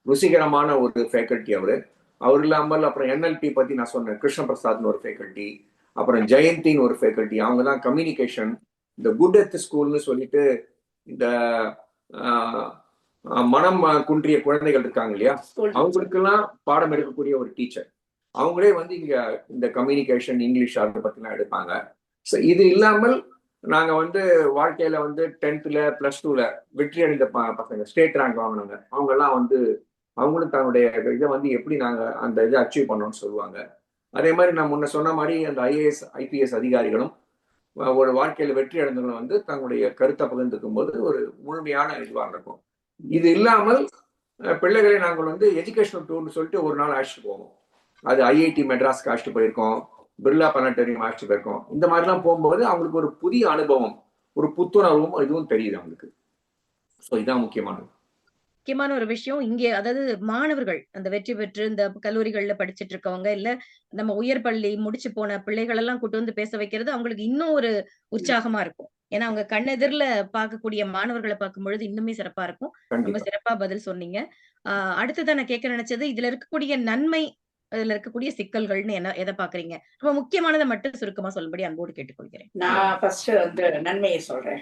ருசிகரமான ஒரு ஃபேக்கல்ட்டி அவரு. அவர் இல்லாமல் அப்புறம் NLP பத்தி நான் சொன்னேன், கிருஷ்ண பிரசாத்னு ஒரு ஃபேக்கல்ட்டி, அப்புறம் ஜெயந்தின்னு ஒரு ஃபேக்கல்ட்டி. அவங்க தான் கம்யூனிகேஷன், இந்த குட் எர்த் ஸ்கூல்னு சொல்லிட்டு இந்த மனம் குன்றிய குழந்தைகள் இருக்காங்க இல்லையா, அவங்களுக்கெல்லாம் பாடம் எடுக்கக்கூடிய ஒரு டீச்சர். அவங்களே வந்து இங்க இந்த கம்யூனிகேஷன், இங்கிலீஷ் அதை பத்திலாம் எடுப்பாங்க. ஸோ இது இல்லாமல் நாங்க வந்து வாழ்க்கையில வந்து 10th +2 வெற்றி அடைந்த பசங்க, ஸ்டேட் ரேங்க் வாங்கினாங்க. அவங்க எல்லாம் வந்து அவங்களும் தன்னுடைய இதை வந்து எப்படி நாங்க அந்த இதை அச்சீவ் பண்ணோம்னு சொல்லுவாங்க. அதே மாதிரி நான் முன்ன சொன்ன மாதிரி அந்த IAS IPS அதிகாரிகளும் ஒரு வாழ்க்கையில வெற்றி அடைந்தவங்களும் வந்து தங்களுடைய கருத்தை பகிர்ந்துக்கும் போது ஒரு முழுமையான இதுவாக இருக்கும். இது இல்லாமல் பிள்ளைகளை நாங்கள் வந்து எஜுகேஷனல் டூர்னு சொல்லிட்டு ஒரு நாள் அழைச்சிட்டு போவோம். அது IIT மெட்ராஸ்க்கு அழைச்சிட்டு போயிருக்கோம், பிர்லா பிளானட்டரியம் அழைச்சிட்டு போயிருக்கோம். இந்த மாதிரிலாம் போகும்போது அவங்களுக்கு ஒரு புதிய அனுபவம், ஒரு புத்துணர்வும் இதுவும் தெரியுது அவங்களுக்கு. ஸோ இதான் முக்கியமானது. முக்கியமான ஒரு விஷயம் இங்கே, அதாவது மாணவர்கள் அந்த வெற்றி பெற்று இந்த கல்லூரிகள்ல படிச்சுட்டு இருக்கவங்க, இல்ல நம்ம உயர் பள்ளி முடிச்சு போன பிள்ளைகள் எல்லாம் கூட்டு வந்து பேச வைக்கிறது அவங்களுக்கு இன்னும் ஒரு உற்சாகமா இருக்கும். ஏன்னா அவங்க கண்ணெதிரில பார்க்கக்கூடிய மாணவர்களை பார்க்கும் பொழுது இன்னுமே சிறப்பா இருக்கும். ரொம்ப சிறப்பா பதில் சொன்னீங்க. அடுத்ததான் நான் கேட்க நினைச்சது, இதுல இருக்கக்கூடிய நன்மை, அதுல இருக்கக்கூடிய சிக்கல்கள்னு எதை பாக்குறீங்க? ரொம்ப முக்கியமானதை மட்டும் சுருக்கமா சொல்லும்படி அன்போடு கேட்டுக்கொள்கிறேன். நான் ஃபர்ஸ்ட் வந்து நன்மையை சொல்றேன்.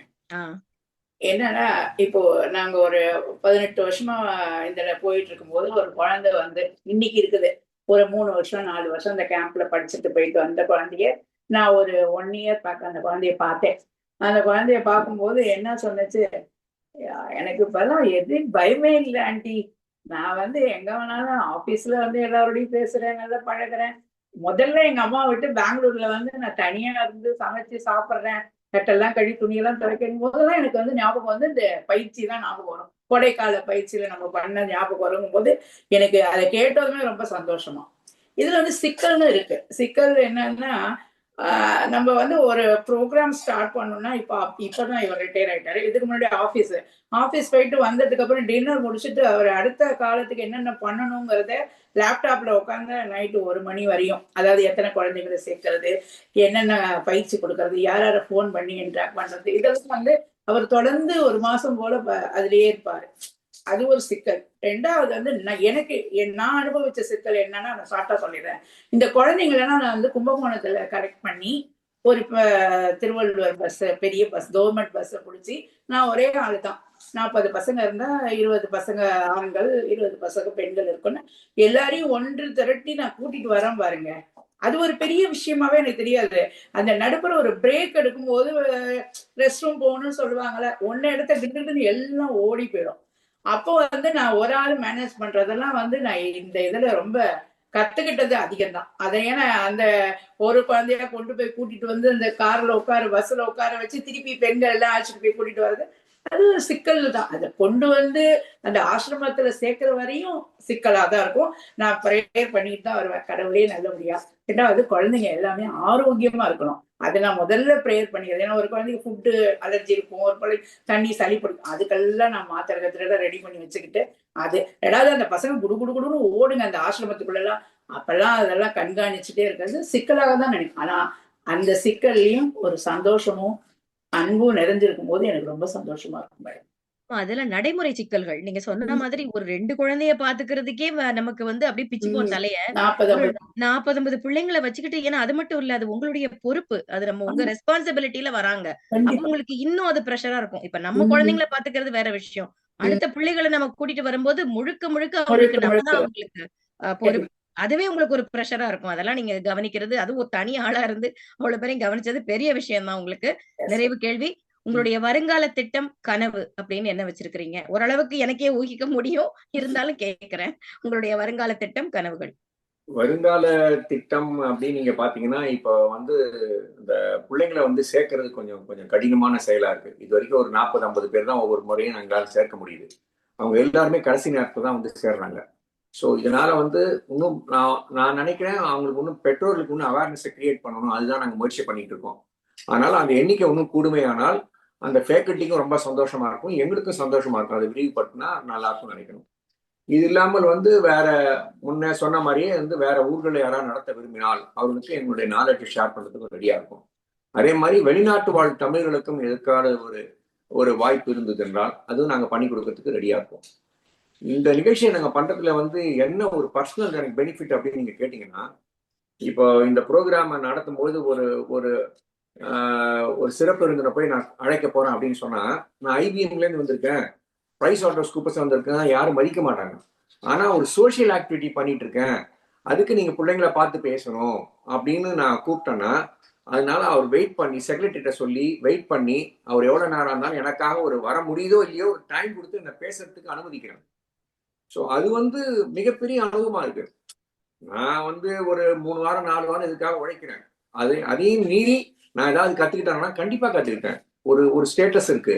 என்னன்னா, இப்போ நாங்க ஒரு 18 வருஷமா இதுல போயிட்டு இருக்கும்போது ஒரு குழந்தை வந்து இன்னைக்கு இருக்குது, ஒரு 3 வருஷம் 4 வருஷம் அந்த கேம்ப்ல படிச்சுட்டு போயிட்டு அந்த குழந்தைய நான் ஒரு 1 இயர் பார்க்க அந்த குழந்தைய பார்த்தேன். அந்த குழந்தைய பார்க்கும்போது என்ன சொன்னுச்சு, எனக்கு இப்பெல்லாம் எது பயமே இல்லை ஆண்டி, நான் வந்து எங்க வேணாலும் ஆபீஸ்ல வந்து எல்லாரோடையும் பேசுறேன், நல்லா பழகுறேன். முதல்ல எங்க அம்மா விட்டு பெங்களூர்ல வந்து நான் தனியா இருந்து சமைச்சு சாப்பிடுறேன், கட்டெல்லாம் கழுவி துணியெல்லாம் துவைக்கும் போதெல்லாம் எனக்கு வந்து ஞாபகம் வந்து இந்த பயிற்சி தான் ஞாபகம் வரும். கோடைக்கால பயிற்சியில நம்ம பண்ண ஞாபகம் வரும் போது எனக்கு அதை கேட்டதுமே ரொம்ப சந்தோஷமா. இதுல வந்து சிக்கல்னு இருக்கு. சிக்கல் என்னன்னா நம்ம வந்து ஒரு ப்ரோக்ராம் ஸ்டார்ட் பண்ணோம்னா இப்பதான் இவர் ரிட்டையர் ஆயிட்டாரு. இதுக்கு முன்னாடி ஆபீஸ் போயிட்டு வந்ததுக்கு அப்புறம் டின்னர் முடிச்சுட்டு அவர் அடுத்த காலத்துக்கு என்னென்ன பண்ணணுங்கிறத லேப்டாப்ல உட்காந்து நைட்டு 1 மணி வரையும், அதாவது எத்தனை குழந்தைங்களை சேர்க்கறது, என்னென்ன பயிற்சி கொடுக்கறது, யார ஃபோன் பண்ணி இன்ட்ராக்ட் பண்றது, இதெல்லாம் வந்து அவர் தொடர்ந்து 1 மாசம் போல அதுலயே இருப்பாரு. அது ஒரு சிக்கல். 2வது வந்து நான் அனுபவிச்ச சிக்கல் என்னன்னா, நான் ஷார்ட்டா சொல்லிடுறேன். இந்த குழந்தைங்களெல்லாம் நான் வந்து கும்பகோணத்துல கரெக்ட் பண்ணி ஒரு திருவள்ளுவர் பஸ், பெரிய பஸ், கவர்மெண்ட் பஸ்ஸை பிடிச்சி, நான் ஒரே ஆளு தான். 40 பசங்க இருந்தா 20 பசங்க ஆண்கள், 20 பசங்க பெண்கள் இருக்குன்னு எல்லாரையும் ஒன்று திரட்டி நான் கூட்டிட்டு வரேன் பாருங்க. அது ஒரு பெரிய விஷயமாவே எனக்கு தெரியாது. அந்த நடுப்புற ஒரு பிரேக் எடுக்கும் போது ரெஸ்ட் ரூம் போகணும்னு சொல்லுவாங்கல்ல, ஒன்னு இடத்த திட்டுன்னு எல்லாம் ஓடி போயிடும். அப்போ வந்து நான் ஒரு ஆள் மேனேஜ் பண்றதெல்லாம் வந்து நான் இந்த இதுல ரொம்ப கத்துக்கிட்டது அதிகம் தான். அதை ஏன்னா அந்த ஒரு குழந்தைய கொண்டு போய் கூட்டிட்டு வந்து அந்த கார்ல பஸ்ல உட்கார வச்சு திருப்பி பெண்கள் எல்லாம் அழைச்சிட்டு போய் கூட்டிட்டு வர்றது அது சிக்கல் தான். அதை கொண்டு வந்து அந்த ஆசிரமத்துல சேர்க்கிற வரையும் சிக்கலா தான் இருக்கும். நான் ப்ரேயர் பண்ணிட்டு தான் வருவேன், கடவுளே நல்லபடியா. 2வது குழந்தைங்க எல்லாமே ஆரோக்கியமா இருக்கணும். அதை நான் முதல்ல ப்ரேயர் பண்ணிடுறேன். ஏன்னா ஒரு குழந்தைக்கு ஃபுட்டு அலர்ஜி இருக்கும், ஒரு குழந்தை தண்ணி சளி பிடிக்கும், அதுக்கெல்லாம் நான் மாத்திரை கத்திரெல்லாம் ரெடி பண்ணி வச்சுக்கிட்டு அது 2வது அந்த பசங்க குடுன்னு ஓடுங்க அந்த ஆசிரமத்துக்குள்ளெல்லாம். அப்பெல்லாம் அதெல்லாம் கண்காணிச்சுட்டே இருக்கிறது சிக்கலாக தான் நினைக்கும். ஆனா அந்த சிக்கல்லையும் ஒரு சந்தோஷமும் அன்பும் நிறைஞ்சிருக்கும் போது எனக்கு ரொம்ப சந்தோஷமா இருக்கும் மேடம். அதுல நடைமுறை சிக்கல்கள் நீங்க சொன்ன மாதிரி ஒரு 2 குழந்தைய பாத்துக்கிறதுக்கே நமக்கு வந்து அப்படியே பிச்சுப்போம் தலைய. 40-50 பிள்ளைங்களை வச்சுக்கிட்டு, ஏன்னா அது மட்டும் இல்ல, அது உங்களுடைய பொறுப்பு, அது நம்ம உங்க ரெஸ்பான்சிபிலிட்டியில வராங்க. அப்ப உங்களுக்கு இன்னும் அது பிரஷரா இருக்கும். இப்ப நம்ம குழந்தைங்களை பாத்துக்கிறது வேற விஷயம், அடுத்த பிள்ளைகளை நம்ம கூட்டிட்டு வரும்போது முழுக்க அவங்களுக்கு நம்மதான் அவங்களுக்கு பொறுப்பு. அதுவே உங்களுக்கு ஒரு பிரஷரா இருக்கும். அதெல்லாம் நீங்க கவனிக்கிறது, அது ஒரு தனி ஆளா இருந்து அவ்வளவு பேரையும் கவனிச்சது பெரிய விஷயம் தான் உங்களுக்கு. நிறைவு கேள்வி, உங்களுடைய வருங்கால திட்டம், கனவு அப்படின்னு என்ன வச்சிருக்கிறீங்க? ஓரளவுக்கு எனக்கே ஊகிக்க முடியும், இருந்தாலும் கேட்கிறேன். உங்களுடைய வருங்கால திட்டம், கனவுகள். வருங்கால திட்டம் அப்படின்னு நீங்க பாத்தீங்கன்னா, இப்ப வந்து இந்த பிள்ளைங்களை வந்து சேர்க்கறது கொஞ்சம் கடினமான செயலா இருக்கு. இது வரைக்கும் ஒரு 40-50 பேர் தான் ஒவ்வொரு முறையும் எங்களால் சேர்க்க முடியுது. அவங்க எல்லாருமே கடைசி நேரத்துல தான் வந்து சேர்றாங்க. ஸோ இதனால வந்து இன்னும் நான் நினைக்கிறேன், அவங்களுக்கு இன்னும் பெற்றோர்களுக்கு இன்னும் அவேர்னஸை கிரியேட் பண்ணணும். அதுதான் நாங்கள் முயற்சி பண்ணிட்டு இருக்கோம். அதனால அந்த எண்ணிக்கை இன்னும் கூடுமையானால் அந்த ஃபேக்கல்ட்டிக்கும் ரொம்ப சந்தோஷமா இருக்கும், எங்களுக்கும் சந்தோஷமா இருக்கும். அதை விரிவுபடுத்தினா நல்லா இருக்கும் நினைக்கணும். இது இல்லாமல் வந்து வேற முன்ன சொன்ன மாதிரியே வந்து வேற ஊர்களை யாராவது நடத்த விரும்பினால் அவர்களுக்கு எங்களுடைய நாலேஜை ஷேர் பண்றதுக்கு ரெடியா இருக்கும். அதே மாதிரி வெளிநாட்டு வாழ் தமிழர்களுக்கும் எதுக்கான ஒரு வாய்ப்பு இருந்தது என்றால் அதுவும் நாங்கள் பண்ணி கொடுக்கறதுக்கு ரெடியா இருப்போம். இந்த நிகழ்ச்சியை நாங்கள் பண்றதுல வந்து என்ன ஒரு பர்சனல் எனக்கு பெனிஃபிட் அப்படின்னு நீங்க கேட்டீங்கன்னா, இப்போ இந்த ப்ரோக்ராமை நடத்தும் போது ஒரு சிறப்பு விருந்தினை போய் நான் அழைக்க போறேன் அப்படின்னு சொன்னா, நான் IBM வந்திருக்கேன், பிரைஸ் வாட்டர் ஸ்கூப்பர்ஸ் வந்திருக்கேன், யாரும் மதிக்க மாட்டாங்க. ஆனா ஒரு சோசியல் ஆக்டிவிட்டி பண்ணிட்டு இருக்கேன், அதுக்கு நீங்க பிள்ளைங்களை பார்த்து பேசணும் அப்படின்னு நான் கூப்பிட்டேன்னா, அதனால அவர் வெயிட் பண்ணி செக்ரட்டரிட்ட சொல்லி வெயிட் பண்ணி அவர் எவ்வளவு நேரம் இருந்தாலும் எனக்காக வர முடியுதோ இல்லையோ ஒரு டைம் கொடுத்து என்ன பேசுறதுக்கு அனுமதிக்கிறேன். ஸோ அது வந்து மிகப்பெரிய அனுபவமா இருக்கு. நான் வந்து ஒரு 3 வாரம் 4 வாரம் இதுக்காக உழைக்கிறேன். அதையும் மீறி நான் ஏதாவது கத்துக்கிட்டேன்னா கண்டிப்பா கத்துக்கிட்டேன். ஒரு ஸ்டேட்டஸ் இருக்கு,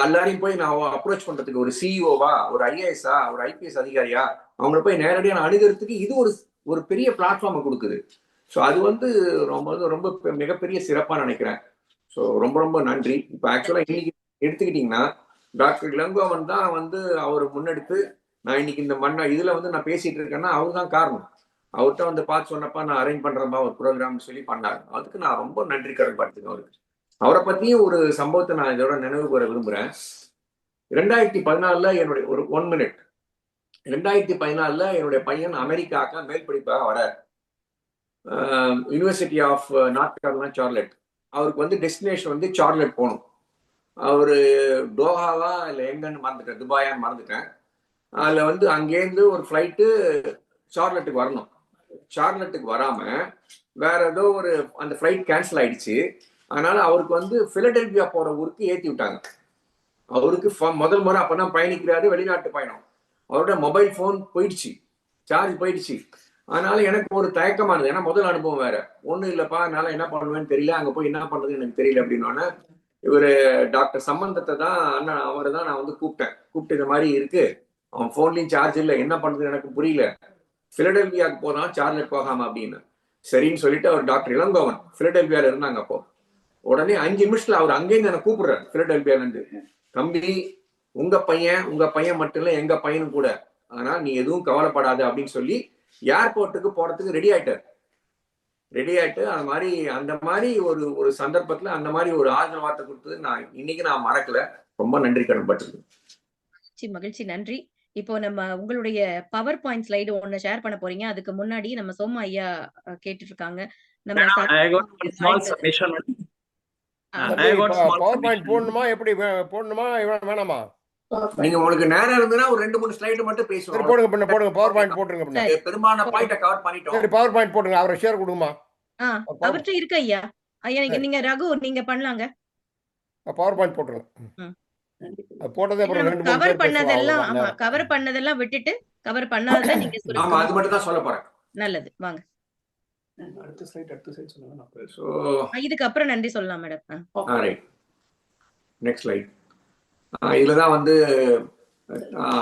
எல்லாரையும் போய் நான் அப்ரோச் பண்றதுக்கு, ஒரு சிஇஓவா, ஒரு IAS-ஆ, ஒரு IPS அதிகாரியா, அவங்கள போய் நேரடியாக நான் அணுகிறதுக்கு இது ஒரு பெரிய பிளாட்ஃபார்மை கொடுக்குது. ஸோ அது வந்து ரொம்ப மிகப்பெரிய சிறப்பா நினைக்கிறேன். ஸோ ரொம்ப நன்றி. இப்போ ஆக்சுவலா இன்னைக்கு எடுத்துக்கிட்டீங்கன்னா, டாக்டர் இளங்கோவன் தான் வந்து அவர் முன்னெடுத்து நான் இன்னைக்கு இந்த இதுல வந்து நான் பேசிட்டு இருக்கேன்னா அவர் தான் காரணம். அவர்கிட்ட வந்து பார்த்து சொன்னப்பா நான் அரேஞ்ச் பண்றேன்பா ஒரு ப்ரோக்ராம் சொல்லி பண்ணாரு. அதுக்கு நான் ரொம்ப நன்றி கடன் படுத்துக்கேன் அவருக்கு. அவரை பத்தியும் ஒரு சம்பவத்தை நான் இதோட நினைவு கூற விரும்புறேன். 2014 என்னுடைய ஒரு 1 மினிட் 2014 என்னுடைய பையன் அமெரிக்காக்க மேல் படிப்பாக வர university of North Carolina Charlotte. அவருக்கு வந்து டெஸ்டினேஷன் வந்து சார்லட் போகணும். அவரு டோஹாவா இல்லை எங்கன்னு மறந்துட்டேன், துபாயான்னு மறந்துட்டேன். அதில் வந்து அங்கேருந்து ஒரு ஃப்ளைட்டு சார்லட்டுக்கு வரணும். சார்லட்டுக்கு வராம வேற ஏதோ அந்த ஃப்ளைட் கேன்சல் ஆயிடுச்சு. அதனால அவருக்கு வந்து பிலடெல்பியா போற ஊருக்கு ஏற்றி விட்டாங்க. அவருக்கு முதல் முறை அப்பதான் பயணிக்கிறாரு, வெளிநாட்டு பயணம். அவரோட மொபைல் ஃபோன் போயிடுச்சு, சார்ஜ் போயிடுச்சு. அதனால எனக்கு ஒரு தயக்கமானது, ஏன்னா முதல் அனுபவம் வேற. ஒன்றும் இல்லைப்பா, என்னால் என்ன பண்ணுவேன்னு தெரியல, அங்கே போய் என்ன பண்ணுறதுன்னு எனக்கு தெரியல அப்படின்னோடனே இவர் டாக்டர் சம்பந்தத்தை தான் அண்ணன் அவரை தான் நான் வந்து கூப்பிட்டு இந்த மாதிரி இருக்கு, அவன் ஃபோன்லேயும் சார்ஜ் இல்லை, என்ன பண்ணுறது எனக்கு புரியல, பிலடெல்பியாவுக்கு போதான் சார்ஜர் போகாம அப்படின்னு. சரின்னு சொல்லிட்டு அவர் டாக்டர் இளங்கோவன் பிலடெல்பியாவில் இருந்தாங்க. அப்போ உடனே 5 நிமிஷத்துல அவர் அங்கேருந்து என்ன கூப்பிடுறாரு பிலடெல்பியாலேருந்து, தம்பி உங்க பையன் மட்டும் இல்லை எங்க பையனும் கூட, ஆனால் நீ எதுவும் கவலைப்படாது அப்படின்னு சொல்லி ஏர்போர்ட்டுக்கு போறதுக்கு ரெடி ஆயிட்டு அந்த மாதிரி ஒரு சந்தர்ப்பத்துல அந்த மாதிரி ஒரு ஆறுதல் வார்த்தை கொடுத்தது நான் மறக்கல. ரொம்ப நன்றி கடன் பட்டிருக்கு. மகிழ்ச்சி, நன்றி. இப்போ நம்ம உங்களுடைய பவர் பாயிண்ட் ஸ்லைடு ஒண்ணு ஷேர் பண்ண போறீங்க. அதுக்கு முன்னாடி நம்ம சோமா ஐயா கேட்டுட்டு இருக்காங்க. நம்ம பவர் பாயிண்ட் போடணுமா, எப்படி போடணுமா, வேணாமா? நீங்க உங்களுக்கு நேரம் இருந்ததுன்னா ஒரு 2-3 ஸ்லைடு மட்டும் பேசுவோம். போடுங்க பவர் பாயிண்ட் போட்டுருங்க. பெரும்பாலான பாயிண்ட கவர் பண்ணிட்டோம். சரி, பவர் பாயிண்ட் போடுங்க. அவரை ஷேர் கொடுங்கம்மா. அவர்ட்ட இருக்கு ஐயா. நீங்க ரகு நீங்க பண்ணலாங்க. பவர் பாயிண்ட் போட்டுருங்க. போட்டதே கவர் பண்ணதெல்லாம், ஆமா கவர் பண்ணதெல்லாம் விட்டுட்டு கவர் பண்ணாதத நீங்க சொல்லுங்க. ஆமா, அது மட்டும் தான் சொல்ல போறேன். நல்லது, வாங்க. அடுத்த ஸ்லைட் சொல்லுங்க. சோ இதுக்கு அப்புறம் நன்றி சொல்லலாம் மேடம். Right, next slide. இதுலதான் வந்து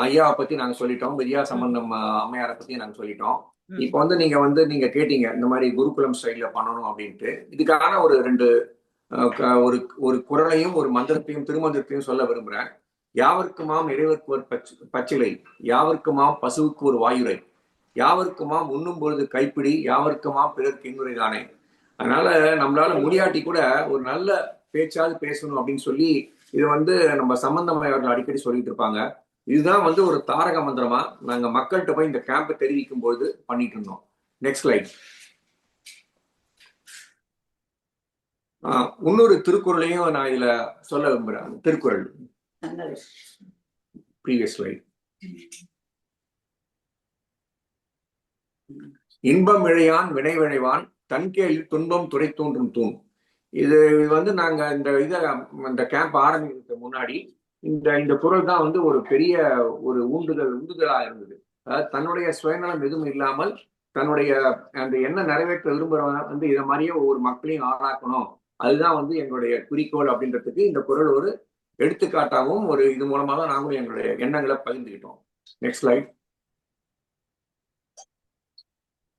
ஐயாவை பத்தி நாங்க சொல்லிட்டோம், வித்யா சம்பந்தம் அம்மையாரை பத்தி நாங்க சொல்லிட்டோம். இப்ப வந்து நீங்க கேட்டீங்க இந்த மாதிரி குருகுலம் ஸ்டைல்ல பண்ணணும் அப்படின்ட்டு. இதுக்கான ஒரு 2 ஒரு குறளையும் ஒரு மந்திரத்தையும் திருமந்திரத்தையும் சொல்ல விரும்புறேன். யாவர்க்குமாம் இறைவர்க்கு ஒரு பச்சிலை, யாவர்க்குமாம் பசுவுக்கு ஒரு வாயுரை, யாவர்க்குமாம் உண்ணும் பொழுது கைப்பிடி, யாவர்க்குமாம் பிறர்க்கு இன்னுரை தானே. அதனால நம்மளால முடியாட்டி கூட ஒரு நல்ல பேச்சாவது பேசணும் அப்படின்னு சொல்லி இது வந்து நம்ம சம்பந்தம் அவர்கள் அடிக்கடி சொல்லிட்டு இருப்பாங்க. இதுதான் வந்து ஒரு தாரக மந்திரமா நாங்க மக்கள்கிட்ட போய் இந்த கேம்பை தெரிவிக்கும் பொழுது பண்ணிட்டு இருந்தோம். Next slide. இன்னொரு திருக்குறளையும் நான் இதுல சொல்ல விரும்புறேன். Thirukkural previous slide. இன்பம் இழையான் வினை விழைவான் தன்கேளில் துன்பம் துடை தோன்றும் தூண். இது வந்து நாங்க இந்த கேம்ப் ஆரம்பிக்கிறதுக்கு முன்னாடி இந்த குறள் தான் வந்து ஒரு பெரிய ஒரு உந்துதலா இருந்தது. அதாவது தன்னுடைய சுயநலம் எதுவும் இல்லாமல் தன்னுடைய அந்த என்ன நிறைவேற்ற விரும்புறவங்க வந்து இதை மாதிரியே ஒவ்வொரு மக்களையும் ஆளாக்கணும், அதுதான் வந்து எங்களுடைய குறிக்கோள் அப்படின்றதுக்கு இந்த குறள் ஒரு எடுத்துக்காட்டாகவும் ஒரு இது மூலமா தான் நாங்களும் எங்களுடைய எண்ணங்களை பகிர்ந்துக்கிட்டோம். Next slide.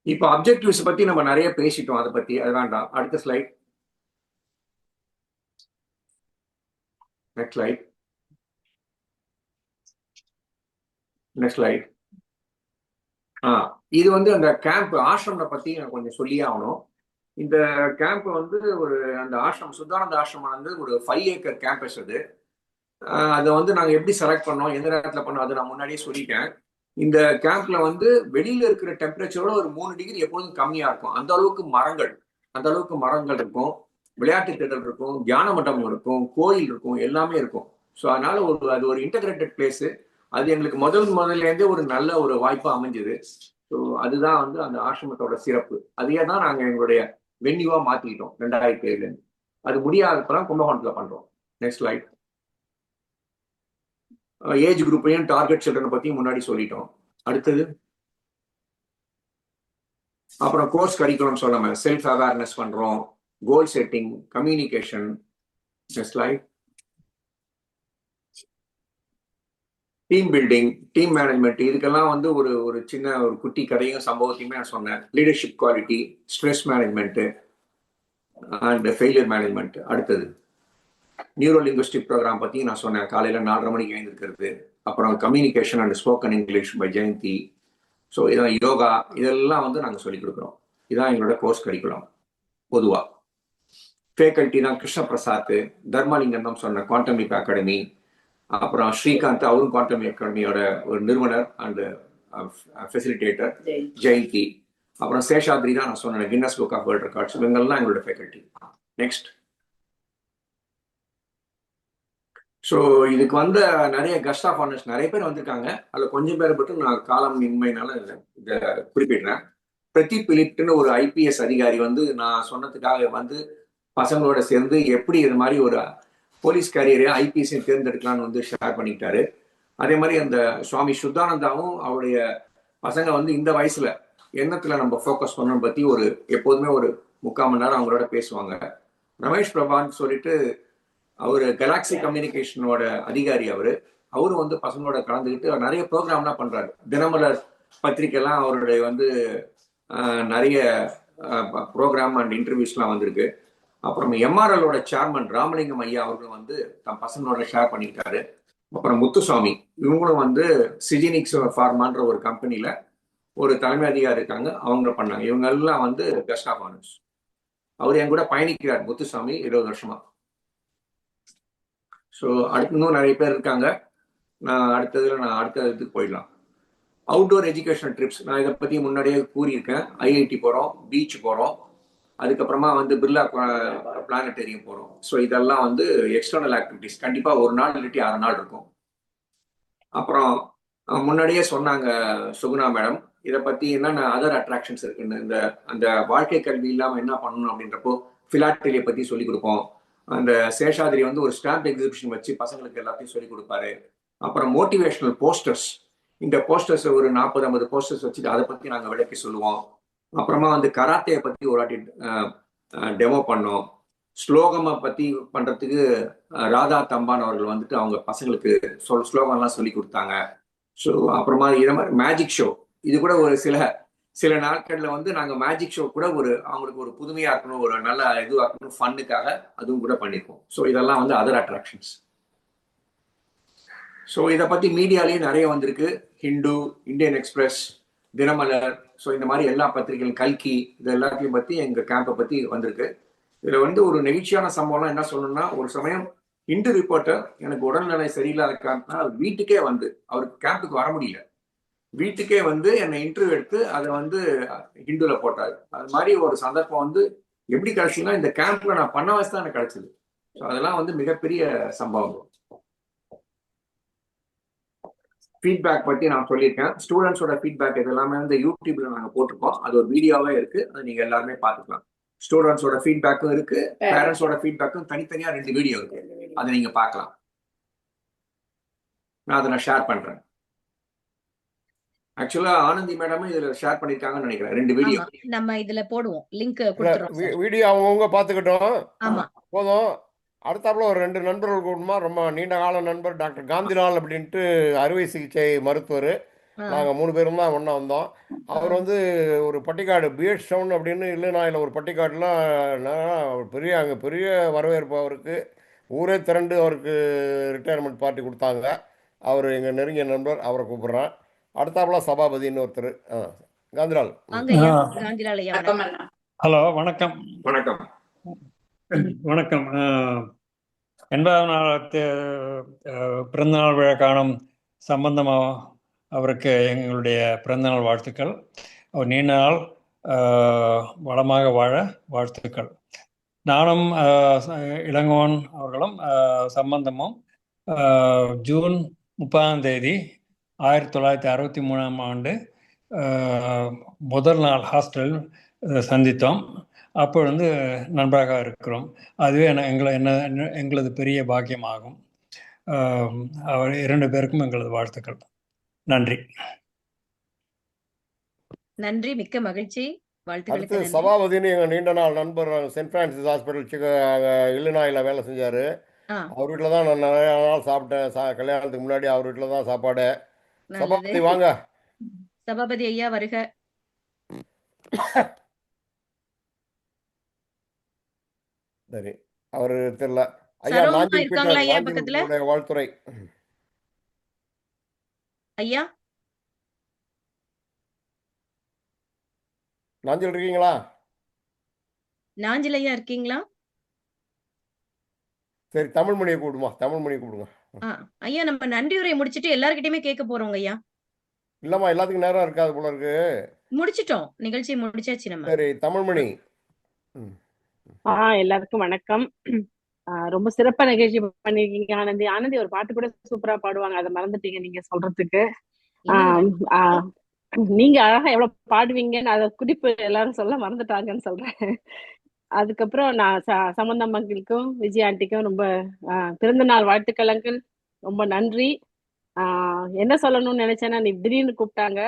இப்போ அப்ஜெக்டிவ்ஸ் பத்தி நம்ம நிறைய பேசிட்டோம், அதை பத்தி அது வேண்டாம். அடுத்த slide. Next slide. Next slide. இது வந்து அந்த கேம்ப் ஆசிரமத்தை பத்தி நான் கொஞ்சம் சொல்லியே ஆகணும். இந்த கேம்ப் வந்து அந்த ஆசிரமம் சுத்தானந்த ஆசிரமம் வந்து ஒரு 5 ஏக்கர் கேம்பஸ். அதை வந்து நாங்க எப்படி செலக்ட் பண்ணோம், எந்த நேரத்துல பண்ணோம், அதை நான் முன்னாடியே சொல்லிட்டேன். இந்த கேம்ப்ல வந்து வெளியில இருக்கிற டெம்பரேச்சரோட ஒரு 3 டிகிரி எப்போதும் கம்மியா இருக்கும். அந்த அளவுக்கு மரங்கள் இருக்கும், விளையாட்டு திடல் இருக்கும், தியான மண்டபம் இருக்கும், கோயில் இருக்கும், எல்லாமே இருக்கும். ஸோ அதனால அது ஒரு இன்டகிரேட்டட் பிளேஸ். அது எங்களுக்கு முதல்லேருந்தே ஒரு நல்ல ஒரு வாய்ப்பா அமைஞ்சது. ஸோ அதுதான் வந்து அந்த ஆசிரமத்தோட சிறப்பு. அதையே தான் நாங்க எங்களுடைய வென்யூவா மாத்திக்கிட்டோம் 2007. அது முடியாதப்பதான் கும்பகோணத்துல பண்றோம். Next slide. ஏஜ் குரூப்பையும் டார்கெட் சில்ட்ரனை பத்தியும் முன்னாடி சொல்லிட்டோம். அடுத்தது அப்புறம் கோர்ஸ் கரிக்குலம் சொல்லாம செல்ஃப் அவேர்னஸ் பண்றோம், goal setting, communication. Next slide. Team building, team management, இதுக்கெல்லாம் வந்து ஒரு சின்ன ஒரு குட்டி கதையும் சம்பவத்தையுமே நான் சொன்னேன். Leadership quality, stress management and failure management. அடுத்தது நியூரோ லிங்குவிஸ்டிக் ப்ரோக்ராம் பத்தி நான் சொன்னேன், காலையில 4:30 மணிக்கு எழுந்திருக்கிறது. அப்புறம் communication and spoken English by Jayanthi. So இதான் யோகா, இதெல்லாம் வந்து நாங்கள் சொல்லிக் கொடுக்குறோம். இதான் எங்களோட கோர்ஸ் கரிக்குலம். பொதுவா ஃபேக்கல்ட்டி தான் கிருஷ்ண பிரசாத், தர்மலிங்கம் தான் சொன்ன குவாண்டம் லீப் அகாடமி, அப்புறம் ஸ்ரீகாந்த், அவரும் குவாண்டம் அகாடமியோட ஒரு நிறுவனர் அண்ட் ஃபெசிலிட்டேட்டர் ஜெயந்தி, அப்புறம் சேஷாத்ரி தான் நான் சொன்னேன் Guinness book of world records. இவங்கெல்லாம் எங்களோட ஃபேக்கல்ட்டி. நெக்ஸ்ட். ஸோ இதுக்கு வந்து நிறைய கெஸ்ட் ஆஃப் ஆனர்ஸ் நிறைய பேர் வந்திருக்காங்க. அதில் கொஞ்சம் பேரை மட்டும் நான் காலம் இன்மையினால இதை குறிப்பிடுறேன். பிரதீப் பிலிப்னு ஒரு IPS அதிகாரி வந்து நான் சொன்னதுக்காக வந்து பசங்களோட சேர்ந்து எப்படி இது மாதிரி ஒரு போலீஸ் கேரியரை IPS தேர்ந்தெடுக்கலான்னு வந்து ஷேர் பண்ணிக்கிட்டாரு. அதே மாதிரி அந்த சுவாமி சுத்தானந்தாவும் அவருடைய பசங்க வந்து இந்த வயசுல எண்ணத்துல நம்ம ஃபோக்கஸ் பண்ணணும் பத்தி எப்போதுமே ஒரு 3/4 மணி நேரம் அவங்களோட பேசுவாங்க. ரமேஷ் பிரபான்னு சொல்லிட்டு அவரு கலாக்சி கம்யூனிகேஷனோட அதிகாரி. அவரும் வந்து பசங்களோட கலந்துக்கிட்டு நிறைய ப்ரோக்ராம்லாம் பண்றாரு. தினமலர் பத்திரிக்கைலாம் அவருடைய வந்து நிறைய ப்ரோக்ராம் அண்ட் இன்டர்வியூஸ்லாம் வந்திருக்கு. அப்புறம் எம்ஆர்எலோட சேர்மன் ராமலிங்கம் ஐயா அவர்களும் வந்து தன் பசங்களோட ஷேர் பண்ணிக்கிட்டாரு. அப்புறம் முத்துசாமி இவங்களும் வந்து சிஜினிக்ஸ் ஃபார்மான்ற ஒரு கம்பெனில ஒரு தலைமை அதிகாரி இருக்காங்க, அவங்க பண்ணாங்க. இவங்க எல்லாம் வந்து கெஸ்ட் ஆஃப் ஆனர்ஸ். அவர் என் கூட பயணிக்கிறார் முத்துசாமி 20 வருஷமா. ஸோ அடுத்து இன்னும் நிறைய பேர் இருக்காங்க. நான் அடுத்த இதுக்கு போயிடலாம். அவுட்டோர் எஜுகேஷனல் ட்ரிப்ஸ் நான் இதை பற்றி முன்னாடியே கூறியிருக்கேன். ஐஐடி போகிறோம், பீச் போகிறோம், அதுக்கப்புறமா வந்து பிர்லா பிளானட்டேரியம் போகிறோம். ஸோ இதெல்லாம் வந்து எக்ஸ்டர்னல் ஆக்டிவிட்டிஸ் கண்டிப்பாக 1 நாள் இல்லாட்டி 6 நாள் இருக்கும். அப்புறம் முன்னாடியே சொன்னாங்க சுகுணா மேடம், இதை பற்றி என்னென்ன அதர் அட்ராக்ஷன்ஸ் இருக்குன்னு. அந்த வாழ்க்கை கல்வி இல்லாமல் என்ன பண்ணணும் அப்படின்றப்போ ஃபிலாட்டலியை பற்றி சொல்லிக் கொடுப்போம். அந்த சேஷாதிரி வந்து ஒரு ஸ்டாம்ப் எக்ஸிபிஷன் வச்சு பசங்களுக்கு எல்லாத்தையும் சொல்லிக் கொடுப்பாரு. அப்புறம் மோட்டிவேஷனல் போஸ்டர்ஸ், இந்த போஸ்டர்ஸ் ஒரு 40-50 போஸ்டர்ஸ் வச்சுட்டு அதை பற்றி நாங்கள் விளக்கி சொல்லுவோம். அப்புறமா வந்து கராத்தையை பற்றி ஒரு வாட்டி டெமோ பண்ணோம். ஸ்லோகமை பற்றி பண்ணுறதுக்கு ராதா தம்பான் அவர்கள் வந்துட்டு அவங்க பசங்களுக்கு ஸ்லோகம்லாம் சொல்லி கொடுத்தாங்க. ஸோ அப்புறமா இதை மாதிரி மேஜிக் ஷோ, இது கூட ஒரு சில நாட்கள்ல வந்து நாங்கள் மேஜிக் ஷோ கூட அவங்களுக்கு ஒரு புதுமையாக இருக்கணும், ஒரு நல்ல இதுவாக இருக்கணும், ஃபன்னுக்காக அதுவும் கூட பண்ணியிருக்கோம். ஸோ இதெல்லாம் வந்து அதர் அட்ராக்ஷன்ஸ். ஸோ இதை பற்றி மீடியாலேயும் நிறைய வந்திருக்கு. Hindu, Indian express, Dinamalar, so இந்த மாதிரி எல்லா பத்திரிகைகளும், கல்கி, இது எல்லாத்தையும் பற்றி எங்கள் கேம்பை பற்றி வந்திருக்கு. இதில் வந்து ஒரு நெகிழ்ச்சியான சம்பவம்லாம் என்ன சொல்லணும்னா, ஒரு சமயம் இந்து ரிப்போர்ட்டர் எனக்கு உடல்நிலை சரியில்லாத காரணத்தினால வீட்டுக்கே வந்து, அவருக்கு கேம்புக்கு வர முடியல, வீட்டுக்கே வந்து என்னை இன்டர்வியூ எடுத்து அதை வந்து ஹிந்துல போட்டாரு. அது மாதிரி ஒரு சந்தர்ப்பம் வந்து எப்படி கிடைச்சுன்னா, இந்த கேம்ப்ல நான் பண்ண வயசு தான் எனக்கு கிடைச்சது. ஸோ அதெல்லாம் வந்து மிகப்பெரிய சம்பவம். ஃபீட்பேக் பற்றி நான் சொல்லியிருக்கேன். ஸ்டூடெண்ட்ஸோட ஃபீட்பேக் இது எல்லாமே வந்து யூடியூப்ல நாங்கள் போட்டிருக்கோம். அது ஒரு வீடியோவே இருக்கு, அதை நீங்க எல்லாருமே பார்த்துக்கலாம். ஸ்டூடெண்ட்ஸோட ஃபீட்பேக்கும் இருக்கு, பேரண்ட்ஸோட ஃபீட்பேக்கும் தனித்தனியா 2 வீடியோ இருக்கு, அதை நீங்க பார்க்கலாம். நான் ஷேர் பண்றேன். ஆக்சுவலா ஆனந்தி மேடமும் இதுல ஷேர் பண்ணிருக்காங்கன்னு நினைக்கிறேன் 2 வீடியோ. நம்ம இதுல போடுவோம், லிங்க் கொடுத்துறோம். வீடியோ அவங்கவுங்க பாத்துக்கிட்டோம். ஆமா போதும். அடுத்தாப்புல ஒரு 2 நண்பர்கள் கூடமா, ரொம்ப நீண்ட கால நண்பர் டாக்டர் காந்திலால் அப்படின்ட்டு அறுவை சிகிச்சை மருத்துவர். நாங்கள் 3 பேரும் தான் ஒன்றா வந்தோம். அவர் வந்து ஒரு பட்டிக்காடு பிஎட் டவுன் அப்படின்னு இல்லைனாயில் ஒரு பட்டிக்காடுலாம் அங்கே பெரிய வரவேற்பு. அவருக்கு ஊரே திரண்டு அவருக்கு ரிட்டையர்மெண்ட் பார்ட்டி கொடுத்தாங்க. அவர் எங்கள் நெருங்கிய நண்பர், அவரை கூப்பிட்றேன். அடுத்தாப்புல சபாபதினு ஒருத்தர். காந்திலால். ஹலோ, வணக்கம். வணக்கம். வணக்கம். 80வது நாள் பிறந்தநாள் விழா காணும் சம்பந்தமா அவருக்கு எங்களுடைய பிறந்தநாள் வாழ்த்துக்கள். அவர் நீண்ட நாள் வளமாக வாழ வாழ்த்துக்கள். நானும் இளங்கோவன் அவர்களும் சம்பந்தமும் ஜூன் 30ஆம் தேதி 1963ஆம் ஆண்டு முதல் நாள் ஹாஸ்டல் சந்தித்தோம். அப்போ நண்பராக இருக்கிறோம். அதுவே எங்களது பெரிய பாக்கியமாகும். அவர் 2 பேருக்கும் எங்களது வாழ்த்துக்கள். நன்றி. நன்றி, மிக்க மகிழ்ச்சி. வாழ்த்துக்களுக்கு. சபாபதினு எங்க நீண்ட நாள் நண்பர், சென்ட் பிரான்சிஸ் ஹாஸ்பிட்டல் இல்லினாயில வேலை செஞ்சாரு. அவர் வீட்டில் தான் நான் நிறைய நாள் சாப்பிட்டேன். கல்யாணத்துக்கு முன்னாடி அவர் வீட்டில் தான் சாப்பாடு. சபாபதி வாங்க. சபாபதி ஐயா வருக. சரி, அவரு தெரியல. ஐயா நாஞ்சில் வாழ்த்துறை. ஐயா நாஞ்சில் இருக்கீங்களா? நாஞ்சில் ஐயா இருக்கீங்களா? சரி, தமிழ்மணியை கூப்பிடுமா, தமிழ்மணியை கூப்பிடுங்க. ஐயா, நம்ம நன்றி உரை முடிச்சிட்டு எல்லார்கிட்டயுமே கேட்க போறோங்க ஐயா. இல்லம்மா, எல்லாத்துக்கும் நேரம் இருக்காது போல இருக்கு. முடிச்சிட்டோம், நிகழ்ச்சி முடிச்சாச்சு நம்ம. சரி, தமிழ்மணி. எல்லாருக்கும் வணக்கம். ரொம்ப சிறப்பா நிகழ்ச்சி பண்ணிருக்கீங்க ஆனந்தி. ஆனந்தி ஒரு பாட்டு கூட சூப்பரா பாடுவாங்க, அதை மறந்துட்டீங்க நீங்க சொல்றதுக்கு. நீங்க அழகா எவ்வளவு பாடுவீங்கன்னு அதை குறிப்பு எல்லாரும் சொல்ல மறந்துட்டாங்கன்னு சொல்றேன். அதுக்கப்புறம் நான் சம்பந்தம் அங்கிளுக்கும் விஜய் ஆண்டிக்கும் ரொம்ப பிறந்த நாள் வாழ்த்துக்கள் அங்கிள். ரொம்ப நன்றி. என்ன சொல்லணும்னு நினைச்சேன்னா நீ திடீர்னு கூப்பிட்டாங்க.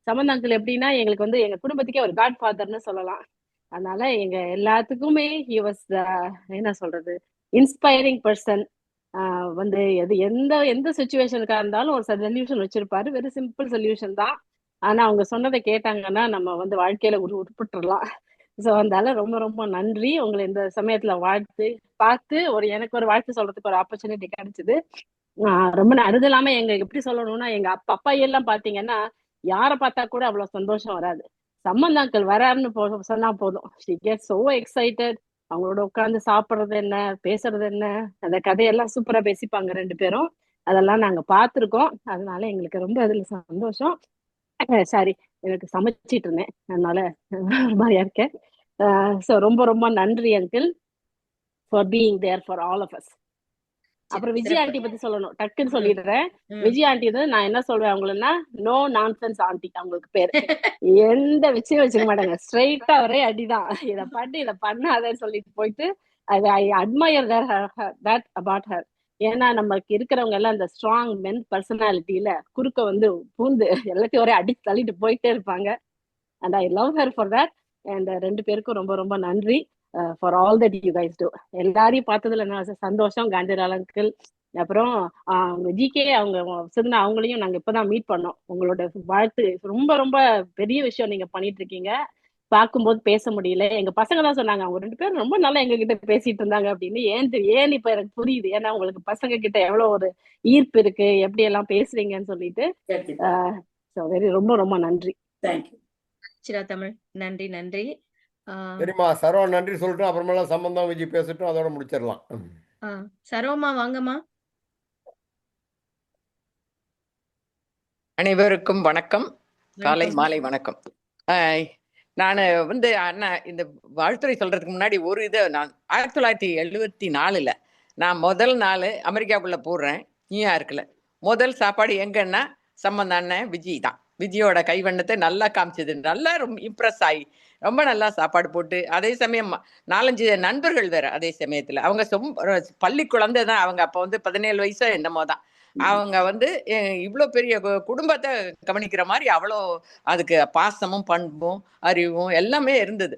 சம்பந்த் அங்கிள் எப்படின்னா எங்களுக்கு வந்து எங்க குடும்பத்துக்கே ஒரு காட் ஃபாதர்னு சொல்லலாம். அதனால எங்க எல்லாத்துக்குமே ஹி வாஸ் என்ன சொல்றது இன்ஸ்பைரிங் பர்சன். வந்து எந்த சுச்சுவேஷனுக்கா இருந்தாலும் ஒரு சொல்யூஷன் வச்சிருப்பாரு. வெரி சிம்பிள் சொல்யூஷன் தான். ஆனா அவங்க சொன்னதை கேட்டாங்கன்னா நம்ம வந்து வாழ்க்கையில உருப்பிட்டுறலாம். ஸோ அதனால ரொம்ப ரொம்ப நன்றி. உங்களை இந்த சமயத்துல பார்த்து எனக்கு ஒரு வாழ்த்து சொல்றதுக்கு ஒரு ஆப்பர்ச்சுனிட்டி கிடைச்சது. ரொம்ப அது இல்லாம எங்க எப்படி சொல்லணும்னா எங்க அப்பா எல்லாம் பாத்தீங்கன்னா யாரை பார்த்தா கூட அவ்வளவு சந்தோஷம் வராது. சம்பந்த் அங்கிள் வராருன்னு சொன்னா போதும், ஷி கெட் சோ எக்ஸைட்டட். அவங்களோட உட்கார்ந்து சாப்பிடுறது என்ன, பேசுறது என்ன, அந்த கதையெல்லாம் சூப்பரா பேசிப்பாங்க ரெண்டு பேரும். அதெல்லாம் நாங்க பார்த்திருக்கோம். அதனால எங்களுக்கு ரொம்ப அதுல சந்தோஷம். சாரி, எனக்கு சமைச்சிட்டு இருந்தேன், அதனால ஒரு மாதிரியா இருக்கேன். ஸோ ரொம்ப ரொம்ப நன்றி uncle for being there for all of us. அப்புறம் விஜய் ஆண்டி பத்தி சொல்லணும், டக்குன்னு சொல்லிடுறேன். விஜய் ஆண்டி நான் என்ன சொல்றேன் அவங்களன்னா, நோ நான்சென்ஸ் ஆண்டி அவங்களுக்கு பேரு. எந்த விஷயம் வச்சுக்க மாட்டாங்க, ஸ்ட்ரெயிட்டா ஒரே அடிதான். இதை பண்ணாதன்னு சொல்லிட்டு போயிட்டு ஐ அட்மயர் தட் அபவுட் ஹர். ஏன்னா நமக்கு இருக்கிறவங்க எல்லாம் இந்த ஸ்ட்ராங் மென் பர்சனாலிட்டியில குறுக்க வந்து பூந்து எல்லாத்தையும் ஒரே அடி தள்ளிட்டு போயிட்டே இருப்பாங்க. And I love her for that. And ரெண்டு பேருக்கும் ரொம்ப ரொம்ப நன்றி for all that you guys do. எல்லாரையும் பார்த்ததுல என்ன சந்தோஷம். காந்திலால் அங்கிள், அப்புறம் அவங்க ஜிகே, அவங்க சின்ன அவங்களையும் நாங்க இப்பதான் மீட் பண்ணோம். உங்களோட வாழ்த்து ரொம்ப ரொம்ப பெரிய விஷயம் நீங்க பண்ணிட்டு இருக்கீங்க. பார்க்கும்போது பேச முடியல. எங்க பசங்க தான் சொன்னாங்க அவங்க ரெண்டு பேரும் ரொம்ப நல்லா எங்க கிட்ட பேசிட்டு இருந்தாங்க அப்படின்னு. ஏன் இப்ப எனக்கு புரியுது. ஏன்னா உங்களுக்கு பசங்க கிட்ட எவ்வளவு ஒரு ஈர்ப்பு இருக்கு, எப்படி எல்லாம் பேசுறீங்கன்னு சொல்லிட்டு. ரொம்ப ரொம்ப நன்றி. தேங்க்யூ சிரா தமிழ். நன்றி நன்றி. சரிம்மா, சரவணன் நன்றி சொல்லிட்டு அப்புறமேல சம்பந்தம் விஜய் பேசிட்டும் அதோட முடிச்சிடலாம். சரோமா வாங்கம்மா. அனைவருக்கும் வணக்கம், காலை மாலை வணக்கம். நான் வந்து அண்ணா இந்த வாழ்த்துறை சொல்றதுக்கு முன்னாடி ஒரு இதை நான் 1974 நான் முதல் நாள் அமெரிக்காவுக்குள்ள போடுறேன். நியூயார்க்கில் முதல் சாப்பாடு எங்கன்னா சம்பந்த அண்ணன் விஜய் தான். விஜயோட கைவண்ணத்தை நல்லா காமிச்சது, நல்லா ரொம்ப இம்ப்ரெஸ் ஆகி ரொம்ப நல்லா சாப்பாடு போட்டு. அதே சமயம் 4-5 நண்பர்கள் வேற அதே சமயத்தில். அவங்க பள்ளி குழந்தை தான், அவங்க அப்போ வந்து 17 வயசோ என்னமோ தான். அவங்க வந்து இவ்வளோ பெரிய குடும்பத்தை கவனிக்கிற மாதிரி அவ்வளோ அதுக்கு பாசமும் பண்பும் அறிவும் எல்லாமே இருந்தது.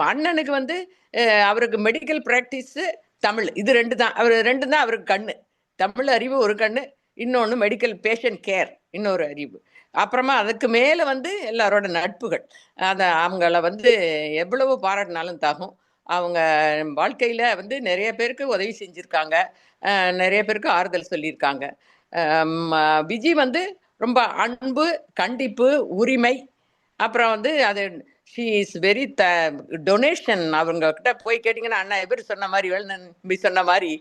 அண்ணனுக்கு வந்து அவருக்கு மெடிக்கல் ப்ராக்டிஸு தமிழ், இது ரெண்டு தான் அவருக்கு கண்ணு. தமிழ் அறிவு ஒரு கண்ணு, இன்னொன்று மெடிக்கல் பேஷண்ட் கேர் இன்னொரு அறிவு. அப்புறமா அதுக்கு மேலே வந்து எல்லாரோட நட்புகள். அதை அவங்கள வந்து எவ்வளவு பாராட்டினாலும் தாகும். அவங்க வாழ்க்கையில் வந்து நிறைய பேருக்கு உதவி செஞ்சுருக்காங்க, நிறைய பேருக்கு ஆறுதல் சொல்லியிருக்காங்க. விஜய் வந்து ரொம்ப அன்பு, கண்டிப்பு, உரிமை. அப்புறம் வந்து அது ஷீ இஸ் வெரி டொனேஷன். அவங்க கிட்ட போய் கேட்டிங்கன்னா அண்ணா இவர் சொன்ன மாதிரி வேலுநம்பி சொன்ன மாதிரி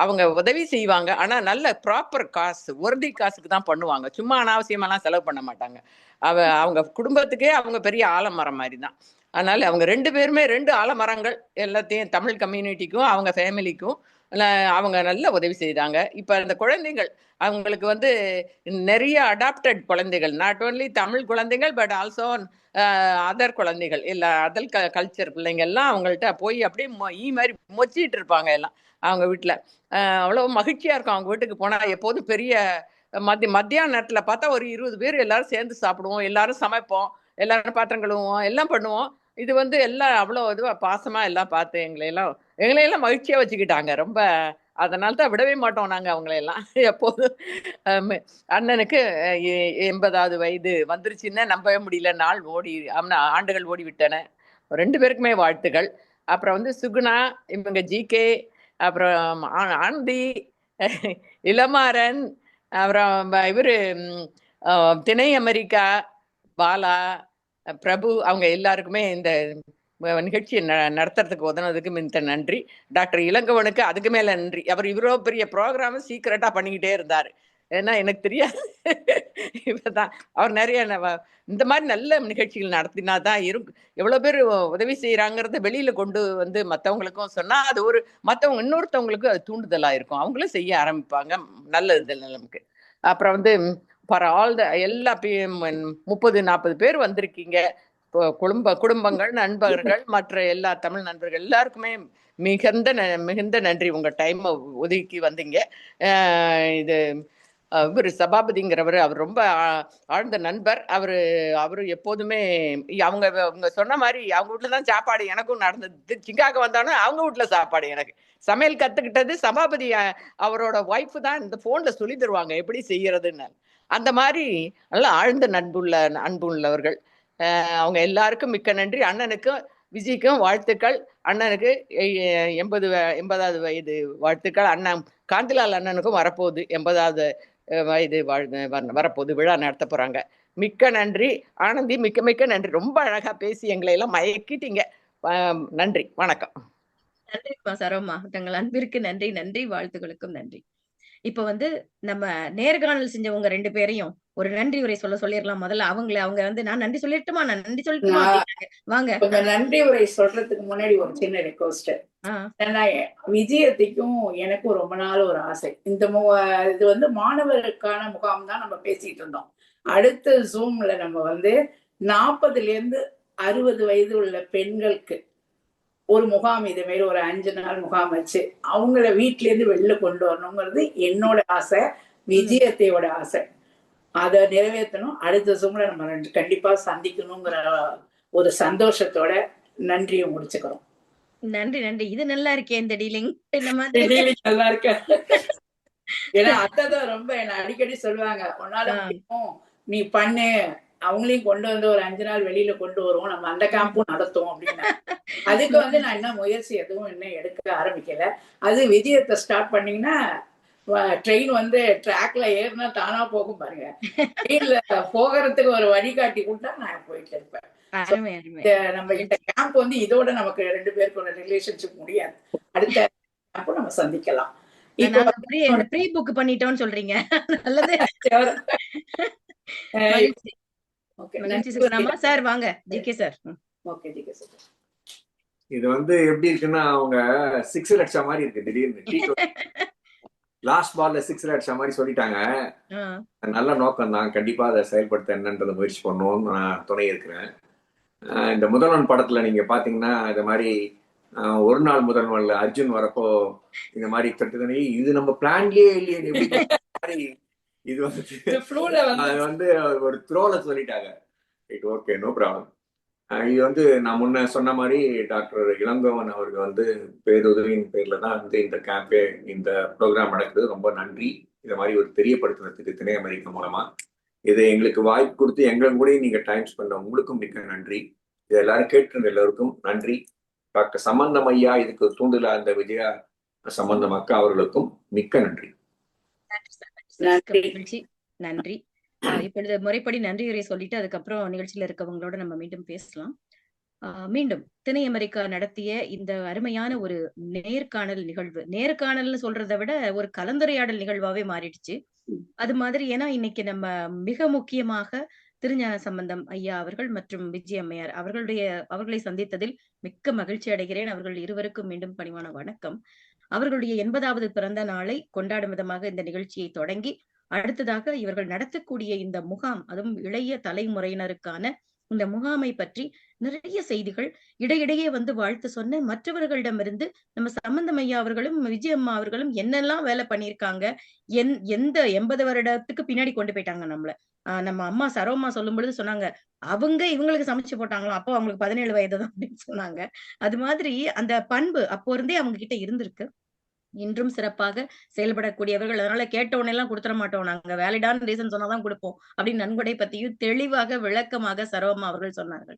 அவங்க உதவி செய்வாங்க. ஆனால் நல்ல ப்ராப்பர் காசு, ஒர்தி காசுக்கு தான் பண்ணுவாங்க. சும்மா அனாவசியமெல்லாம் செலவு பண்ண மாட்டாங்க. அவங்க குடும்பத்துக்கே அவங்க பெரிய ஆலமரம் மாதிரி தான். அதனால அவங்க ரெண்டு பேருமே 2 ஆலமரங்கள். எல்லாத்தையும் தமிழ் கம்யூனிட்டிக்கும் அவங்க ஃபேமிலிக்கும் அவங்க நல்ல உதவி செய்தாங்க. இப்போ அந்த குழந்தைகள் அவங்களுக்கு வந்து நிறைய அடாப்டட் குழந்தைகள், நாட் ஓன்லி தமிழ் குழந்தைகள் பட் ஆல்சோ அதர் குழந்தைகள், இல்லை அதர் கல்ச்சர் பிள்ளைங்க எல்லாம் அவங்கள்ட்ட போய் அப்படியே மாதிரி மொச்சிட்டு இருப்பாங்க எல்லாம் அவங்க வீட்டில். அவ்வளோ மகிழ்ச்சியாக இருக்கும். அவங்க வீட்டுக்கு போனால் எப்போதும் பெரிய மத்தியான நேரத்தில் பார்த்தா ஒரு 20 பேர் எல்லாரும் சேர்ந்து சாப்பிடுவோம், எல்லாரும் சமைப்போம், எல்லாரும் பாத்திரம் கழுவுவோம், எல்லாம் பண்ணுவோம். இது வந்து எல்லாம் அவ்வளோ இதுவாக பாசமாக எல்லாம் பார்த்து எங்களையெல்லாம் மகிழ்ச்சியாக வச்சுக்கிட்டாங்க ரொம்ப. அதனால தான் விடவே மாட்டோம் நாங்கள் அவங்களையெல்லாம் எப்போதும். அண்ணனுக்கு 80வது வயது வந்துருச்சுன்னா நம்பவே முடியல. ஆண்டுகள் ஓடி விட்டன. 2 பேருக்குமே வாழ்த்துக்கள். அப்புறம் வந்து சுகுணா, இவங்க ஜிகே, அப்புறம் ஆனந்தி, இளமாறன், அப்புறம் இவர் திணை அமெரிக்கா, பாலா, பிரபு, அவங்க எல்லாருக்குமே இந்த நிகழ்ச்சியை நடத்துறதுக்கு உதவுனதுக்கு மிக நன்றி. டாக்டர் இளங்கவனுக்கு அதுக்கு மேல நன்றி. அவர் இவ்வளோ பெரிய ப்ரோக்ராம் சீக்கிரட்டா பண்ணிக்கிட்டே இருந்தார். ஏன்னா எனக்கு தெரியாது. இப்பதான் அவர் நிறைய இந்த மாதிரி நல்ல நிகழ்ச்சிகள் நடத்தினா தான் எவ்வளோ பேர் உதவி செய்யறாங்கிறத வெளியில கொண்டு வந்து மற்றவங்களுக்கும் சொன்னா அது ஒரு இன்னொருத்தவங்களுக்கு அது தூண்டுதலா இருக்கும். அவங்களும் செய்ய ஆரம்பிப்பாங்க. நல்லது நமக்கு. அப்புறம் வந்து ஃபார் ஆல் எல்லா 30-40 பேர் வந்திருக்கீங்க. குடும்பங்கள், நண்பர்கள், மற்ற எல்லா தமிழ் நண்பர்கள் எல்லாருக்குமே மிகுந்த நன்றி. உங்க டைம் ஒதுக்கி வந்தீங்க. இது இவர் சபாபதிங்கிறவர், அவர் ரொம்ப ஆழ்ந்த நண்பர். அவரு எப்போதுமே அவங்க சொன்ன மாதிரி அவங்க வீட்டில் தான் சாப்பாடு எனக்கும் நடந்தது. சிக்காக வந்தோன்னே அவங்க வீட்டில் சாப்பாடு. எனக்கு சமையல் கற்றுக்கிட்டது சபாபதி அவரோட ஒய்ஃபு தான் இந்த ஃபோனில் சொல்லி தருவாங்க எப்படி செய்யறதுன்னு. அந்த மாதிரி நல்லா ஆழ்ந்த அன்புள்ளவர்கள். அவங்க எல்லாருக்கும் மிக்க நன்றி. அண்ணனுக்கும் விஜய்க்கும் வாழ்த்துக்கள். அண்ணனுக்கு 80வது வயது வாழ்த்துக்கள். அண்ணன் காந்திலால் அண்ணனுக்கும் வரப்போகுது 80வது வயது வரப்போகுது, விழா நடத்த போறாங்க. மிக்க நன்றி ஆனந்தி, மிக்க மிக்க நன்றி. ரொம்ப அழகா பேசி எங்களை எல்லாம் மயக்கிட்டீங்க. நன்றி, வணக்கம். நன்றிப்பா சரோமா, தங்கள் அன்பிற்கு நன்றி. நன்றி, வாழ்த்துக்களுக்கும் நன்றி. இப்ப நம்ம நேர்காணல் செஞ்சவங்க 2 பேரையும் ஒரு நன்றி உரை சொல்லிடலாம். முதல்ல அவங்க நான் நன்றி சொல்லிட்டுமா வாங்க. நன்றி உரை சொல்றதுக்கு முன்னாடி ஒரு சின்ன ரெக்வஸ்ட். விஜயத்துக்கும் எனக்கும் ரொம்ப நாள் ஒரு ஆசை. இது மாணவருக்கான முகாம் தான் நம்ம பேசிட்டு இருந்தோம். அடுத்த ஜூம்ல நம்ம 40ல இருந்து 60 வயது உள்ள பெண்களுக்கு ஒரு முகாம், இது மாரி ஒரு 5 நாள் முகாம் வச்சு அவங்கள வீட்டுல இருந்து வெளில கொண்டு வரணுங்கிறது என்னோட ஆசை, விஜயத்தையோட ஆசை. அதை நிறைவேற்றணும். அடுத்த ஜூம்ல நம்ம கண்டிப்பா சந்திக்கணுங்கிற ஒரு சந்தோஷத்தோட நன்றியை முடிச்சுக்கிறோம். நன்றி நன்றி. இது நல்லா இருக்கே இந்த டீலிங். நல்லா இருக்க. ஏன்னா அதான் ரொம்ப என்ன அடிக்கடி சொல்லுவாங்க, உன்னால முடியும், நீ பண்ணு, அவங்களையும் கொண்டு ஒரு 5 நாள் வெளியில கொண்டு வருவோம், நம்ம அந்த கேம்பும் நடத்துவோம் அப்படின்னு. அதுக்கு நான் என்ன முயற்சி எதுவும் இன்னும் எடுக்க ஆரம்பிக்கல. அது விஜயத்தை ஸ்டார்ட் பண்ணீங்கன்னா ட்ரெயின் ட்ராக்ல ஏறினா தானா போகும் பாருங்க. ட்ரெயின்ல போகிறதுக்கு ஒரு வழிகாட்டி கொடுத்தா நான் போயிட்டு இருப்பேன். நம்ம இந்த கேம்ப் இதோட நமக்கு 2 பேருக்கும் ரிலேஷன்ஷிப் முடியாது. அடுத்த கேம்ப் நம்ம சந்திக்கலாம். ப்ரீ புக் பண்ணிட்டோம்னு சொல்றீங்க. நல்லது. சார் வாங்க. GK sir. Okay GK sir. இது எப்படி இருக்குன்னா அவங்க 6 அடிச்ச மாதிரி இருக்கு. திடீர்னு லாஸ்ட் பால்ல 6 அடிச்ச மாதிரி சொல்லிட்டாங்க. நல்ல நோக்கம் தான், கண்டிப்பா அதை செயல்படுத்த என்னன்றதை முயற்சி பண்ணணும்னு நான் துணை இருக்கிறேன். இந்த முதல்வன் படத்துல நீங்க பாத்தீங்கன்னா இந்த மாதிரி ஒரு நாள் முதல்வன்ல அர்ஜுன் வரப்போ இந்த மாதிரி தட்டுதனி இது நம்ம பிளான்லயே இல்லையே, இது அது ஒரு த்ரோல சொல்லிட்டாங்க. Right, okay, no problem. இது நான் முன்ன சொன்ன மாதிரி டாக்டர் இளங்கோவன் அவருக்கு பேருதவியின் பேர்ல தான் இந்த கேம்பே, இந்த ப்ரோக்ராம் நடக்குது. ரொம்ப நன்றி. இந்த மாதிரி ஒரு தெரியப்படுத்துறதுக்கு திணை அமெரிக்கா மூலமா இதை எங்களுக்கு வாய்ப்பு கொடுத்து எங்களுக்கு கூட நீங்க டைம் ஸ்பெண்ட் உங்களுக்கும் மிக்க நன்றி. இது எல்லாரும் கேட்டு எல்லோருக்கும் நன்றி. டாக்டர் சம்பந்தம் ஐயா இதுக்கு தூண்டுல அந்த விஜயா சம்பந்தம் அக்கா அவர்களுக்கும் மிக்க நன்றி. நன்றி. இப்பொழுது முறைப்படி நன்றி உரை சொல்லிட்டு அதுக்கப்புறம் நிகழ்ச்சியில இருக்கவங்களோட நம்ம மீண்டும் பேசலாம். மீண்டும் திணை அமெரிக்கா நடத்திய இந்த அருமையான ஒரு நேர்காணல் நிகழ்வு, நேர்காணல்னு சொல்றதை விட ஒரு கலந்துரையாடல் நிகழ்வாவே மாறிடுச்சு. அது மாதிரி ஏன்னா இன்னைக்கு நம்ம மிக முக்கியமாக திருஞான சம்பந்தம் ஐயா அவர்கள் மற்றும் விஜய் அம்மையார் அவர்களை சந்தித்ததில் மிக்க மகிழ்ச்சி அடைகிறேன். அவர்கள் இருவருக்கும் மீண்டும் பணிவான வணக்கம். அவர்களுடைய 80வது பிறந்த நாளை கொண்டாடும் விதமாக இந்த நிகழ்ச்சியை தொடங்கி அடுத்ததாக இவர்கள் நடத்தக்கூடிய இந்த முகாம், அதுவும் இளைய தலைமுறையினருக்கான இந்த முகாமை பற்றி நிறைய செய்திகள் இடையிடையே வாழ்த்து சொன்ன மற்றவர்களிடமிருந்து நம்ம சம்பந்தம் ஐயா அவர்களும் விஜயம்மா அவர்களும் என்னெல்லாம் வேலை பண்ணியிருக்காங்க, எந்த 80 வருடத்துக்கு பின்னாடி கொண்டு போயிட்டாங்க நம்மள. நம்ம அம்மா சரோமா சொல்லும் பொழுது சொன்னாங்க, இவங்களுக்கு சமைச்சு போட்டாங்களாம், அப்போ அவங்களுக்கு 17 வயது தான் அப்படின்னு சொன்னாங்க. அது மாதிரி அந்த பண்பு அப்போ இருந்தே அவங்க கிட்ட இருந்திருக்கு. இன்றும் சிறப்பாக செயல்படக்கூடியவர்கள். அதனால கேட்ட உடனே எல்லாம் கொடுத்துட மாட்டோம், நாங்க வேலிடான ரீசன் சொன்னாதான் கொடுப்போம் அப்படின்னு நன்கொடை பத்தியும் தெளிவாக விளக்கமாக சரோமா அவர்கள் சொன்னார்கள்.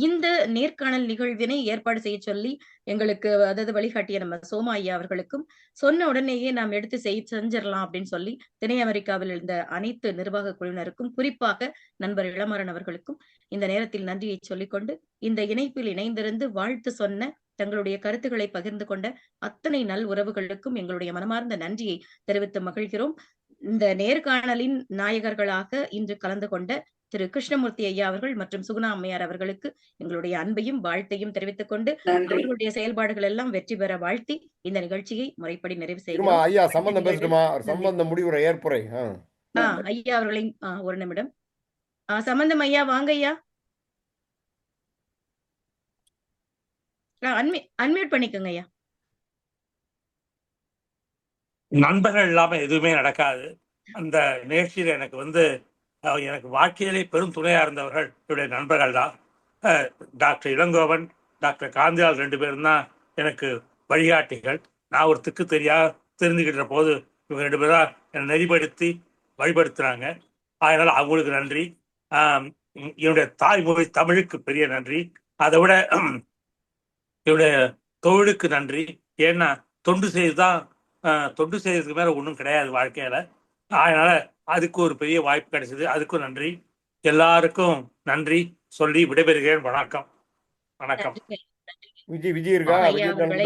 இந்த நேர்காணல் நிகழ்வினை ஏற்பாடு செய்ய சொல்லி எங்களுக்கு வழிகாட்டிய நம்ம சோமா ஐயா அவர்களுக்கும் சொன்ன உடனேயே நாம் எடுத்து செஞ்சிடலாம் அப்படின்னு சொல்லி திணை அமெரிக்காவில் இருந்த அனைத்து நிர்வாக குழுவினருக்கும், குறிப்பாக நண்பர் இளமரன் அவர்களுக்கும் இந்த நேரத்தில் நன்றியை சொல்லிக்கொண்டு, இந்த இணைப்பில் இணைந்திருந்து வாழ்த்து சொன்ன, தங்களுடைய கருத்துக்களை பகிர்ந்து கொண்ட அத்தனை நல் உறவுகளுக்கும் எங்களுடைய மனமார்ந்த நன்றியை தெரிவித்து மகிழ்கிறோம். இந்த நேர்காணலின் நாயகர்களாக இன்று கலந்து கொண்ட திரு கிருஷ்ணமூர்த்தி ஐயா அவர்கள் மற்றும் சுகுணா அம்மையார் அவர்களுக்கு எங்களுடைய அன்பையும் வாழ்த்தையும் தெரிவித்துக் கொண்டு அவர்களுடைய செயல்பாடுகள் எல்லாம் வெற்றி பெற வாழ்த்தி இந்த நிகழ்ச்சியை முறைப்படி நிறைவு செய்கிறோம். ஐயா சம்பந்தம் பேசணுமா? சம்பந்தம் முடிவுரை ஏற்புரை ஐயா அவர்களையும் ஒரு நிமிடம். சம்பந்தம் ஐயா வாங்க ஐயா. அன்மியூட் பண்ணிக்கோங்க ஐயா. நண்பர்கள் இல்லாம எதுவுமே நடக்காது. அந்த நிகழ்ச்சியில் எனக்கு வந்து எனக்கு வாழ்க்கையிலே பெரும் துணையாக இருந்தவர்கள் என்னுடைய நண்பர்கள் தான். டாக்டர் இளங்கோவன், டாக்டர் காந்திலால் 2 பேரும் தான் எனக்கு வழிகாட்டிகள். நான் ஒரு திக்கு தெரிஞ்சுக்கிட்ட போது இவங்க 2 பேரும் தான் என்னை நெறிப்படுத்தி வழிபடுத்துகிறாங்க. அதனால் அவங்களுக்கு நன்றி. என்னுடைய தாய்மொழி தமிழுக்கு பெரிய நன்றி. அதை விட என்னுடைய தொழிலுக்கு நன்றி. ஏன்னா தொண்டு செய்யறதுக்கு மேலே ஒன்றும் கிடையாது வாழ்க்கையில். அதனால அதுக்கு ஒரு பெரிய வாய்ப்பு கிடைச்சது, அதுக்கும் நன்றி. எல்லாருக்கும் நன்றி சொல்லி விடைபெறுகிறேன். வணக்கம். விஜய் இருக்கா? ஐயா விஜய்